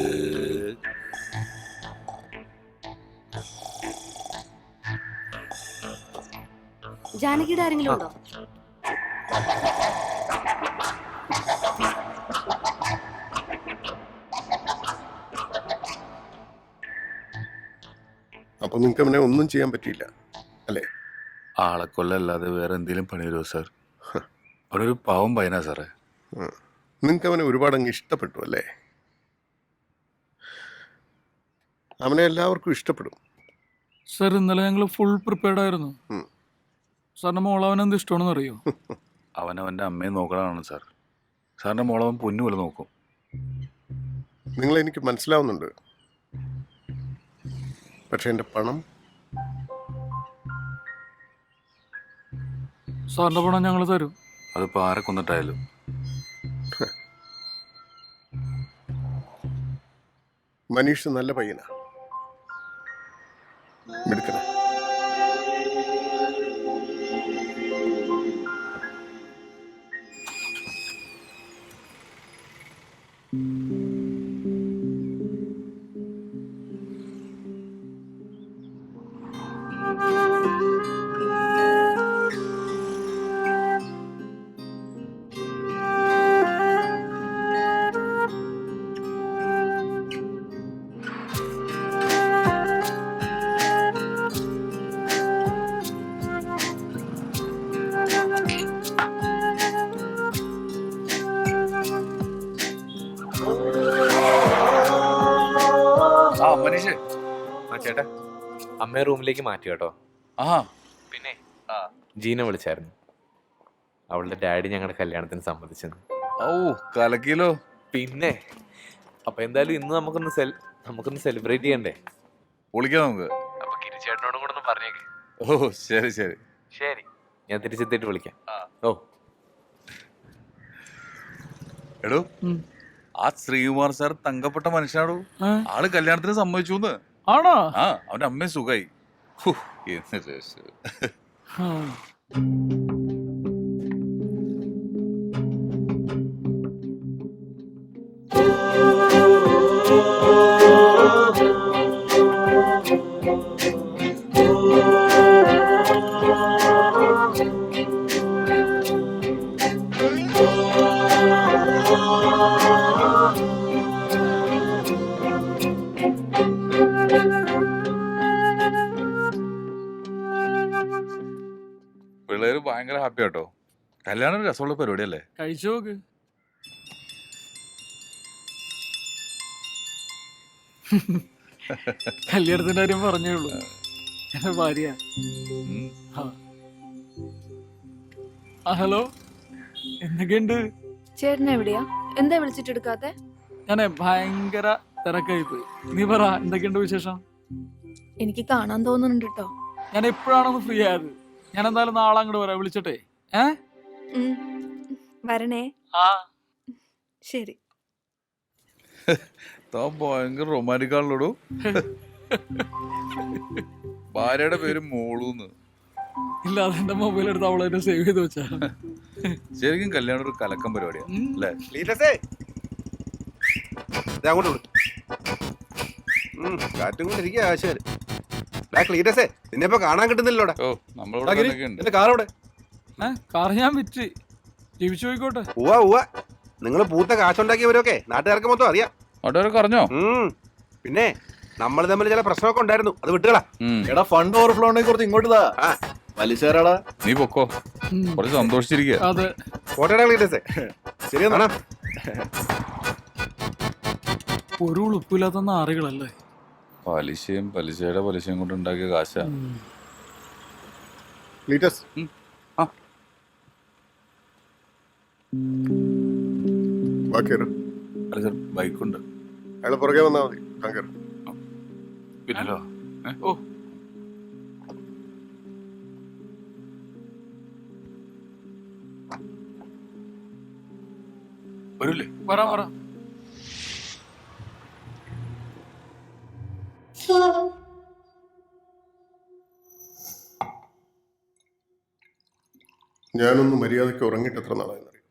ജാനകിയുടെ ആരെങ്കിലും ഉണ്ടോ? അപ്പൊ നിങ്ങൾക്ക് അവനെ ഒന്നും ചെയ്യാൻ പറ്റിയില്ല അല്ലേ? ആളെ കൊല്ലല്ലാതെ വേറെ എന്തെങ്കിലും പണി വരുമോ സാർ? അവനൊരു പാവം പയ്യനാ സാറേ. നിങ്ങൾക്ക് അവനെ ഒരുപാട് അങ്ങ് ഇഷ്ടപ്പെട്ടു അല്ലേ? അവനെ എല്ലാവർക്കും ഇഷ്ടപ്പെടും. സാർ, ഇന്നലെ ഞങ്ങൾ ഫുൾ പ്രിപ്പയർഡ് ആയിരുന്നു. സാറിന്റെ മോളവൻ എന്ത് ഇഷ്ടമാണെന്ന് അറിയോ? അവനവൻ്റെ അമ്മയെ നോക്കണതാണ് സാർ. സാറിൻ്റെ മോളവൻ പൊന്നു പോലെ നോക്കും. നിങ്ങളെനിക്ക് മനസ്സിലാവുന്നുണ്ട്, പക്ഷെ എൻ്റെ പണം സാറിന്റെ പണം ഞങ്ങൾ തരും. അതിപ്പോൾ ആരെ കൊന്നിട്ടായാലും. മനീഷ് നല്ല പയ്യനാ, മിടുക്കന. മനീഷ്, ചേട്ടാ, അമ്മയെ റൂമിലേക്ക് മാറ്റി കേട്ടോ. പിന്നെ ജീന വിളിച്ചായിരുന്നു. അവളുടെ ഡാഡി ഞങ്ങളുടെ കല്യാണത്തിന് സമ്മതിച്ചെന്ന്. ഓ കലക്കിലോ. പിന്നെ അപ്പൊ എന്തായാലും ഇന്ന് നമുക്കൊന്ന് സെലിബ്രേറ്റ് ചെയ്യണ്ടേ? പൊളിക്കാം നമുക്ക്. അപ്പൊ കിരിച്ചേട്ടനോടും കൂടെ ഒന്ന് പറഞ്ഞേക്ക്. ഓ ശരി ശരി ശരി, ഞാൻ തിരിച്ചെത്തിയിട്ട് വിളിക്കാം. ഓ എടോ, ആ ശ്രീകുമാർ സാർ തങ്കപ്പെട്ട മനുഷ്യനാടോ. ആള് കല്യാണത്തിന് സമ്മതിച്ചു. ആണോ? ആ, അവന്റെ അമ്മയും സുഖായി. പിള്ളേര് ഭയങ്കര ഹാപ്പി ആട്ടോ. കല്യാണം രസമുള്ള പരിപാടിയല്ലേ? കഴിച്ചു നോക്ക്. കല്യാണത്തിന്റെ കാര്യം പറഞ്ഞേ ഉള്ളൂ. എന്റെ ഭാര്യ. ഹലോ, എന്തൊക്കെയുണ്ട്? ചേട്ടൻ എവിടെയാ? എന്താ വിളിച്ചിട്ടെടുക്കാത്തെ? ഞാനേ ഭയങ്കര തിരക്കായി പോയി. നീ പറ, എന്തൊക്കെയുണ്ട് വിശേഷം? എനിക്ക് കാണാൻ തോന്നുന്നുണ്ട് കേട്ടോ. ഞാൻ എപ്പോഴാണൊന്ന് ഫ്രീ ആയത്? ഞാൻ എന്തായാലും നാളെ അങ്ങോട്ട് വരാം, വിളിച്ചിട്ടെ. വരണേ. ആ ശരി. ഭയങ്കര റൊമാൻറ്റിക് ആണല്ലോടോ. ഭാര്യയുടെ പേര് മോളൂന്ന്. ഇല്ല, അതെന്റെ മൊബൈൽ എടുത്ത് അവളെ സേവ് ചെയ്ത് വെച്ചാ. ശരിക്കും കല്യാണം ഒരു കലക്കം പരിപാടിയാ അല്ലേ? കാറ്റും കൊണ്ടിരിക്കുക ആശാര്. ക്ലീറ്റസേ, നിന്നെ ഇപ്പൊ കാണാൻ കിട്ടുന്നില്ലോടെ. ഓ, നമ്മളിവിടെ കാറോടെ. കാർ ഞാൻ വിറ്റ് ജീവിച്ചു പോയിക്കോട്ടെ. ഉവ്വ നിങ്ങൾ പൂത്ത കാശുണ്ടാക്കിയവരൊക്കെ നാട്ടുകാർക്ക് മൊത്തം അറിയാം. നാട്ടുകാരൊക്കെ അറിഞ്ഞോ? പിന്നെ നമ്മൾ തമ്മിൽ ചില പ്രശ്നമൊക്കെ ഉണ്ടായിരുന്നു, അത് വിട്ടുകളാ. എടാ, ഫണ്ട് ഓവർഫ്ലോ ഉണ്ടെങ്കിൽ കുറച്ച് ഇങ്ങോട്ട് താ. പലിശാരാടാ. നീ പൊക്കോ, കുറച്ച് സന്തോഷിച്ചിരിക്കുക. അതെ, കോട്ടയുടെ ക്ലീറ്റസേ. ശരിയെന്നാ. ഒരു ഉളുപ്പില്ലാത്ത നാറികളല്ലേ. പലിശയുടെ പലിശയും കൊണ്ട് ഉണ്ടാക്കിയ കാശാ. ക്ലീറ്റസ്, അല്ല സാർ, ബൈക്കുണ്ട്. അയാളെ പുറകെ വന്നാ മതി. താങ്കർ പിന്നല്ലോ. ഓ, വരൂല്ലേ? വരാം. ഞാനൊന്ന് മര്യാദയ്ക്ക് ഉറങ്ങിയിട്ട് എത്ര നാളായെന്നറിയാം.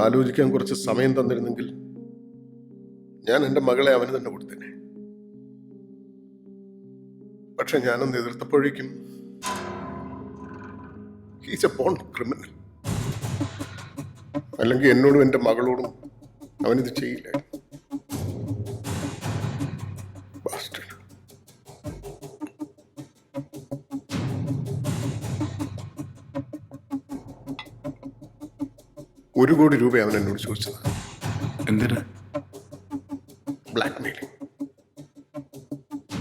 ആലോചിക്കാൻ കുറച്ച് സമയം തന്നിരുന്നെങ്കിൽ ഞാൻ എൻ്റെ മകളെ അവന് തന്നെ കൊടുത്തേനെ. പക്ഷെ ഞാനൊന്ന് എതിർത്തപ്പോഴേക്കും ഹീസ് എ ബോൺ ക്രിമിനൽ. അല്ലെങ്കിൽ എന്നോടും എൻ്റെ മകളോടും അവനിത് ചെയ്യില്ല. $1 കോടി അവൻ എന്നോട് ചോദിച്ചത്. എന്തിനാ? Black mailing.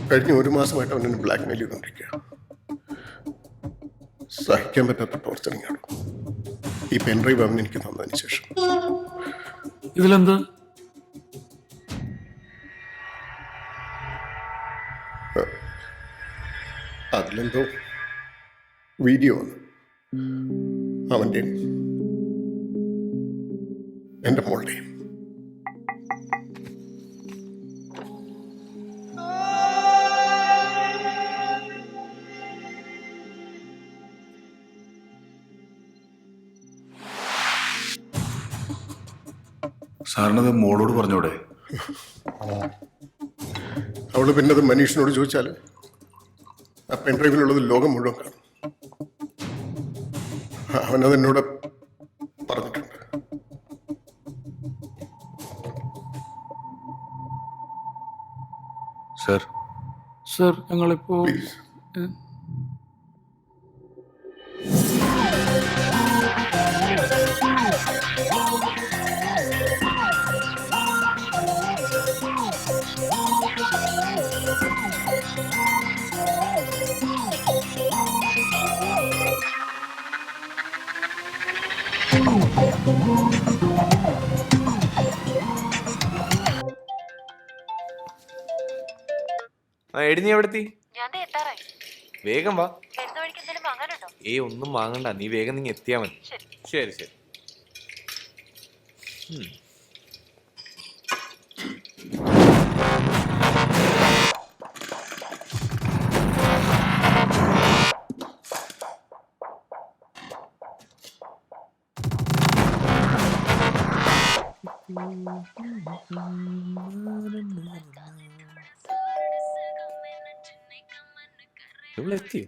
കഴിഞ്ഞ 1 മാസമായിട്ട് അവൻ എന്നെ ബ്ലാക്ക് മെയിൽ ചെയ്തുകൊണ്ടിരിക്കുക. സഹിക്കാൻ പറ്റാത്ത ടോർച്ചറിങ് ആണ്. ഈ പെൻഡ്രൈവ് അവൻ എനിക്ക് തന്നതിന് ശേഷം ഇതിലെന്താ? അതിലെന്തോ വീഡിയോ ആണ്. അവൻ്റെ എൻ്റെ മോളുടെയും. സാറിനത് മോളോട് പറഞ്ഞോടെ? അവള് പിന്നെ അത് മനീഷിനോട് ചോദിച്ചാൽ ആ പെൻഡ്രൈവിലുള്ളത് ലോകം മുഴുവൻ കാണും. അവനത് എന്നോട് പറഞ്ഞിട്ടുണ്ട്. സർ, ഞങ്ങളിപ്പോ Oh. എടി നീ എവിടെത്തി? ഞാൻ എത്താറായി. വേഗം വാ. വരുന്ന വഴിക്ക് എന്തെങ്കിലും വാങ്ങാനുണ്ടോ? ഒന്നും വാങ്ങണ്ട, നീ വേഗം നീ എത്തിയാ മതി. ശരി ശരി. എത്തി?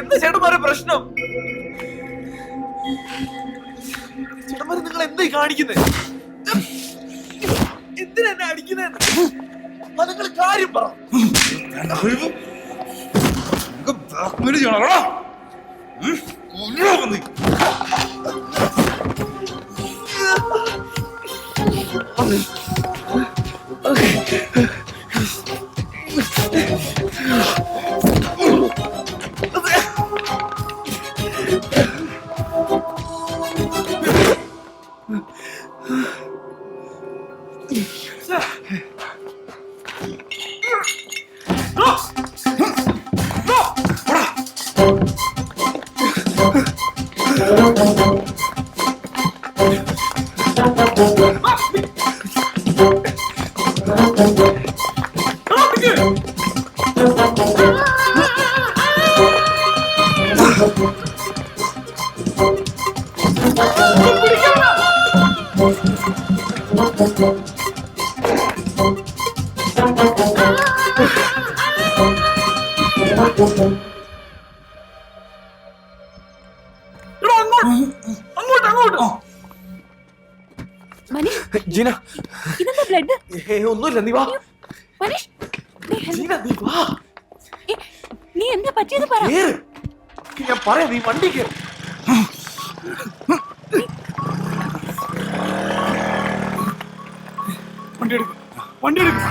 എന്താ ചേട്ടന്മാരെ പ്രശ്നം? ചേട്ടന്മാരെ നിങ്ങൾ എന്തായി കാണിക്കുന്നത്? എന്തിനാ എന്നെ അടിക്കുന്നത്? നിങ്ങൾ കാര്യം പറ. ജീന, ഒന്നുമില്ല, നീ വാ. ജീന, നീ വാ. നീ എന്താ പറ്റിയത് പറ. ഞാൻ പറയാം, നീ വണ്ടി കേറ്. വണ്ടി എടുക്കും.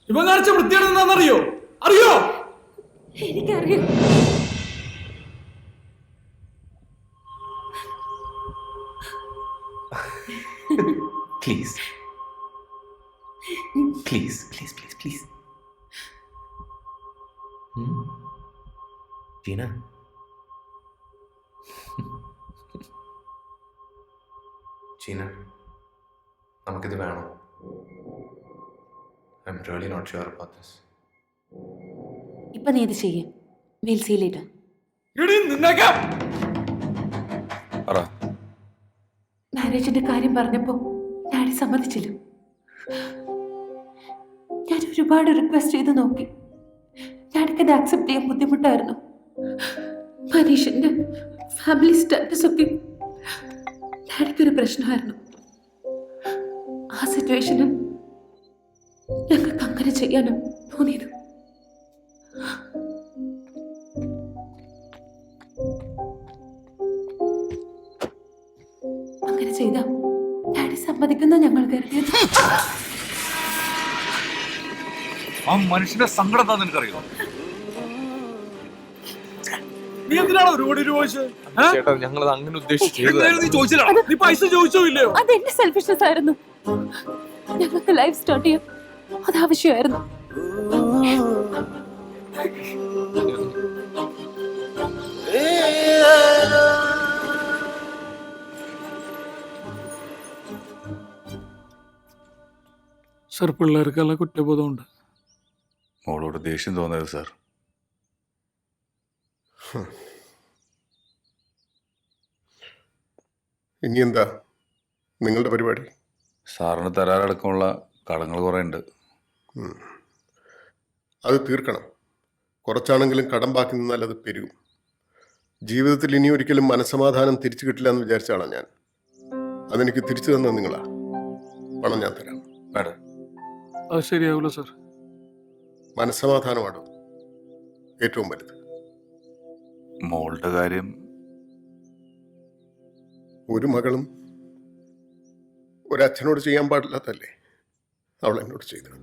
ഇവൻ കാണിച്ച വൃത്തിയാണ് എന്താണെന്നറിയോ? അറിയോ? എനിക്കറിയാം. Please please please please please. Teena, ചീന, നമുക്കിത് വേണോ? I'm really not sure about this. ഇപ്പൊ നീ ഇത് ചെയ്യേ. Will see later. മാരേജിന്റെ കാര്യം പറഞ്ഞപ്പോ ഡാഡി സമ്മതിച്ചില്ല. ഞാൻ ഒരുപാട് റിക്വസ്റ്റ് ചെയ്ത് നോക്കി. ഡാഡിക്ക് അത് ആക്സെപ്റ്റ് ചെയ്യാൻ ബുദ്ധിമുട്ടായിരുന്നു. മനീഷിന്റെ ഫാമിലി സ്റ്റാറ്റസ് ഒക്കെ ഡാഡിക്കൊരു പ്രശ്നമായിരുന്നു. ആ സിറ്റുവേഷനിൽ ഞങ്ങൾക്ക് അങ്ങനെ ചെയ്യാനും തോന്നിയത്. അങ്ങനെ ചെയ്ത ഡാഡി സമ്മതിക്കുന്ന ഞങ്ങൾ കരുതിയത്. ആ മനുഷ്യന്റെ സങ്കടം എന്താ നിനക്കറിയോ? നീ എന്തിനാണ് ഒരുപാട് രൂപ ചേട്ടാ, ഞങ്ങൾ അങ്ങനെ ഉദ്ദേശിച്ചു. നീ പൈസ ചോദിച്ചോ ഇല്ലയോ? അത് എന്റെ സെൽഫിഷ്നെസ് ആയിരുന്നു. ഞങ്ങൾക്ക് ലൈഫ് സ്റ്റാർട്ട് ചെയ്യാം, അത് ആവശ്യമായിരുന്നു. സാർ, പിള്ളേർക്കെല്ലാം കുറ്റബോധമുണ്ട്. മോളോട് ദേഷ്യം തോന്നരുത് സാർ. ഇനി എന്താ നിങ്ങളുടെ പരിപാടി? സാറിന് തരാറടക്കമുള്ള കടങ്ങൾ കുറേ ഉണ്ട്. അത് തീർക്കണം. കുറച്ചാണെങ്കിലും കടം ബാക്കി നിന്നാൽ അത് പെരുകും. ജീവിതത്തിൽ ഇനി ഒരിക്കലും മനസ്സമാധാനം തിരിച്ചു കിട്ടില്ല എന്ന് വിചാരിച്ച ആളാണ് ഞാൻ. അതെനിക്ക് തിരിച്ചു തന്നത് നിങ്ങളാ. പണം ഞാൻ തരാം. വേണ്ട, അത് ശരിയാവില്ല സാർ. മനസ്സമാധാനമാണോ ഏറ്റവും വലുത്. മോളുടെ കാര്യം ഒരു മകളും ഒരച്ഛനോട് ചെയ്യാൻ പാടില്ലാത്തല്ലേ അവൾ എന്നോട് ചെയ്തത്.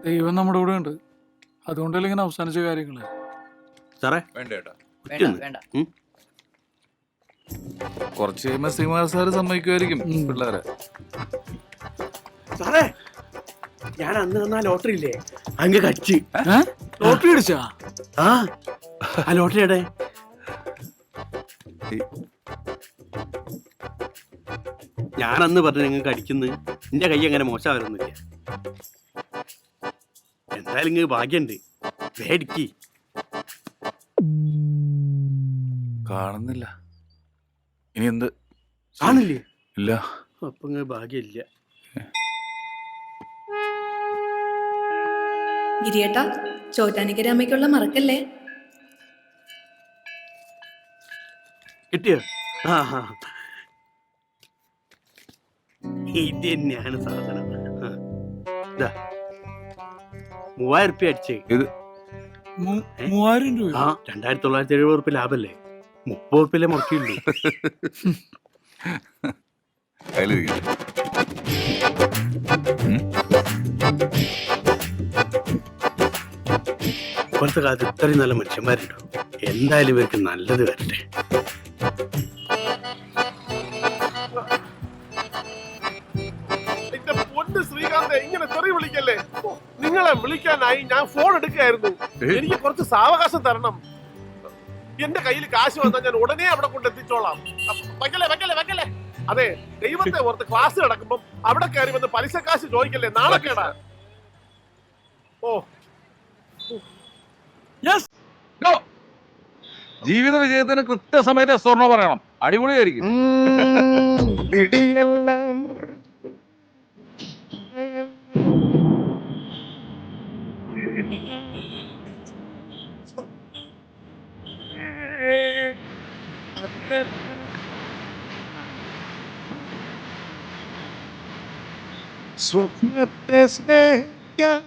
ദൈവം നമ്മുടെ കൂടെ ഉണ്ട്. അതുകൊണ്ടല്ലേ ഇങ്ങനെ അവസാനിച്ച കാര്യങ്ങള്. സാറേ വേണ്ട ചേട്ടാ, വേണ്ട. കുറച്ച് കഴിയുമ്പോ ശ്രീമാർ സാറ് സമ്മതിക്കുമായിരിക്കും പിള്ളേരെ. സാറേ, ഞാൻ അന്ന് തന്ന ലോട്ടറി ഇല്ലേ, അങ്ങ് കടിച്ച്. ലോട്ടറി അടിച്ചാ? ആ ലോട്ടറി എടെ? ഞാനന്ന് പറഞ്ഞു നിങ്ങൾക്ക് അടിക്കുന്നു. എന്റെ കൈ അങ്ങനെ മോശമായിരുന്നില്ല. എന്തായാലും ഇങ്ങ് ഭാഗ്യണ്ട്. വേടിക്ക്. കാണുന്നില്ല. ഇനി എന്ത് കാണില്ലേ? ഇല്ല. അപ്പൊ ഇങ്ങ് ഭാഗ്യമില്ല. ഗിരിയേട്ടാ, ചോറ്റാനിക്കര അമ്മയ്ക്കുള്ള മറക്കല്ലേ. കിട്ടിയോ? ഇത് തന്നെയാണ് സാധനം. 3000 റുപ്യ അടിച്ചേ. ഇത് 3000 രൂപ? 2970 റുപ്യ ലാഭല്ലേ? 30 റുപ്യല്ലേ മുറക്കിയുള്ളൂ. ഇപ്പോഴത്തെ കാലത്ത് ഇത്രയും നല്ല മനുഷ്യന്മാരുണ്ടോ? എന്തായാലും ഇവർക്ക് നല്ലത് വരട്ടെ. ശ്രീകാന്ത്, ഇങ്ങനെ തെറി വിളിക്കല്ലേ. നിങ്ങളെ വിളിക്കാനായി ഞാൻ ഫോൺ എടുക്കുകയായിരുന്നു. എനിക്ക് കുറച്ച് സാവകാശം തരണം. എന്റെ കയ്യിൽ കാശ് വന്നാൽ ഞാൻ ഉടനെ അവിടെ കൊണ്ട് എത്തിച്ചോളാം. വയ്ക്കല്ലേ. അതെ, ദൈവത്തെ ഓർത്ത് ക്ലാസ് നടക്കുമ്പോ അവിടെ കയറി വന്ന് പലിശ കാശ് ചോദിക്കല്ലേ. നാളെ കേടാ. ജീവിത വിജയത്തിന് കൃത്യസമയത്ത് സ്വർണ്ണ പറയണം. അടിപൊളിയായിരിക്കും. സ്വപ്നത്തെ സ്നേഹിക്കാൻ